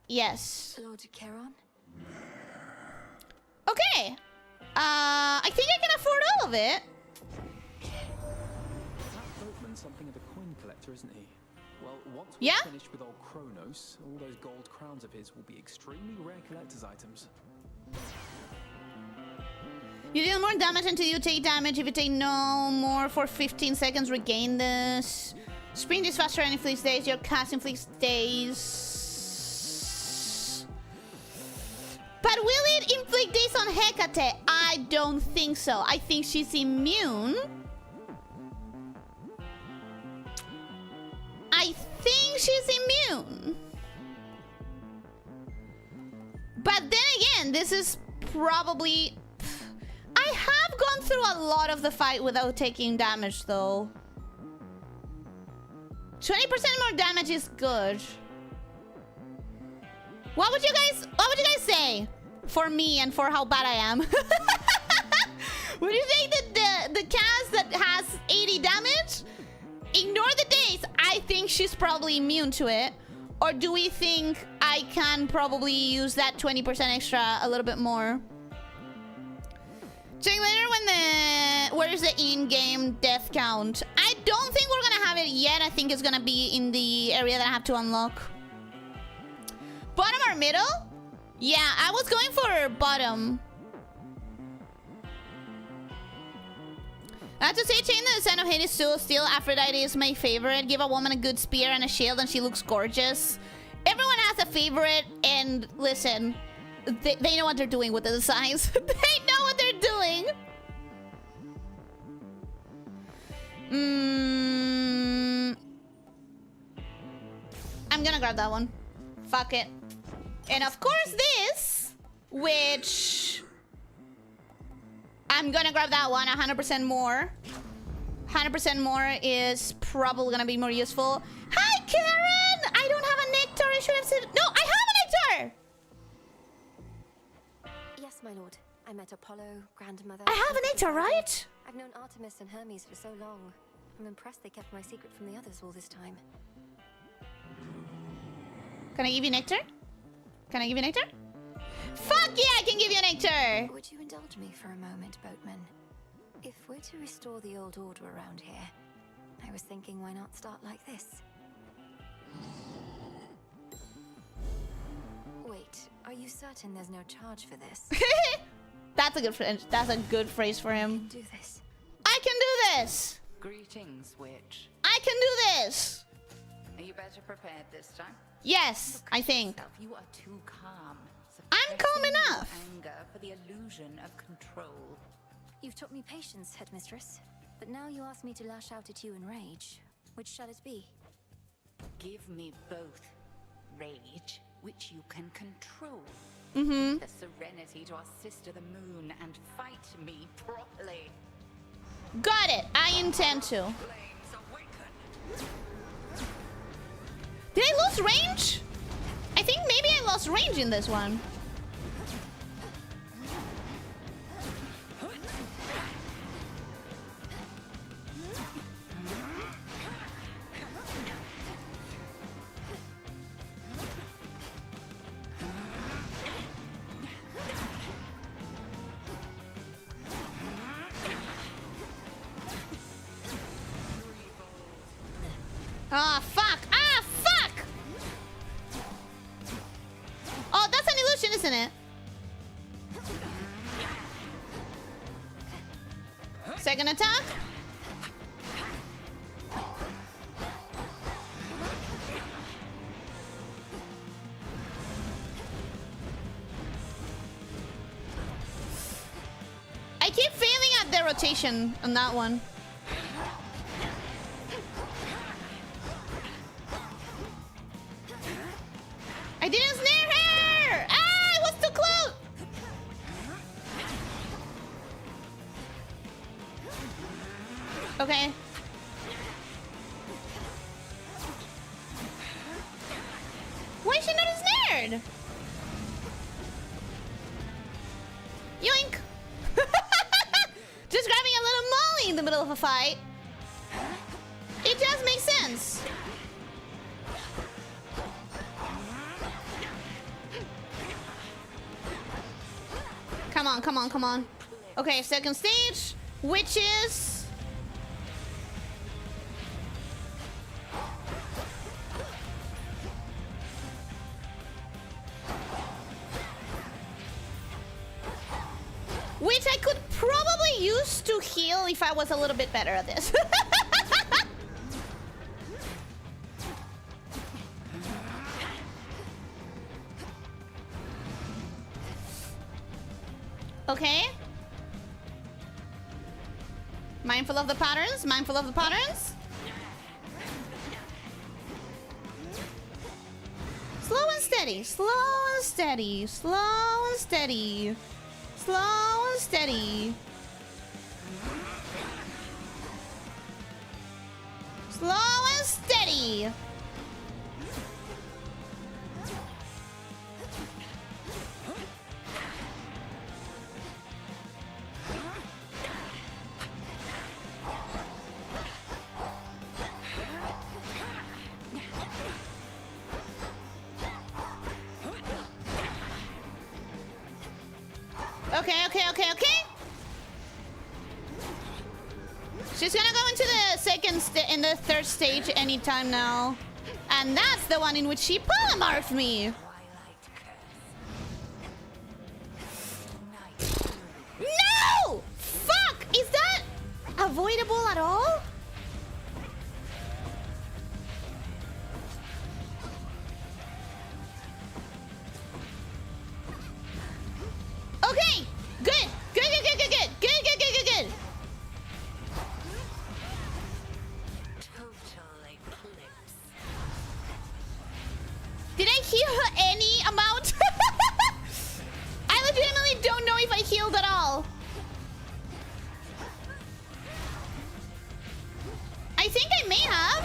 Speaker 1: Yes.
Speaker 3: Lord Charon?
Speaker 1: Okay. I think I can afford all of it.
Speaker 4: That boatman's something of a coin collector, isn't he? Well, once we're
Speaker 1: Yeah?
Speaker 4: finished with old Kronos, all those gold crowns of his will be extremely rare collector's items.
Speaker 1: You deal more damage until you take damage. If you take no more for 15 seconds, regain this. Sprint is faster and inflicts days. Your cast inflicts days. But will it inflict days on Hecate? I don't think so. I think she's immune. I think she's immune. But then again, this is probably... I have gone through a lot of the fight without taking damage, though. 20% more damage is good. What would you guys say for me and for how bad I am? Would you think that the cast that has 80 damage, ignore the days, I think she's probably immune to it? Or do we think I can probably use that 20% extra a little bit more? Check later where's the in-game death count? I don't think we're gonna have it yet. I think it's gonna be in the area that I have to unlock. Bottom or middle? Yeah, I was going for bottom. I have to say, change the design of Hades too. Still, Aphrodite is my favorite. Give a woman a good spear and a shield and she looks gorgeous. Everyone has a favorite, and listen, they know what they're doing with the designs. They know what they're doing. I'm gonna grab that one. Fuck it. And of course this, which I'm gonna grab that one 100% more. 100% more is probably gonna be more useful. Hi, Karen! I don't have a nectar. I should have said... No, I have a nectar!
Speaker 3: Yes, my lord. I met Apollo, grandmother...
Speaker 1: I have a nectar, right?
Speaker 3: I've known Artemis and Hermes for so long. I'm impressed they kept my secret from the others all this time.
Speaker 1: Can I give you nectar? Can I give you nectar? Fuck yeah, I can give you nectar!
Speaker 3: Would you indulge me for a moment, boatman? If we're to restore the old order around here, I was thinking why not start like this? Wait, are you certain there's no charge for this?
Speaker 1: That's a good phrase. That's a good phrase for him.
Speaker 3: Do this.
Speaker 1: I can do this!
Speaker 8: Greetings, witch.
Speaker 1: I can do this!
Speaker 8: Are you better prepared this time?
Speaker 1: Yes, I think.
Speaker 8: You are too calm.
Speaker 1: I'm calm enough.
Speaker 8: Anger for the illusion of control.
Speaker 3: You've taught me patience, headmistress. But now you ask me to lash out at you in rage. Which shall it be?
Speaker 8: Give me both. Rage, which you can control.
Speaker 1: Mm-hmm.
Speaker 8: The serenity to our sister the moon and fight me properly.
Speaker 1: Got it. I intend to. Did I lose range? I think maybe I lost range in this one. Ah, fuck! Ah, fuck! Oh, that's an illusion, isn't it? Second attack. I keep failing at the rotation on that one. I didn't snare her! Ah, I was too close! Okay. Why is she not snared? Yoink! Just grabbing a little molly in the middle of a fight. It just makes sense. Come on, come on, come on. Okay, second stage, witches. Which I could probably use to heal if I was a little bit better at this. Okay. Mindful of the patterns, mindful of the patterns. Slow and steady, slow and steady, slow and steady, slow and steady. Slow and steady. Okay, okay, okay, okay. She's gonna go into the the third stage anytime now. And that's the one in which she polymorphed me. No! Fuck! Is that avoidable at all? think I may have.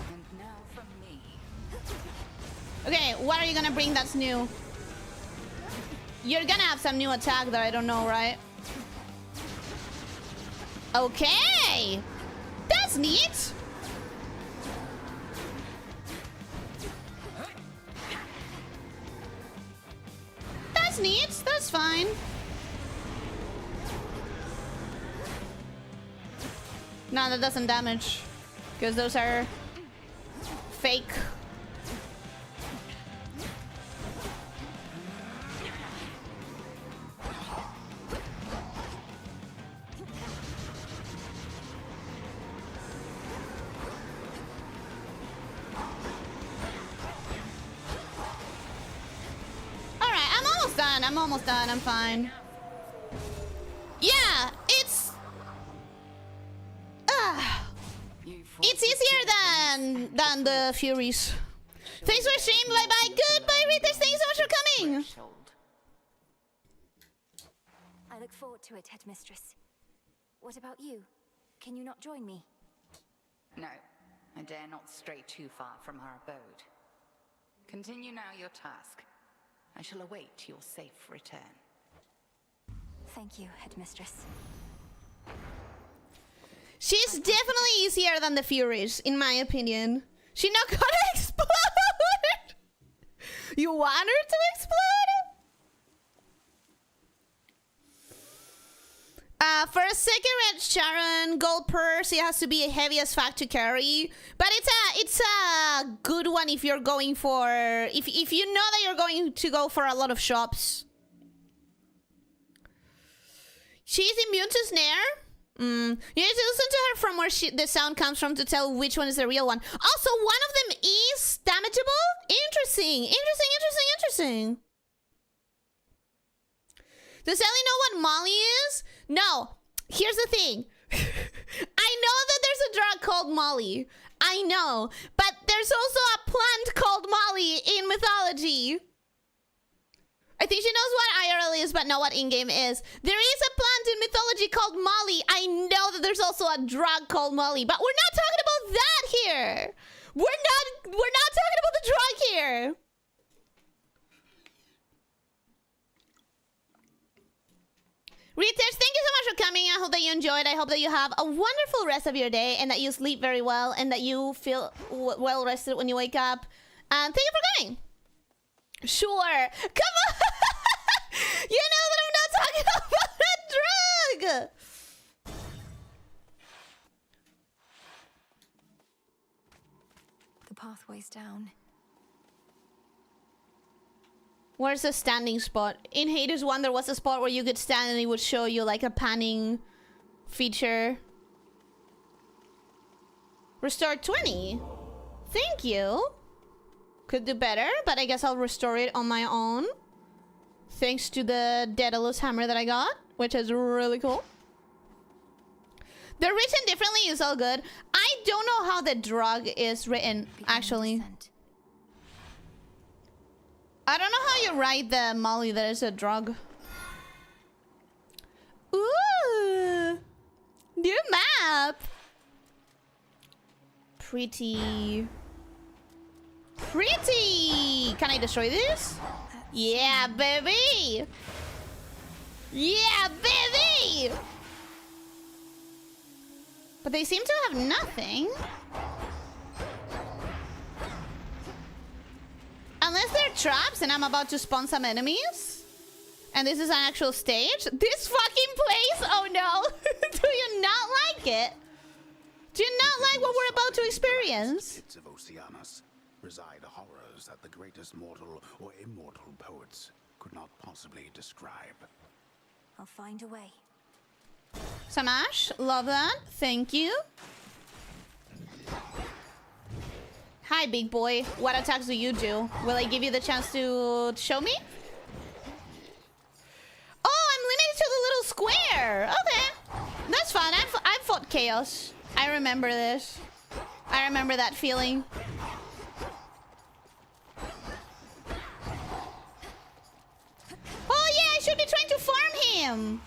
Speaker 8: And now from me.
Speaker 1: Okay, what are you gonna bring that's new? You're gonna have some new attack that I don't know, right? Okay! That's neat! That's neat, that's fine. No, that doesn't damage. Because those are fake. I'm almost done. I'm fine. Yeah, it's easier than the Furies. Thanks for stream. Bye bye. Goodbye, Readers. Thanks so much for coming.
Speaker 3: I look forward to it, Headmistress. What about you? Can you not join me?
Speaker 8: No, I dare not stray too far from our abode. Continue now your task. I shall await your safe return.
Speaker 3: Thank you, Headmistress.
Speaker 1: She's definitely easier than the Furies, in my opinion. She's not gonna explode! You want her to explode? For a second red Sharon, gold purse, it has to be heavy as fuck to carry. But it's a good one if you're going for... If you know that you're going to go for a lot of shops. She's immune to snare? You need to listen to her from where the sound comes from to tell which one is the real one. Also, one of them is damageable? Interesting. Does Ellie know what Molly is? No. Here's the thing. I know that there's a drug called Molly. I know. But there's also a plant called Molly in mythology. I think she knows what IRL is, but not what in-game is. There is a plant in mythology called Molly. I know that there's also a drug called Molly, but we're not talking about that here. We're not talking about the drug here. Readers, thank you so much for coming. I hope that you enjoyed. I hope that you have a wonderful rest of your day and that you sleep very well and that you feel well rested when you wake up. Thank you for coming. Sure. Come on. You know that I'm not talking about a drug.
Speaker 3: The pathway's down.
Speaker 1: Where's the standing spot? In Hades 1, there was a spot where you could stand and it would show you like a panning feature. Restore 20. Thank you. Could do better, but I guess I'll restore it on my own. Thanks to the Daedalus hammer that I got, which is really cool. The written differently is all good. I don't know how the drug is written, actually. I don't know how you write the Molly that is a drug. Ooh! New map! Pretty. Can I destroy this? Yeah, baby! Yeah, baby! But they seem to have nothing. Unless they're traps and I'm about to spawn some enemies. And this is an actual stage. This fucking place! Oh no! Do you not like it? Do you not like what we're about to experience?
Speaker 2: Of Oceanus reside horrors that the greatest mortal or immortal poets could not possibly describe.
Speaker 3: I'll find a way.
Speaker 1: Samash, love that. Thank you. Hi, big boy. What attacks do you do? Will I give you the chance to show me? Oh, I'm limited to the little square. Okay. That's fine. I've fought chaos. I remember this. I remember that feeling. Oh yeah, I should be trying to farm him.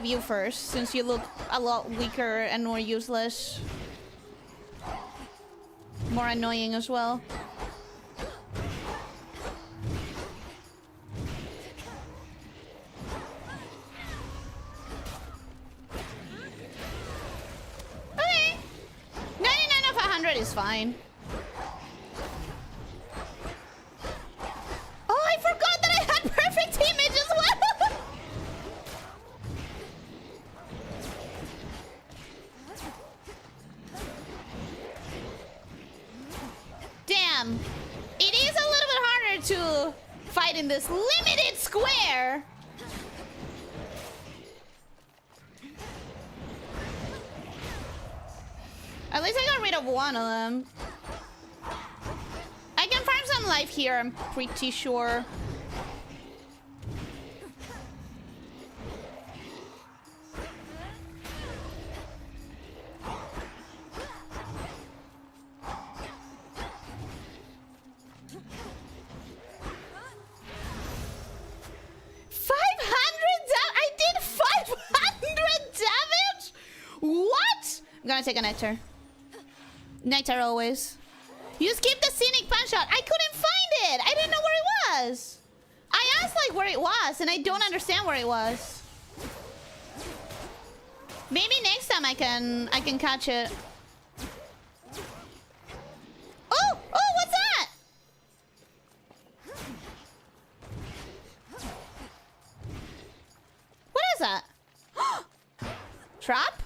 Speaker 1: you first, since you look a lot weaker and more useless. More annoying as well. Okay. 99 of 100 is fine. Oh, I forgot that I had perfect image as well. Damn. It is a little bit harder to fight in this limited square. At least I got rid of one of them. I can farm some life here, I'm pretty sure. I did 500 damage? What? I'm gonna take a nectar. Nectar always. You skipped the scenic punch shot. I couldn't find it. I didn't know where it was. I asked like where it was and I don't understand where it was. Maybe next time I can catch it. Oh, what's that? What is that? Trap?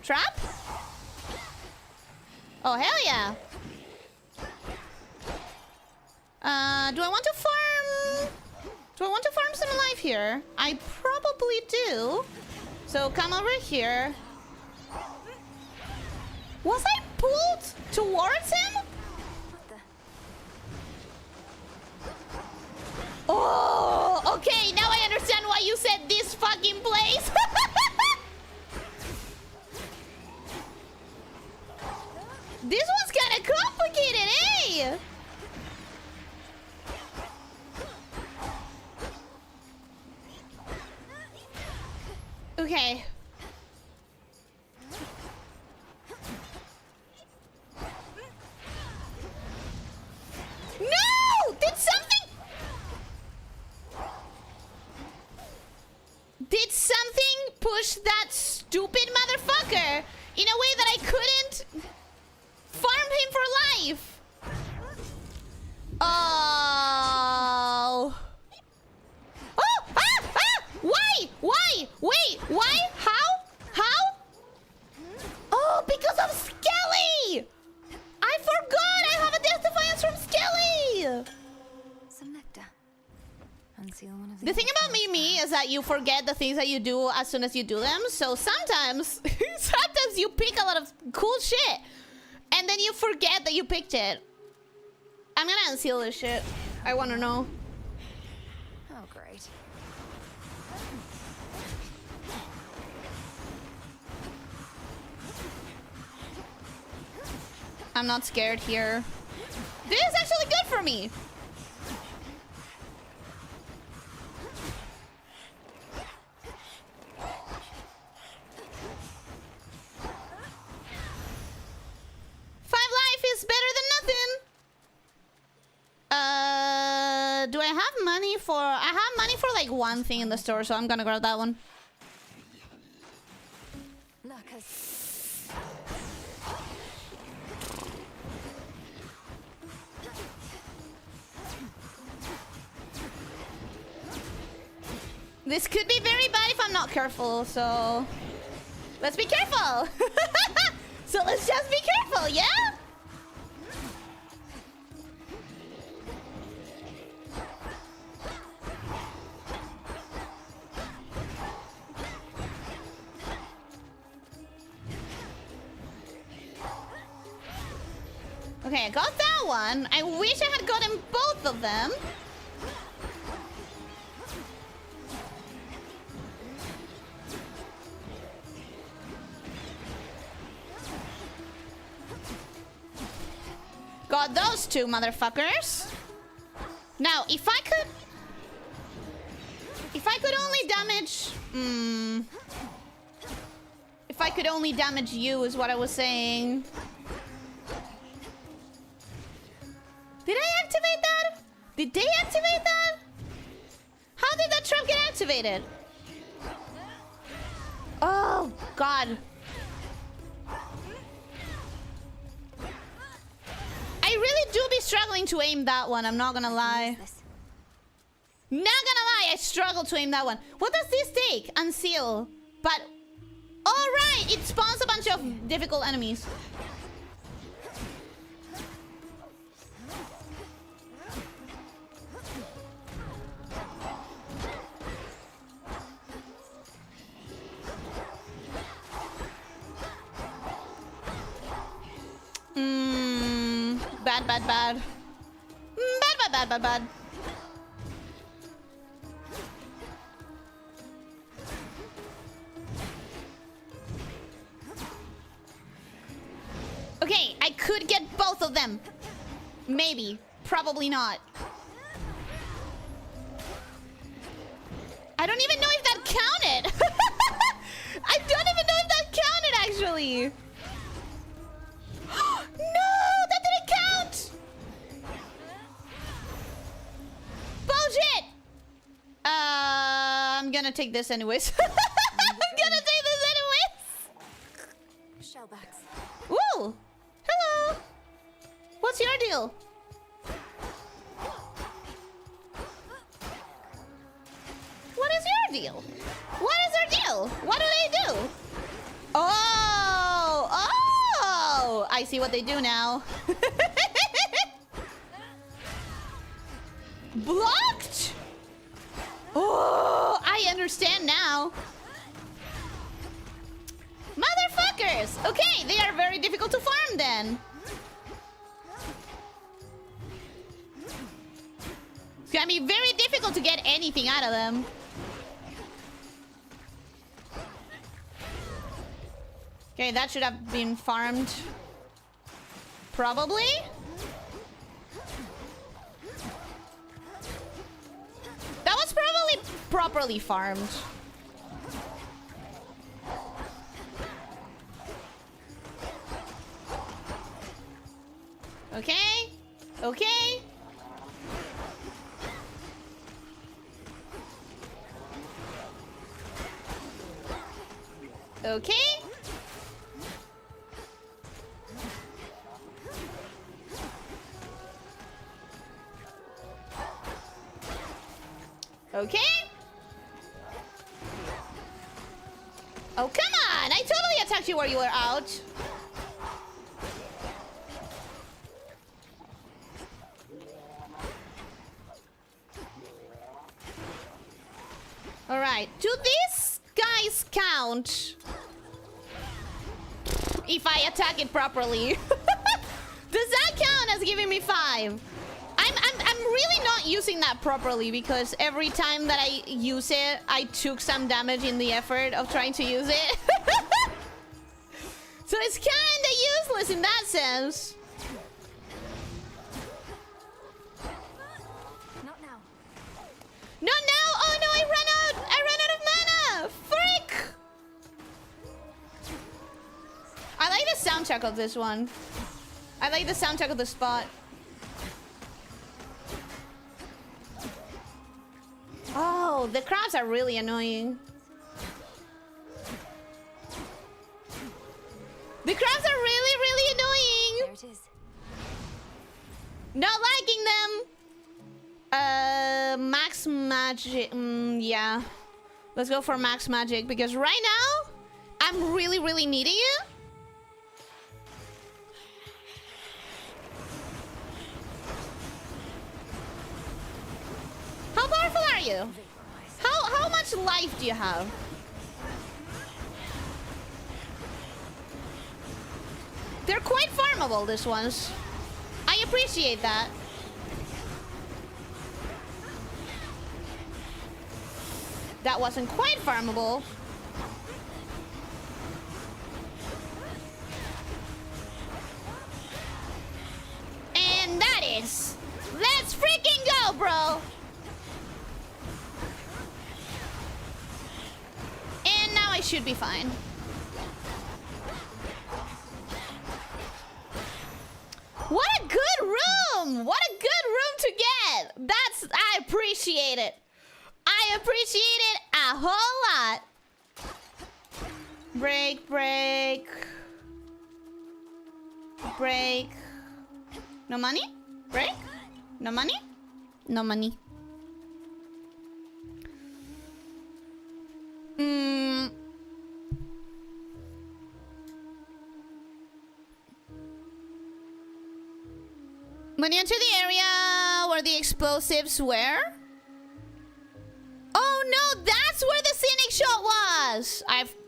Speaker 1: Trap? Oh, hell yeah. Do I want to farm? Do I want to farm some life here? I probably do. So come over here. Was I pulled towards him? Oh, okay. Now I understand why you said this fucking place. This one's kind of complicated, eh? Okay. No! Did something... Did something push that stupid motherfucker in a way that I couldn't farm him for life? Oh... Oh! Ah! Ah! Why? Why? Wait, why? How? Oh, because of Skelly! I forgot I have a Death Defiance from Skelly!
Speaker 3: Some nectar. Unseal one of
Speaker 1: The thing about Mimi is that you forget the things that you do as soon as you do them. So sometimes you pick a lot of cool shit. And then you forget that you picked it. I'm gonna unseal this shit. I wanna know.
Speaker 3: Oh, great.
Speaker 1: I'm not scared here. This is actually good for me. Five life is better than nothing. Do I have money for... I have money for like one thing in the store, so I'm gonna grab that one. This could be very bad if I'm not careful, so... Let's be careful! So let's just be careful, yeah? Okay, I got that one. I wish I had gotten both of them. Got those two motherfuckers. Now, if I could only damage... I could only damage you is what I was saying. Did I activate that? Did they activate that? How did that trap get activated? Oh, God. I really do be struggling to aim that one, I'm not gonna lie. Not gonna lie, I struggle to aim that one. What does this take? Unseal. But... Alright, it spawns a bunch of difficult enemies. Bad, bad, bad. Bad, bad, bad, bad, bad. Okay, I could get both of them. Maybe. Probably not. I don't even know if that counted. I don't even know if that counted, actually. No, that didn't count. Bullshit. I'm gonna take this anyways. I'm gonna take this anyways.
Speaker 3: Shellbacks.
Speaker 1: Woo! Hello. What's your deal? What is your deal? What is their deal? What do they do? Oh! Oh! I see what they do now. Blocked? Oh! I understand now. Motherfuckers! Okay, they are very difficult to farm then. It's gonna be very difficult to get anything out of them. Okay, that should have been farmed. Probably? That was probably properly farmed. Okay? Okay? Okay? Okay? Oh, come on! I totally attacked you while you were out. Alright, do these guys count if I attack it properly? Does that count as giving me 5? I'm really not using that properly because every time that I use it, I took some damage in the effort of trying to use it. So it's kinda useless in that sense.
Speaker 3: Not now.
Speaker 1: Not now! Oh no, I ran out of mana! Frick! I like the soundtrack of this one. I like the soundtrack of the spot. Oh, the crabs are really annoying. The crabs are really, really annoying.
Speaker 3: There it is.
Speaker 1: Not liking them. Max magic. Yeah. Let's go for max magic because right now, I'm really, really needing it. How powerful are you? How much life do you have? They're quite farmable, these ones. I appreciate that. That wasn't quite farmable. And that is... Let's freaking go, bro! And now I should be fine. What a good room! What a good room to get! I appreciate it. I appreciate it a whole lot. Break, break. Break. No money? Break? No money? No money. When you enter the area where the explosives were? Oh no, that's where the scenic shot was!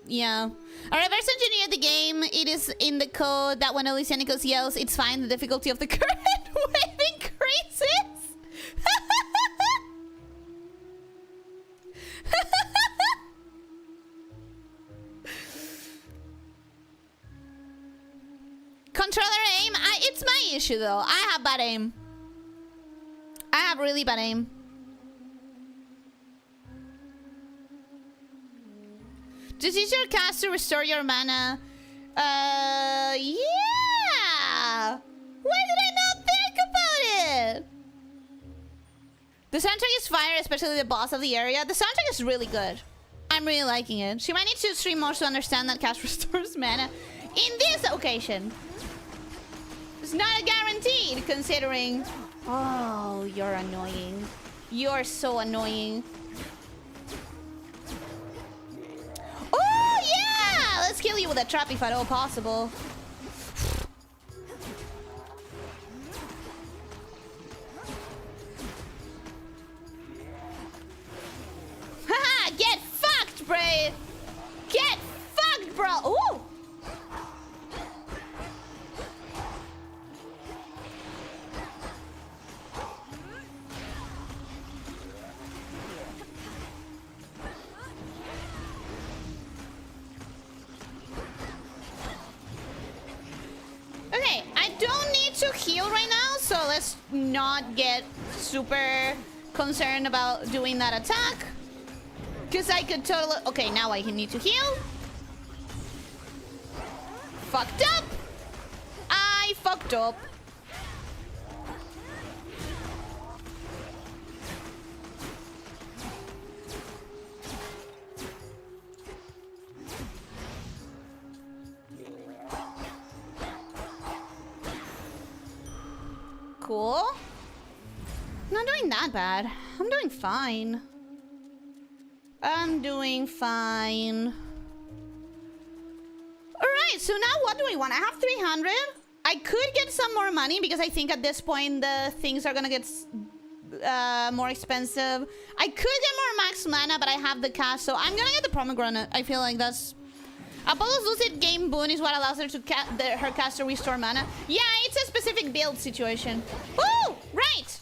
Speaker 1: Yeah. I reverse engineered the game. It is in the code that when Elyssia yells, it's fine, the difficulty of the current wave increases! Controller aim? It's my issue though. I have bad aim. I have really bad aim. Just use your cast to restore your mana. Yeah! Why did I not think about it? The soundtrack is fire, especially the boss of the area. The soundtrack is really good. I'm really liking it. She might need to stream more to understand that cast restores mana. In this occasion. It's not a guaranteed, considering... Oh, you're annoying. You're so annoying. Oh, yeah! Let's kill you with a trap if at all possible. Haha! Get fucked, Brave! Get fucked, bro! Ooh! Okay, I don't need to heal right now, so let's not get super concerned about doing that attack. Because I could totally... Okay, now I need to heal. Fucked up. I fucked up. Cool. Not doing that bad. I'm doing fine. I'm doing fine. Alright, so now what do I want? I have 300. I could get some more money because I think at this point the things are gonna get more expensive. I could get more max mana, but I have the cash, so I'm gonna get the pomegranate. I feel like that's... Apollo's Lucid Game Boon is what allows her to her cast to restore mana. Yeah, it's a specific build situation. Ooh, right.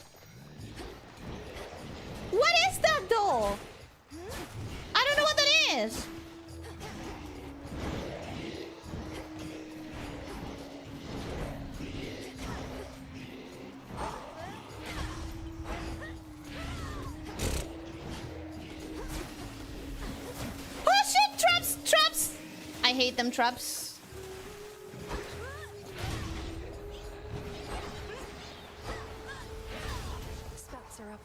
Speaker 1: What is that though? I don't know what that is. Oh shit, traps, traps. I hate them traps.
Speaker 3: Spouts are up.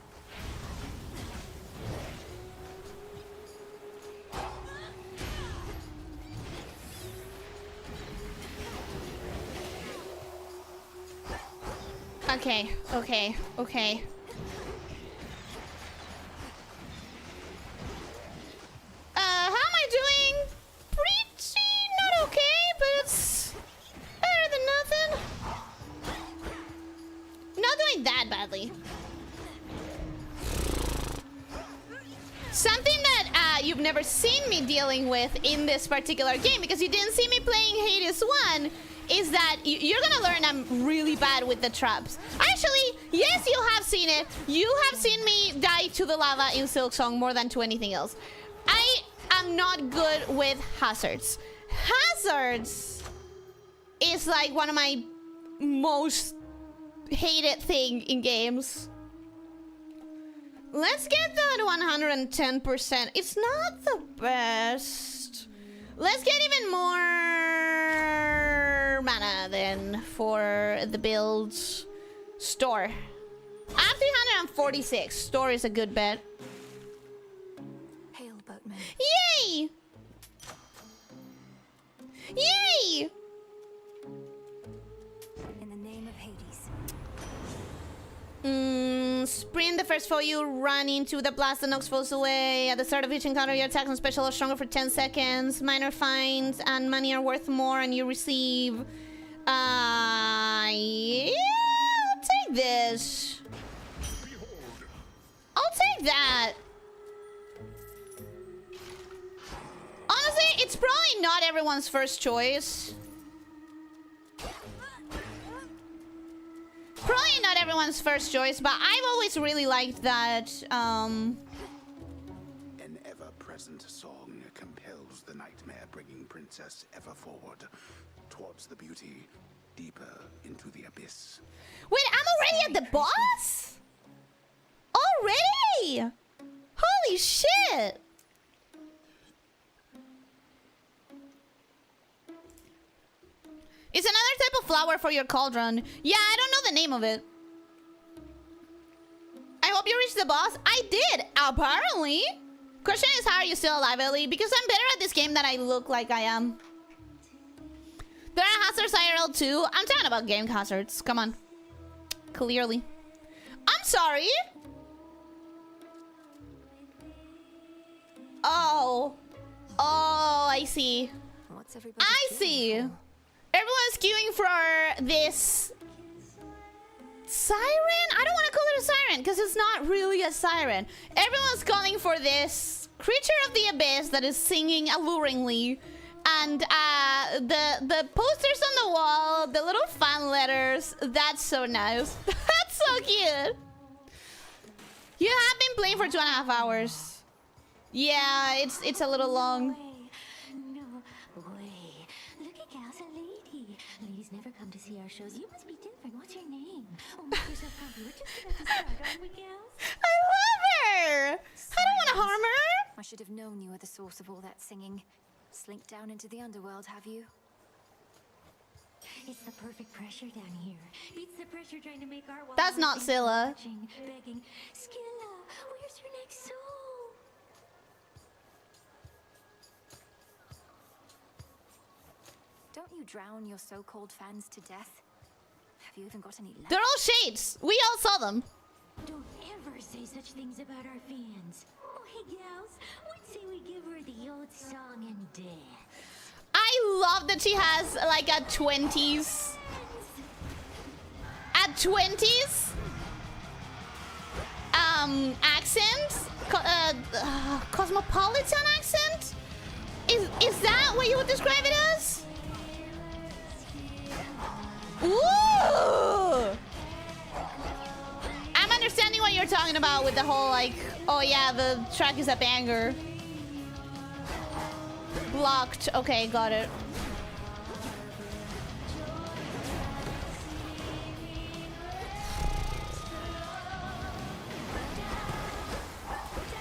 Speaker 1: Okay, okay, okay. How am I doing? Pretty not okay, but it's better than nothing. Not doing that badly. Something that you've never seen me dealing with in this particular game, because you didn't see me playing Hades 1, is that you're gonna learn I'm really bad with the traps. Actually, yes, you have seen it. You have seen me die to the lava in Silksong more than to anything else. I am not good with hazards. Hazards is like one of my most hated thing in games. Let's get that 110%. It's not the best. Let's get even more mana then. million for the build. Store. I have 346. Store is a good bet.
Speaker 3: Hail, boatman.
Speaker 1: Yay! Yay!
Speaker 3: In the name of Hades.
Speaker 1: Sprint the first foe you run into the blast that knocks foes away. At the start of each encounter, your attacks and special are stronger for 10 seconds. Minor fines and money are worth more, and you receive... yeah, I'll take this. I'll take that. Honestly, it's probably not everyone's first choice. Probably not everyone's first choice, but I've always really liked that,
Speaker 2: An ever-present song compels the nightmare-bringing princess ever forward, towards the beauty, deeper into the abyss.
Speaker 1: Wait, I'm already at the boss? Already? Holy shit! It's another type of flower for your cauldron. Yeah, I don't know the name of it. I hope you reached the boss. I did, apparently. Question is, how are you still alive, Ellie? Because I'm better at this game than I look like I am. There are hazards IRL too. I'm talking about game hazards. Come on. Clearly. I'm sorry. Oh. Oh, I see.
Speaker 3: What's everybody
Speaker 1: I see. Everyone's queuing for this siren? I don't want to call it a siren because it's not really a siren. Everyone's calling for this creature of the abyss that is singing alluringly. And the posters on the wall, the little fan letters, that's so nice. That's so cute. You have been playing for 2.5 hours. Yeah, it's a little long.
Speaker 11: Ladies never come to see our shows. You must be different. What's your name? Oh, make yourself happy. We're just about to start, aren't we, gals?
Speaker 1: I love her! I don't want to harm her!
Speaker 3: I should have known you were the source of all that singing. Slink down into the underworld, have you?
Speaker 11: It's the perfect pressure down here. Beats the pressure trying to make our
Speaker 1: That's not Scylla.
Speaker 11: Begging, Scylla, where's your next soul?
Speaker 3: Don't you drown your so-called fans to death? Have you even got any left?
Speaker 1: They're all shades. We all saw them.
Speaker 11: Don't ever say such things about our fans. Oh, hey, gals. Let's say we give her the old song and dance.
Speaker 1: I love that she has like a 20s. A 20s accent. Cosmopolitan accent? Is that what you would describe it as? Ooh! I'm understanding what you're talking about with the whole like, oh yeah, the track is a banger. Blocked. Okay, got it.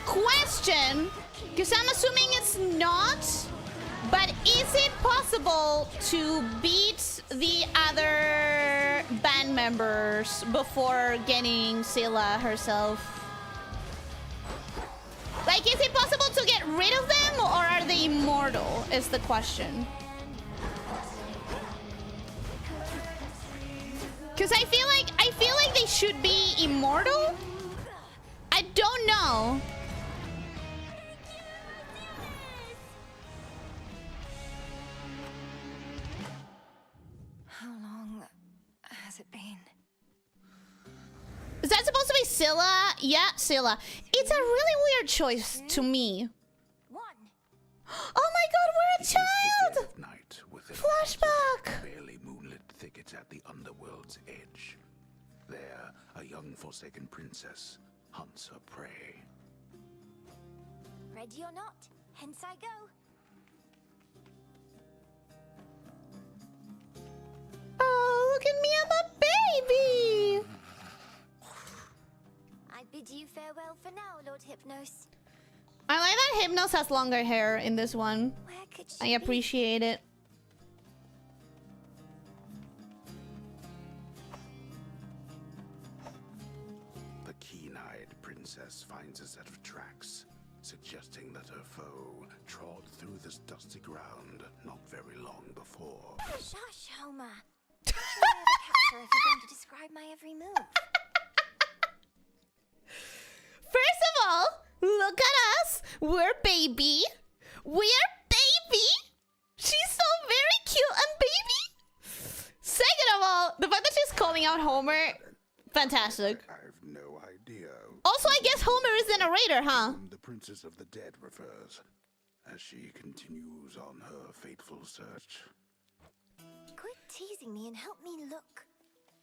Speaker 1: Question, because I'm assuming it's not, but is it possible to beat the other band members before getting Scylla herself? Like, is it possible to get rid of them, or are they immortal, is the question. Because I feel like they should be immortal? I don't know.
Speaker 3: How long has it been?
Speaker 1: Is that supposed to be Scylla? Yeah, Scylla. It's a really weird choice to me. Oh my god, we're a child!
Speaker 2: Night with
Speaker 1: Flashback!
Speaker 2: barely moonlit thickets at the underworld's edge. There, a young forsaken princess hunts her prey.
Speaker 3: Ready or not, hence I go.
Speaker 1: Oh, look at me, I'm a baby!
Speaker 3: I bid you farewell for now, Lord Hypnos.
Speaker 1: I like that Hypnos has longer hair in this one. I appreciate it.
Speaker 2: finds a set of tracks, suggesting that her foe trod through this dusty ground not very long before.
Speaker 3: Shush, Homer. Don't you ever capture if you're going to describe my every move?
Speaker 1: First of all, look at us. We're baby. We're baby. She's so very cute and baby. Second of all, the fact that she's calling out Homer, fantastic.
Speaker 2: I've no idea.
Speaker 1: Also, I guess Homer is the narrator, huh?
Speaker 2: The Princess of the Dead refers, as she continues on her fateful search.
Speaker 3: Quit teasing me and help me look.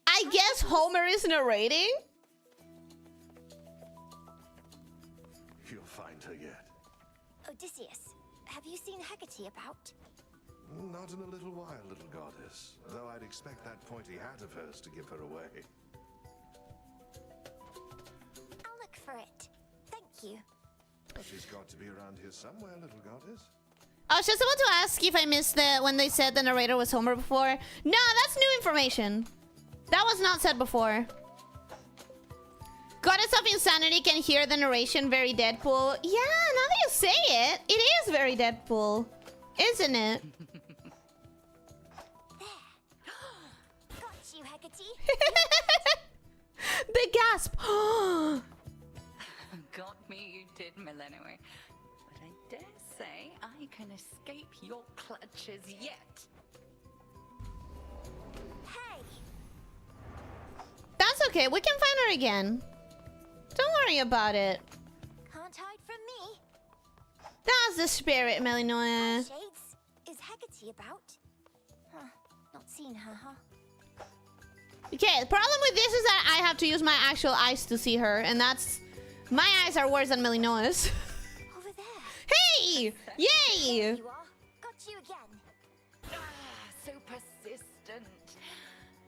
Speaker 1: I guess Homer is narrating?
Speaker 13: You'll find her yet.
Speaker 3: Odysseus, have you seen Hecate about?
Speaker 13: Not in a little while, little goddess. Though I'd expect that pointy hat of hers to give her away.
Speaker 3: I'll look for it. Thank you.
Speaker 13: She's got to be around here somewhere, little goddess.
Speaker 1: I was just about to ask if I missed when they said the narrator was Homer before. No, that's new information. That was not said before. Goddess of Insanity can hear the narration, very Deadpool. Yeah, now that you say it, it is very Deadpool. Isn't it?
Speaker 3: Got you, Hecate.
Speaker 1: The gasp.
Speaker 8: Got me, you did, Millennium. But I dare say I can escape your clutches yet.
Speaker 3: Hey!
Speaker 1: That's okay, we can find her again. Don't worry about it.
Speaker 3: Can't hide from me.
Speaker 1: That's the spirit, Melinoia.
Speaker 3: Shades, is Hecate about? Huh, not seen her, huh?
Speaker 1: Okay, the problem with this is that I have to use my actual eyes to see her, and that's... My eyes are worse than Melinoia's.
Speaker 3: Over there.
Speaker 1: Hey! Yay!
Speaker 3: There you are. Got you again.
Speaker 8: So persistent.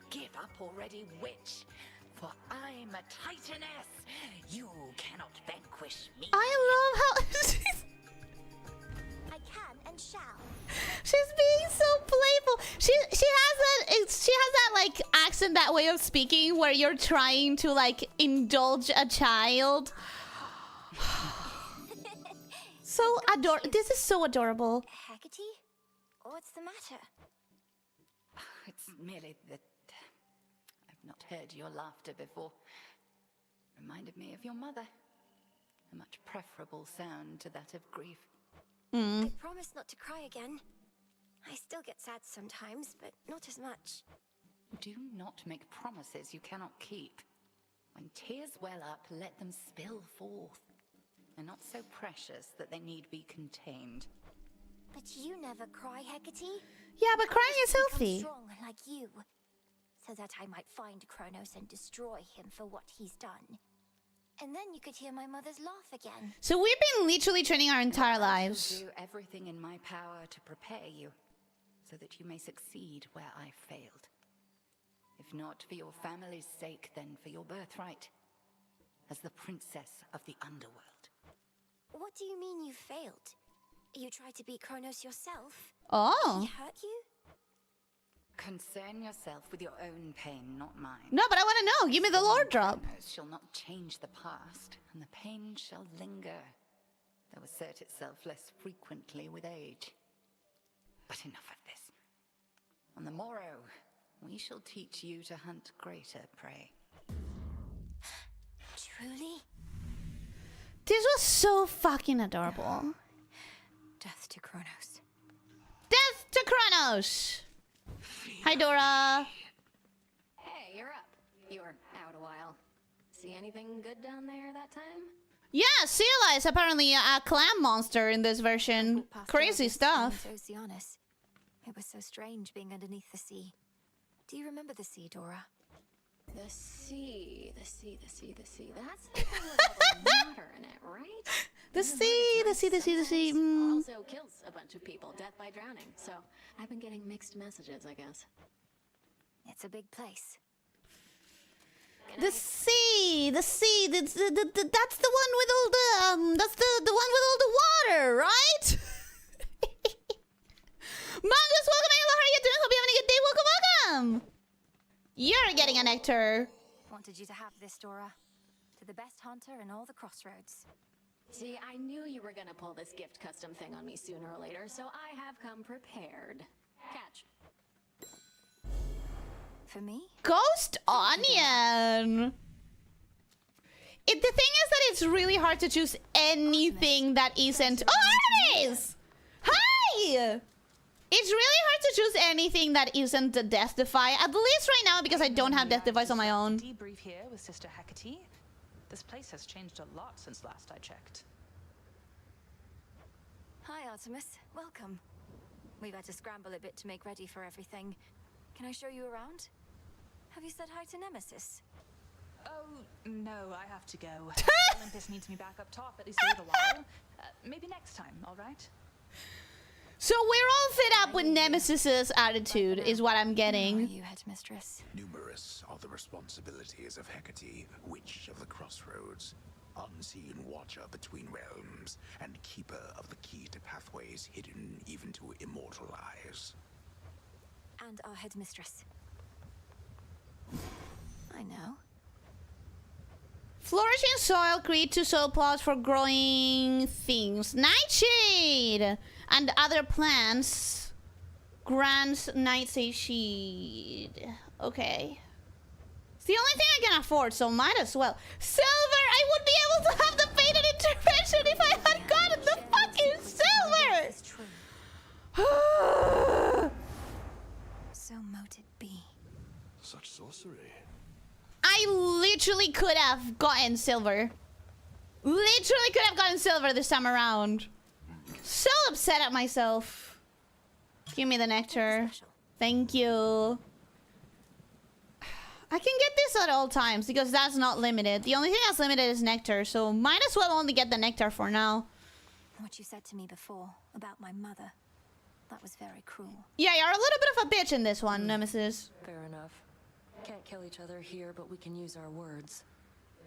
Speaker 8: Give up already, witch. For I'm a titaness. You cannot vanquish me.
Speaker 1: I love how...
Speaker 3: I can and shall.
Speaker 1: She's being so playful. She has that like accent, that way of speaking where you're trying to like indulge a child. So adorable. This is so adorable.
Speaker 3: Hecate? What's the matter?
Speaker 8: It's merely that I've not heard your laughter before. Reminded me of your mother. A much preferable sound to that of grief.
Speaker 3: I promise not to cry again. I still get sad sometimes, but not as much.
Speaker 8: Do not make promises you cannot keep. When tears well up, let them spill forth. They're not so precious that they need be contained.
Speaker 3: But you never cry, Hecate.
Speaker 1: Yeah, but crying is healthy.
Speaker 3: Strong like you, so that I might find Kronos and destroy him for what he's done. And then you could hear my mother's laugh again.
Speaker 1: So we've been literally training our entire lives.
Speaker 8: I will do everything in my power to prepare you, so that you may succeed where I failed. If not for your family's sake, then for your birthright, as the princess of the underworld.
Speaker 3: What do you mean you failed? You tried to beat Kronos yourself?
Speaker 1: Oh.
Speaker 3: He hurt you?
Speaker 8: Concern yourself with your own pain, not mine.
Speaker 1: No, but I want to know. Give me the lore drop.
Speaker 8: Kronos shall not change the past, and the pain shall linger, though assert itself less frequently with age. But enough of this. On the morrow, we shall teach you to hunt greater prey.
Speaker 3: Truly?
Speaker 1: This was so fucking adorable.
Speaker 3: Death to Kronos.
Speaker 1: Death to Kronos! Hi, Dora.
Speaker 12: Hey, you're up. You were out a while. See anything good down there that time?
Speaker 1: Yeah, Sela is apparently a clam monster in this version. Crazy stuff.
Speaker 3: Oceanus. It was so strange being underneath the sea. Do you remember the sea, Dora?
Speaker 12: The sea. That's the one with all the water in it, right?
Speaker 1: The sea.
Speaker 12: Also kills a bunch of people, death by drowning. So I've been getting mixed messages, I guess.
Speaker 3: It's a big place.
Speaker 1: The sea. That's the one with all the that's the one with all the water, right? Mongoose, welcome in. How are you doing? Hope you having a good day. Welcome. You're getting a nectar.
Speaker 3: Wanted you to have this, Dora. To for the best hunter in all the crossroads.
Speaker 12: See, I knew you were gonna pull this gift custom thing on me sooner or later, so I have come prepared. Catch.
Speaker 3: For me?
Speaker 1: Ghost onion. The thing is that it's really hard to choose anything that isn't. Oh, there it is! Hi! It's really hard to choose anything that isn't the Death Defy, at least right now, because I don't have Death Defies on my own.
Speaker 15: Debrief here with Sister Hecate. This place has changed a lot since last I checked.
Speaker 3: Hi, Artemis. Welcome. We've had to scramble a bit to make ready for everything. Can I show you around? Have you said hi to Nemesis?
Speaker 15: Oh, no, I have to go. Olympus needs me back up top, at least for a little while. Maybe next time, all right?
Speaker 1: So we're all fed up with Nemesis's attitude, is what I'm getting.
Speaker 3: Who are you, Headmistress?
Speaker 2: Numerous are the responsibilities of Hecate, Witch of the Crossroads, unseen watcher between realms, and keeper of the key to pathways hidden even to immortal eyes.
Speaker 3: And our Headmistress. I know.
Speaker 1: Flourishing soil, create 2 soil plots for growing things. Nightshade and other plants grants nightshade. Okay. It's the only thing I can afford, so might as well. Silver! I would be able to have the fated intervention if I had gotten the fucking silver!
Speaker 3: So mote it be.
Speaker 13: Such sorcery.
Speaker 1: I literally could have gotten silver. Literally could have gotten silver this time around. So upset at myself. Give me the nectar. Thank you. I can get this at all times because that's not limited. The only thing that's limited is nectar, so might as well only get the nectar for now.
Speaker 3: What you said to me before about my mother, that was very cruel.
Speaker 1: Yeah, you're a little bit of a bitch in this one, Nemesis.
Speaker 6: Fair enough. Can't kill each other here, but we can use our words.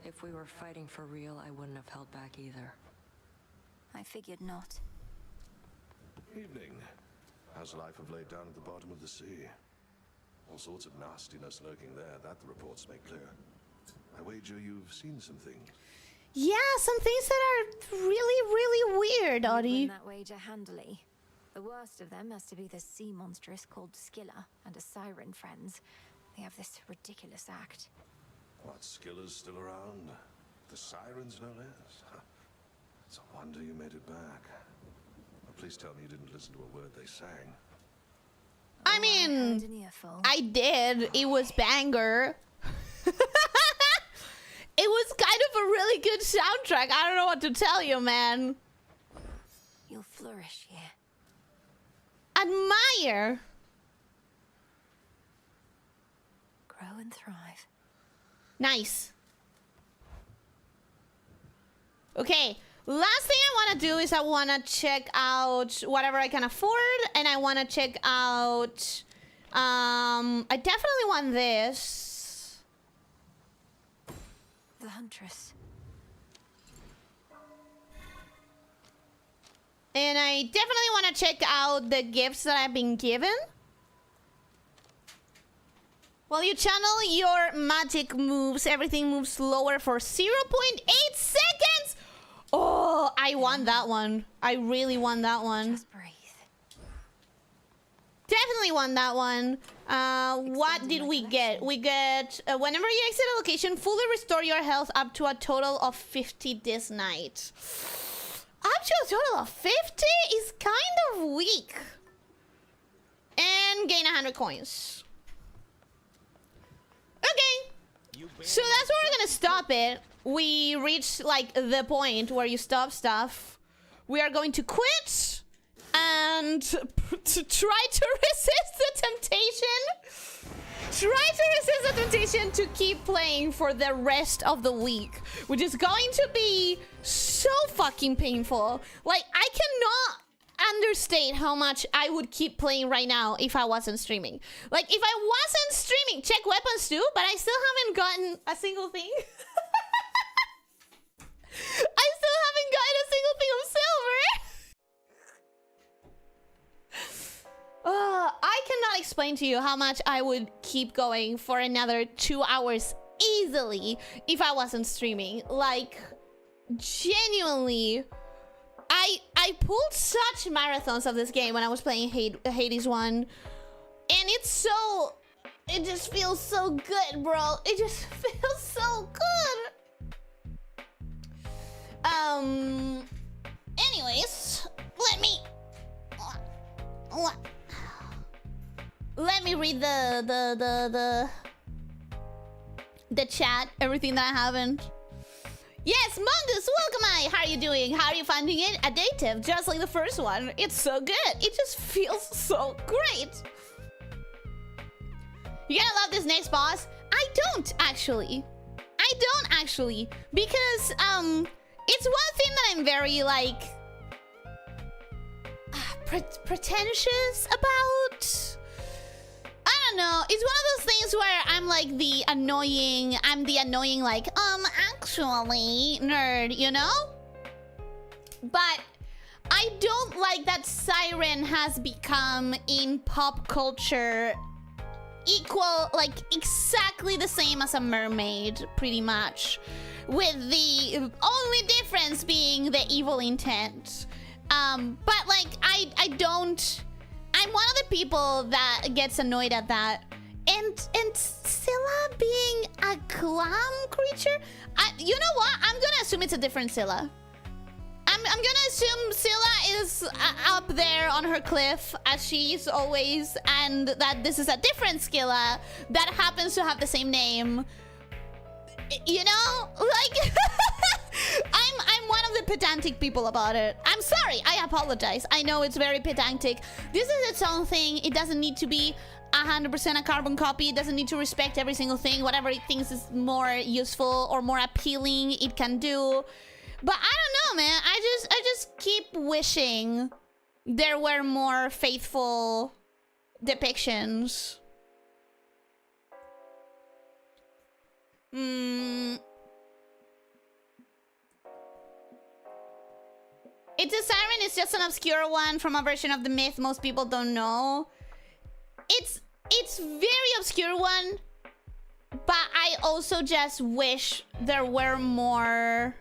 Speaker 6: If we were fighting for real, I wouldn't have held back either.
Speaker 3: I figured not.
Speaker 13: Evening. How's life of late down at the bottom of the sea? All sorts of nastiness lurking there, that the reports make clear. I wager you've seen some things.
Speaker 1: Yeah, some things that are really, really weird, Audie.
Speaker 3: That wager handily. The worst of them has to be the sea monstrous called Skilla and a siren friends. They have this ridiculous act.
Speaker 13: What, Skilla's still around? The sirens, no less? It's a wonder you made it back. Well, please tell me you didn't listen to a word they sang.
Speaker 1: I mean, I did. It was banger. It was kind of a really good soundtrack. I don't know what to tell you, man.
Speaker 3: You'll flourish here.
Speaker 1: Admire.
Speaker 3: Grow and thrive.
Speaker 1: Nice. Okay, last thing I want to do is I want to check out whatever I can afford, and I want to check out I definitely want this.
Speaker 3: The Huntress.
Speaker 1: And I definitely want to check out the gifts that I've been given. While you channel your magic moves, everything moves slower for 0.8 seconds. Oh, I want that one. I really want that one.
Speaker 3: Just breathe.
Speaker 1: Definitely want that one. What did we get? We get, whenever you exit a location, fully restore your health up to a total of 50 this night. Up to a total of 50 is kind of weak. And gain 100 coins. Okay. So that's where we're gonna stop it. We reached like the point where you stop stuff. We are going to quit and to try to resist the temptation. Try to resist the temptation to keep playing for the rest of the week, which is going to be so fucking painful. Like, I cannot understate how much I would keep playing right now if I wasn't streaming. Like, if I wasn't streaming, check weapons too, but I still haven't gotten a single thing. I still haven't gotten a single thing of silver. I cannot explain to you how much I would keep going for another 2 hours easily if I wasn't streaming. Like, genuinely, I pulled such marathons of this game when I was playing Hades 1, and it's so, it just feels so good, bro. It just feels so good. Anyways, let me read the chat, everything that I haven't. Yes, Mongoose, welcome. How are you doing? How are you finding it? Addictive, just like the first one. It's so good. It just feels so great. You gotta love this next boss. I don't actually, because it's one thing that I'm very like pretentious about. I don't know. It's one of those things where I'm like I'm the annoying like, actually nerd, you know? But I don't like that Siren has become in pop culture exactly the same as a mermaid, pretty much. With the only difference being the evil intent. But like, I'm one of the people that gets annoyed at that. And Scylla being a clam creature? You know what? I'm gonna assume it's a different Scylla. I'm gonna assume Scylla is up there on her cliff, as she is always, and that this is a different Scylla that happens to have the same name. You know? Like, I'm one of the pedantic people about it. I'm sorry, I apologize. I know it's very pedantic. This is its own thing. It doesn't need to be 100% a carbon copy. It doesn't need to respect every single thing. Whatever it thinks is more useful or more appealing, it can do. But I don't know, man. I just keep wishing there were more faithful depictions. It's a siren. It's just an obscure one from a version of the myth most people don't know. It's very obscure one, but I also just wish there were more.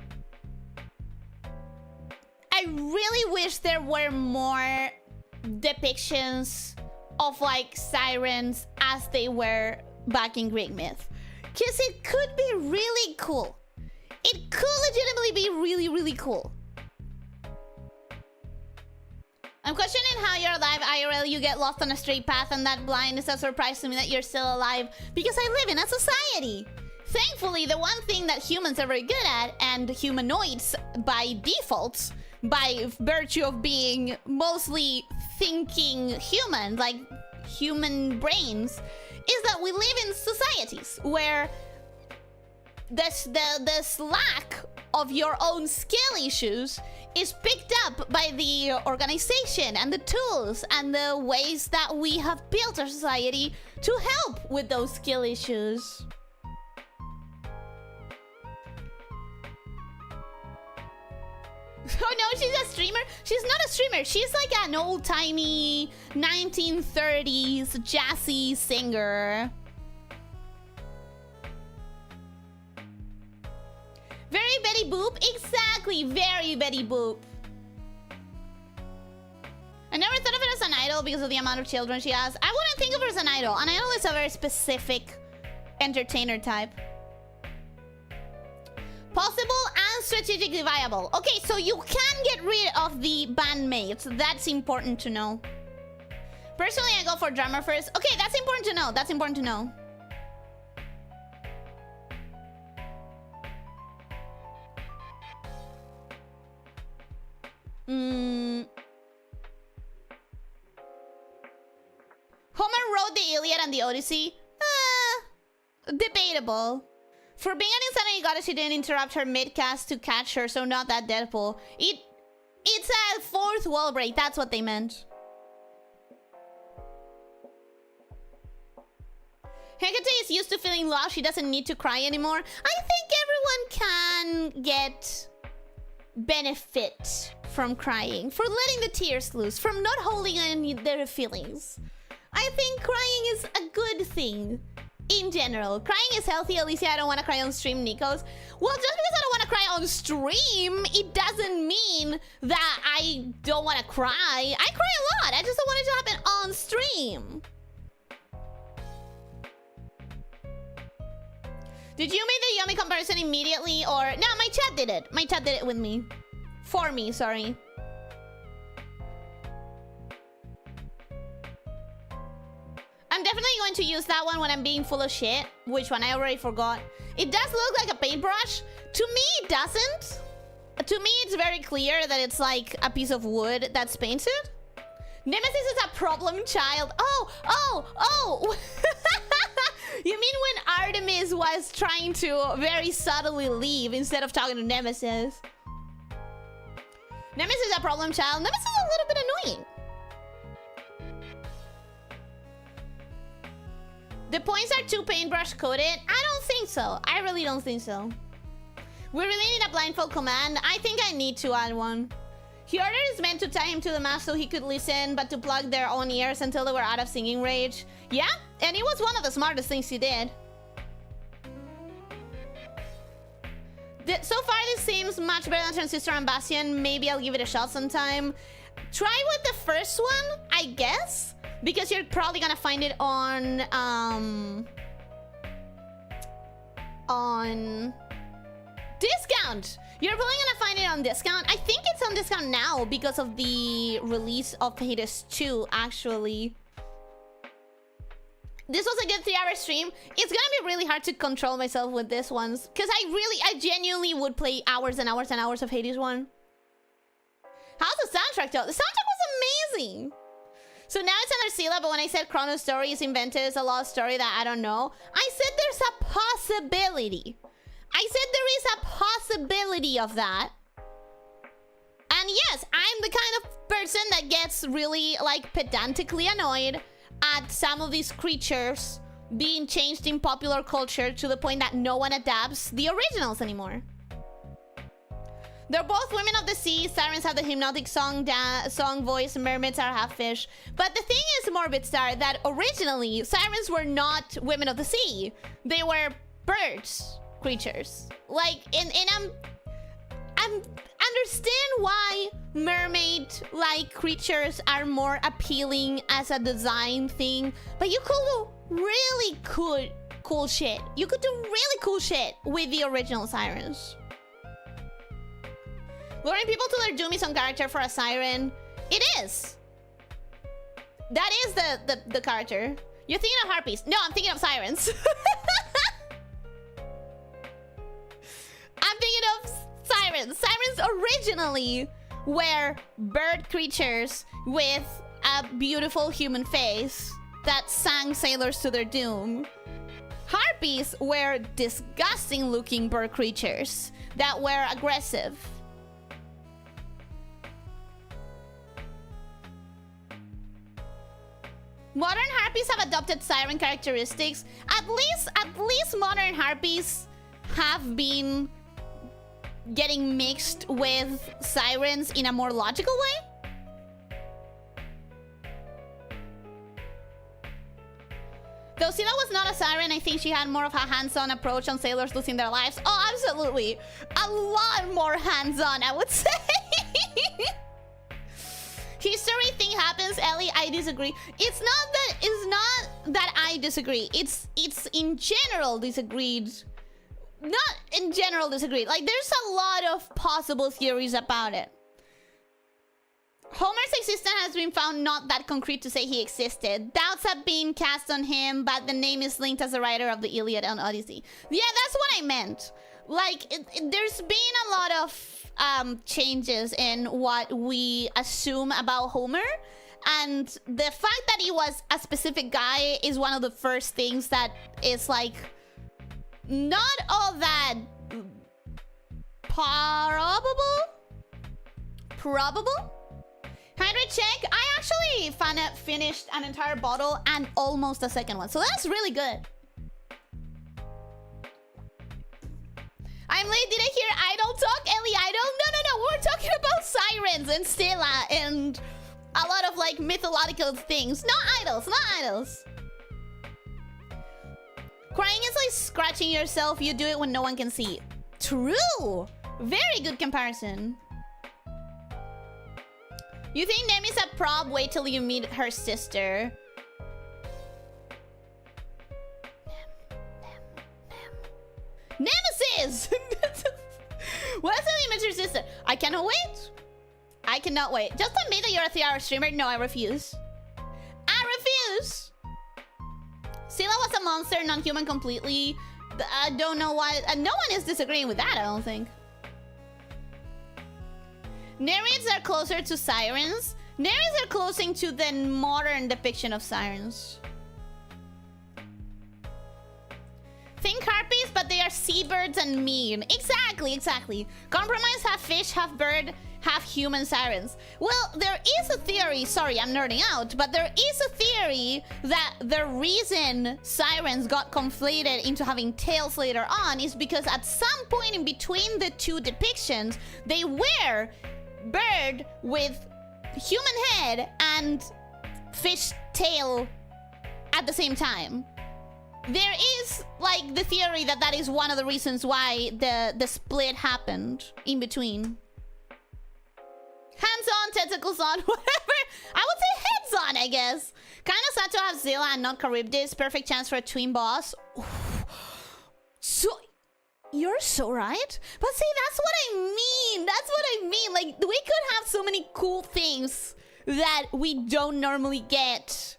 Speaker 1: I really wish there were more depictions of like sirens as they were back in Greek myth. Because it could be really cool. It could legitimately be really, really cool. I'm questioning how you're alive, IRL. You get lost on a straight path and that blind is a surprise to me that you're still alive. Because I live in a society. Thankfully, the one thing that humans are very good at, and humanoids by default, by virtue of being mostly thinking human, like human brains, is that we live in societies where the slack of your own skill issues is picked up by the organization and the tools and the ways that we have built our society to help with those skill issues. Oh no, she's a streamer? She's not a streamer. She's like an old-timey 1930s jazzy singer. Very Betty Boop? Exactly, very Betty Boop. I never thought of it as an idol because of the amount of children she has. I wouldn't think of her as an idol. An idol is a very specific entertainer type. Possible and strategically viable. Okay, so you can get rid of the bandmates. That's important to know. Personally, I go for drummer first. Okay, that's important to know. That's important to know. Homer wrote the Iliad and the Odyssey. Debatable. For being an insanity goddess, she didn't interrupt her mid-cast to catch her, so not that Deadpool. It's a fourth wall break, that's what they meant. Hecate is used to feeling lost, she doesn't need to cry anymore. I think everyone can get benefit from crying, for letting the tears loose, from not holding in their feelings. I think crying is a good thing. in general. Crying is healthy, Elyssia. I don't want to cry on stream, Nikos. Well, just because I don't want to cry on stream, it doesn't mean that I don't want to cry. I cry a lot. I just don't want it to happen on stream. Did you make the Yummy comparison immediately or... No, my chat did it. My chat did it with me. For me, sorry. I'm definitely going to use that one when I'm being full of shit. Which one? I already forgot. It does look like a paintbrush. To me, it doesn't. To me, it's very clear that it's like a piece of wood that's painted. Nemesis is a problem child. Oh! You mean when Artemis was trying to very subtly leave instead of talking to Nemesis? Nemesis is a problem child. Nemesis is a little bit annoying. The points are too paintbrush coated? I don't think so. I really don't think so. We really need a blindfold command. I think I need to add one. He ordered his men to tie him to the mast so he could listen, but to plug their own ears until they were out of singing rage. Yeah, and it was one of the smartest things he did. So far, this seems much better than Transistor and Bastion. Maybe I'll give it a shot sometime. Try with the first one, I guess. Because you're probably gonna find it on discount. You're probably gonna find it on discount. I think it's on discount now because of the release of HADES 2, actually. This was a good 3-hour stream. It's gonna be really hard to control myself with this ones. Because I genuinely would play hours and hours and hours of HADES 1. How's the soundtrack though? The soundtrack was amazing. So now it's under Scylla, but when I said Chrono's story is invented, it's a lost story that I don't know. I said there's a possibility. I said there is a possibility of that. And yes, I'm the kind of person that gets really, like, pedantically annoyed at some of these creatures being changed in popular culture to the point that no one adapts the originals anymore. They're both women of the sea. Sirens have the hypnotic song voice. Mermaids are half fish. But the thing is, Morbid Star, that originally sirens were not women of the sea. They were birds creatures. Like, and I understand why mermaid-like creatures are more appealing as a design thing. But you could do really cool shit. You could do really cool shit with the original sirens. Luring people to their doom is on character for a siren. It is. That is the character. You're thinking of harpies. No, I'm thinking of sirens. I'm thinking of sirens. Sirens originally were bird creatures with a beautiful human face that sang sailors to their doom. Harpies were disgusting looking bird creatures that were aggressive. Modern harpies have adopted siren characteristics. At least modern harpies have been getting mixed with sirens in a more logical way. Though Scylla was not a siren, I think she had more of a hands-on approach on sailors losing their lives. Oh, absolutely. A lot more hands-on, I would say. History thing happens, Ellie. I disagree. It's not that I disagree. It's in general disagreed. Not in general disagreed. Like, there's a lot of possible theories about it. Homer's existence has been found not that concrete to say he existed. Doubts have been cast on him, but the name is linked as a writer of the Iliad and Odyssey. Yeah, that's what I meant. Like, there's been a lot of changes in what we assume about Homer, and the fact that he was a specific guy is one of the first things that is like not all that probable. Hydrate check. I actually finished an entire bottle and almost a second one, so that's really good. I'm late. Did I hear idol talk? Ellie, idol? No. We're talking about sirens and Scylla and a lot of, like, mythological things. Not idols. Crying is like scratching yourself. You do it when no one can see. True. Very good comparison. You think Nemi's a prob? Wait till you meet her sister. Nemesis! What's the name of your sister? I cannot wait. I cannot wait. Just admit that you're a 3-hour streamer. No, I refuse. I refuse. Scylla was a monster, non-human completely. I don't know why. No one is disagreeing with that, I don't think. Nereids are closer to sirens. Nereids are closer to the modern depiction of sirens. Think harpies, but they are seabirds and mean. Exactly, exactly. Compromise, half fish, half bird, half human sirens. Well, there is a theory, sorry, I'm nerding out, but there is a theory that the reason sirens got conflated into having tails later on is because at some point in between the two depictions, they were bird with human head and fish tail at the same time. There is like the theory that that is one of the reasons why the split happened in between. Hands on, tentacles on, whatever. I would say heads on, I guess. Kind of sad to have Zilla and not Charybdis. Perfect chance for a twin boss. So, you're so right. But see, that's what I mean. That's what I mean. Like, we could have so many cool things that we don't normally get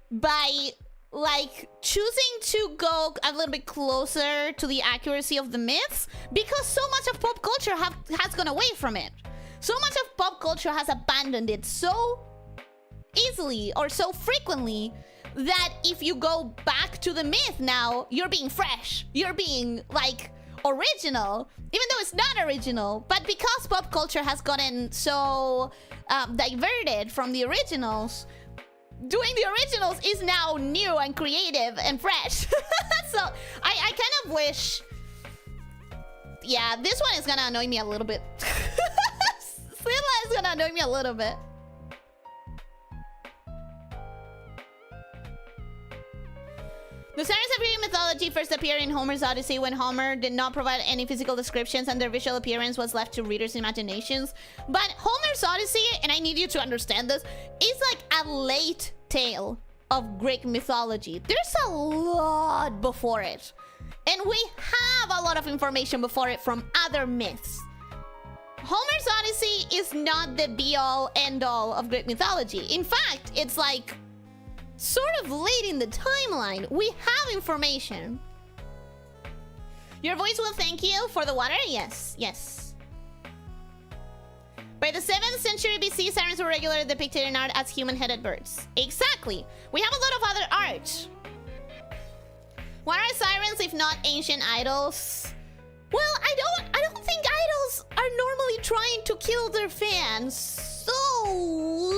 Speaker 1: by, like, choosing to go a little bit closer to the accuracy of the myths, because so much of pop culture has gone away from it. So much of pop culture has abandoned it so easily or so frequently that if you go back to the myth now, you're being fresh. You're being, like, original, even though it's not original. But because pop culture has gotten so diverted from the originals, doing the originals is now new and creative and fresh. So I kind of wish... Yeah, this one is gonna annoy me a little bit. Scylla is gonna annoy me a little bit. The sirens of Greek mythology first appeared in Homer's Odyssey when Homer did not provide any physical descriptions and their visual appearance was left to readers' imaginations. But Homer's Odyssey, and I need you to understand this, is like a late tale of Greek mythology. There's a lot before it. And we have a lot of information before it from other myths. Homer's Odyssey is not the be-all, end-all of Greek mythology. In fact, it's like sort of late in the timeline. We have information. Your voice will thank you for the water? Yes, yes. By the 7th century BC, sirens were regularly depicted in art as human-headed birds. Exactly. We have a lot of other art. What are sirens if not ancient idols? Well, I don't think idols are normally trying to kill their fans. So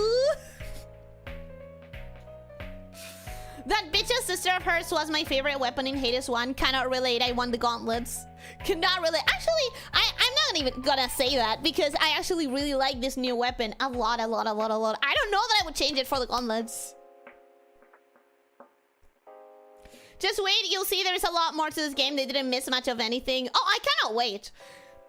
Speaker 1: that bitch's sister of hers was my favorite weapon in Hades 1. Cannot relate. I won the gauntlets. Cannot relate. Actually, I'm not even gonna say that because I actually really like this new weapon a lot. I don't know that I would change it for the gauntlets. Just wait, you'll see there's a lot more to this game. They didn't miss much of anything. Oh, I cannot wait.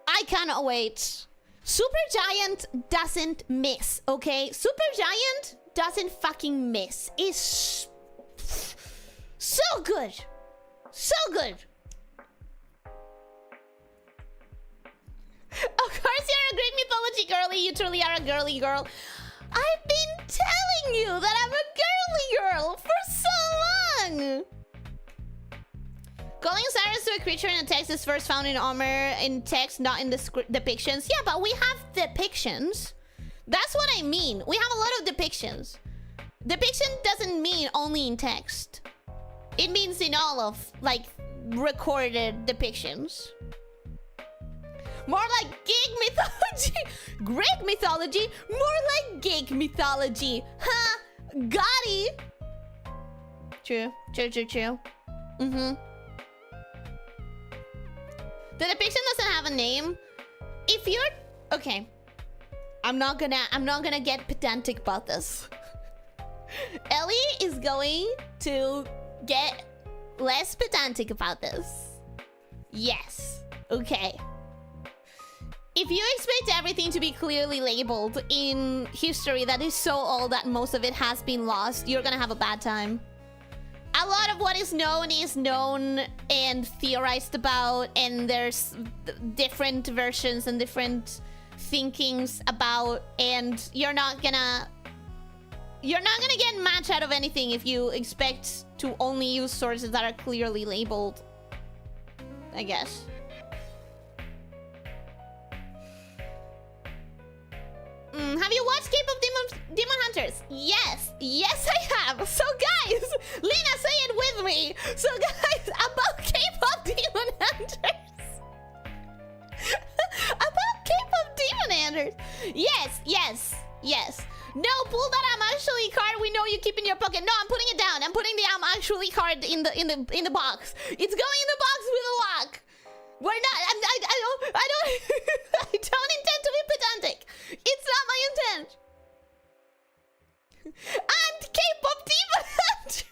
Speaker 1: I cannot wait. Supergiant doesn't miss, okay? Supergiant doesn't fucking miss. It's so good. So good. Of course you're a Greek mythology girly. You truly are a girly girl. I've been telling you that I'm a girly girl for so long. Calling sirens to a creature in a text is first found in Homer in text, not in the depictions. Yeah, but we have depictions. That's what I mean. We have a lot of depictions. Depiction doesn't mean only in text. It means in all of, like, recorded depictions. More like geek mythology. Greek mythology. More like geek mythology. Huh? Gotti. True. Mm-hmm. The depiction doesn't have a name. If you're... Okay. I'm not gonna get pedantic about this. Ellie is going to get less pedantic about this. Yes. Okay. If you expect everything to be clearly labeled in history that is so old that most of it has been lost, you're gonna have a bad time. A lot of what is known and theorized about, and there's different versions and different thinkings about, and you're not gonna get much out of anything if you expect to only use sources that are clearly labeled, I guess. Have you watched K-pop Demon Hunters? Yes. Yes, I have. So guys, Lena, say it with me. So guys, about K-pop Demon Hunters. About K-pop Demon Hunters. Yes. No, pull that I'm actually card we know you keep in your pocket. No, I'm putting it down. I'm putting the I'm actually card in the box. It's going in the box with a lock. We're not. I don't. I don't intend to be pedantic. It's not my intent. And K-pop Demon Hunters.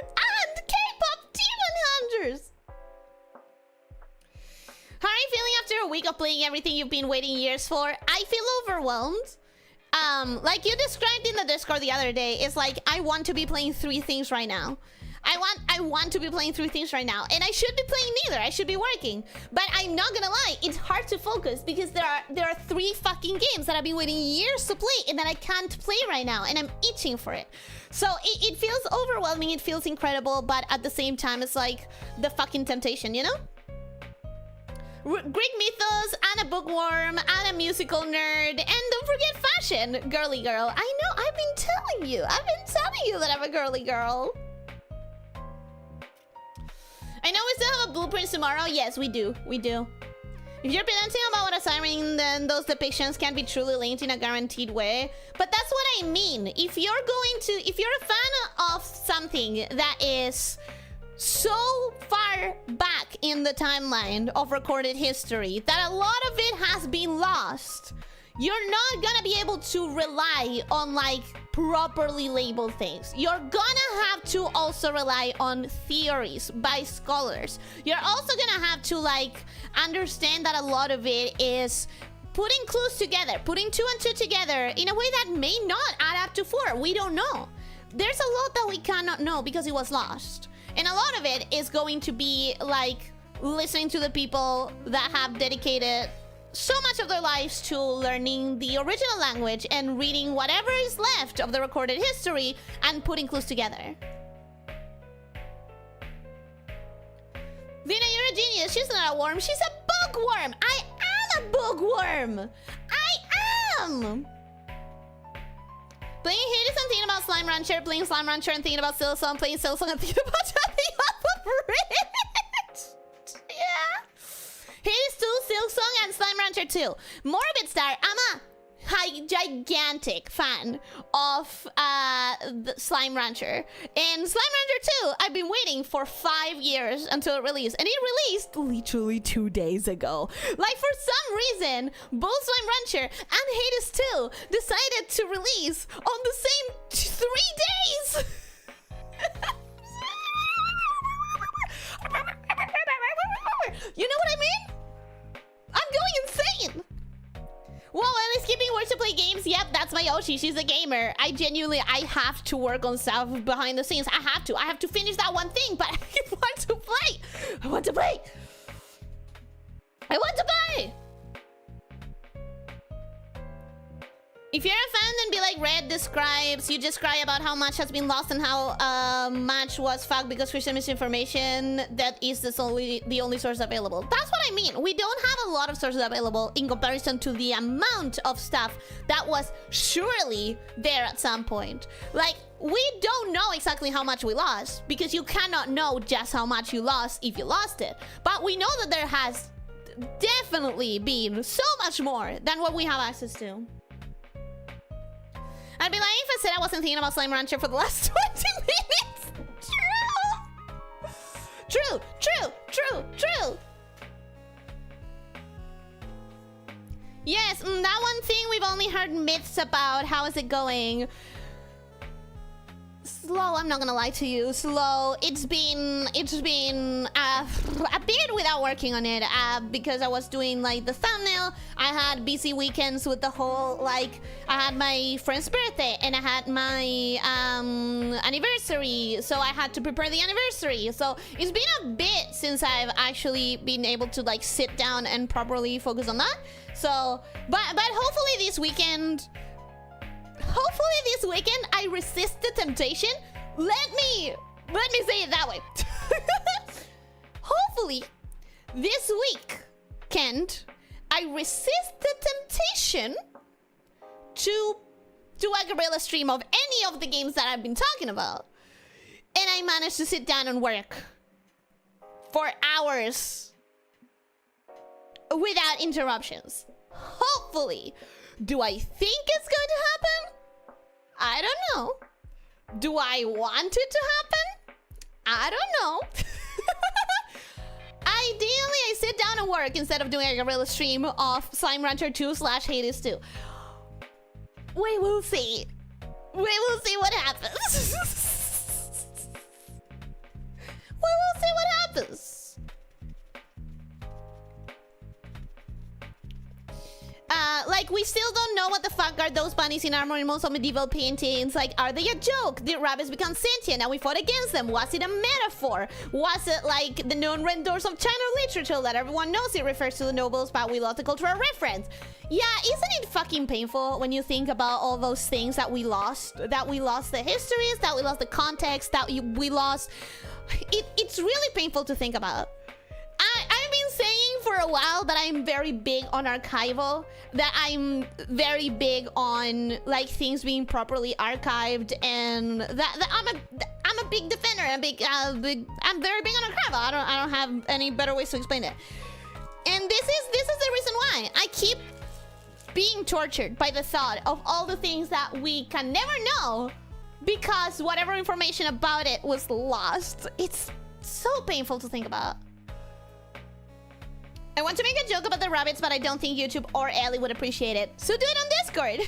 Speaker 1: And K-pop Demon Hunters. How are you feeling after a week of playing everything you've been waiting years for? I feel overwhelmed. Like you described in the Discord the other day, it's like I want to be playing 3 things right now. I want to be playing 3 things right now, and I should be playing neither. I should be working, but I'm not gonna lie, it's hard to focus because there are 3 fucking games that I've been waiting years to play and that I can't play right now, and I'm itching for it. So it feels overwhelming. It feels incredible, but at the same time, it's like the fucking temptation, you know? Greek mythos, and a bookworm, and a musical nerd, and don't forget fashion, girly girl. I know, I've been telling you that I'm a girly girl. I know we still have a blueprint tomorrow. Yes, we do. If you're pedantic about what a siren, then those depictions can't be truly linked in a guaranteed way. But that's what I mean. If you're a fan of something that is so far back in the timeline of recorded history that a lot of it has been lost, you're not gonna be able to rely on like properly labeled things. You're gonna have to also rely on theories by scholars. You're also gonna have to like understand that a lot of it is putting clues together, putting 2 and 2 together in a way that may not add up to 4. We don't know. There's a lot that we cannot know because it was lost. And a lot of it is going to be like listening to the people that have dedicated so much of their lives to learning the original language and reading whatever is left of the recorded history and putting clues together. Lena, you're a genius. She's not a worm. She's a bookworm. I am a bookworm. I am. Playing Hades and thinking about Slime Rancher, playing Slime Rancher and thinking about Silsong, playing Silsong and thinking about jumping off a bridge. Yeah. Hades 2, Silsong, and Slime Rancher 2. Morbid Star, I'm a gigantic fan of the Slime Rancher. And Slime Rancher 2, I've been waiting for 5 years until it released. And it released literally 2 days ago. Like, for some reason, both Slime Rancher and Hades 2 decided to release on the same 3 days. You know what I mean? I'm going insane. Whoa, Ellie skipping works to play games. Yep, that's my Yoshi. She's a gamer. I have to work on stuff behind the scenes. I have to finish that one thing, but I want to play. I want to play. If you're a fan, then be like Red describes. You just cry about how much has been lost and how much was fucked because Christian misinformation. That is the only source available. That's what I mean. We don't have a lot of sources available in comparison to the amount of stuff that was surely there at some point. Like, we don't know exactly how much we lost because you cannot know just how much you lost if you lost it. But we know that there has definitely been so much more than what we have access to. I'd be lying if I said I wasn't thinking about Slime Rancher for the last 20 minutes. True. Yes, that one thing we've only heard myths about. How is it going? slow. I'm not gonna lie to you. Slow. It's been a bit without working on it because I was doing like the thumbnail. I had busy weekends with the whole like I had my friend's birthday and I had my anniversary, so I had to prepare the anniversary. So it's been a bit since I've actually been able to like sit down and properly focus on that. So, but hopefully this weekend. Hopefully this weekend I resist the temptation. Let me say it that way. Hopefully this weekend I resist the temptation to do a guerrilla stream of any of the games that I've been talking about. And I manage to sit down and work for hours without interruptions. Hopefully. Do I think it's going to happen? I don't know. Do I want it to happen? I don't know. Ideally, I sit down and work instead of doing a guerrilla stream of Slime Rancher 2/Hades 2. We will see. We will see what happens. We will see what happens. Like, we still don't know what the fuck are those bunnies in armor in most of medieval paintings. Like, are they a joke? Did rabbits become sentient and we fought against them? Was it a metaphor? Was it like the known red doors of China literature that everyone knows it refers to the nobles, but we lost the cultural reference? Yeah, isn't it fucking painful when you think about all those things that we lost? That we lost the histories, that we lost the context, that we lost... It's really painful to think about. I've been saying for a while that I'm very big on archival, that I'm very big on like things being properly archived, and that I'm a big defender. I'm very big on archival. I don't have any better ways to explain it. And this is the reason why I keep being tortured by the thought of all the things that we can never know because whatever information about it was lost. It's so painful to think about. I want to make a joke about the rabbits, but I don't think YouTube or Ellie would appreciate it. So do it on Discord.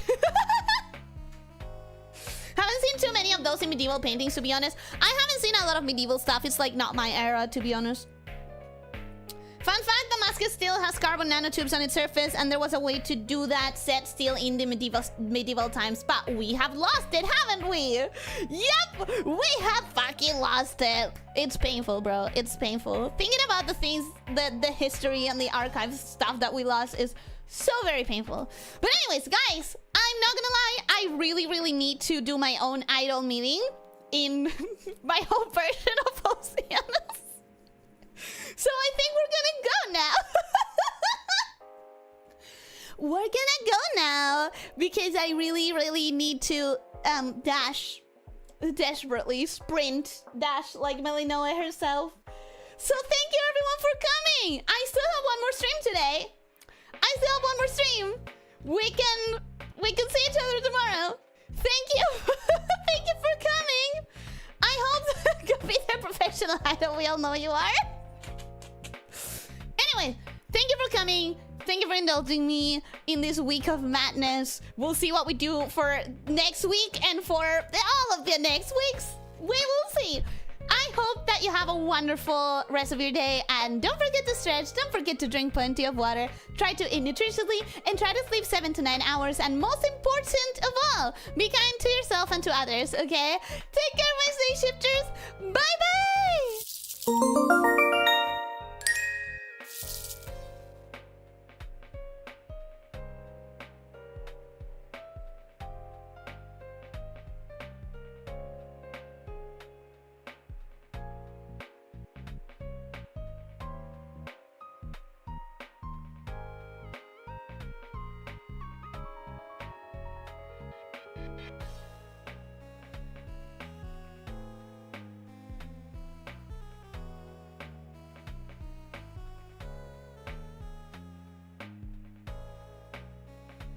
Speaker 1: Haven't seen too many of those in medieval paintings, to be honest. I haven't seen a lot of medieval stuff. It's like not my era, to be honest. Fun fact, Damascus still has carbon nanotubes on its surface, and there was a way to do that set still in the medieval times, but we have lost it, haven't we? Yep, we have fucking lost it. It's painful, bro. It's painful. Thinking about the things, the history and the archive stuff that we lost is so very painful. But anyways, guys, I'm not gonna lie. I really need to do my own idol meeting in my home version of Oceanus. So I think we're gonna go now. We're gonna go now because I really need to dash desperately, sprint, dash like Melinoa herself. So thank you everyone for coming. I still have one more stream today. I still have one more stream. We can see each other tomorrow. Thank you. Thank you for coming. I hope you can be the professional idol we all know you are. Anyway, thank you for coming. Thank you for indulging me in this week of madness. We'll see what we do for next week and for all of the next weeks. We will see. I hope that you have a wonderful rest of your day. And don't forget to stretch. Don't forget to drink plenty of water. Try to eat nutritiously. And try to sleep 7 to 9 hours. And most important of all, be kind to yourself and to others, okay? Take care, my stay shifters. Bye-bye!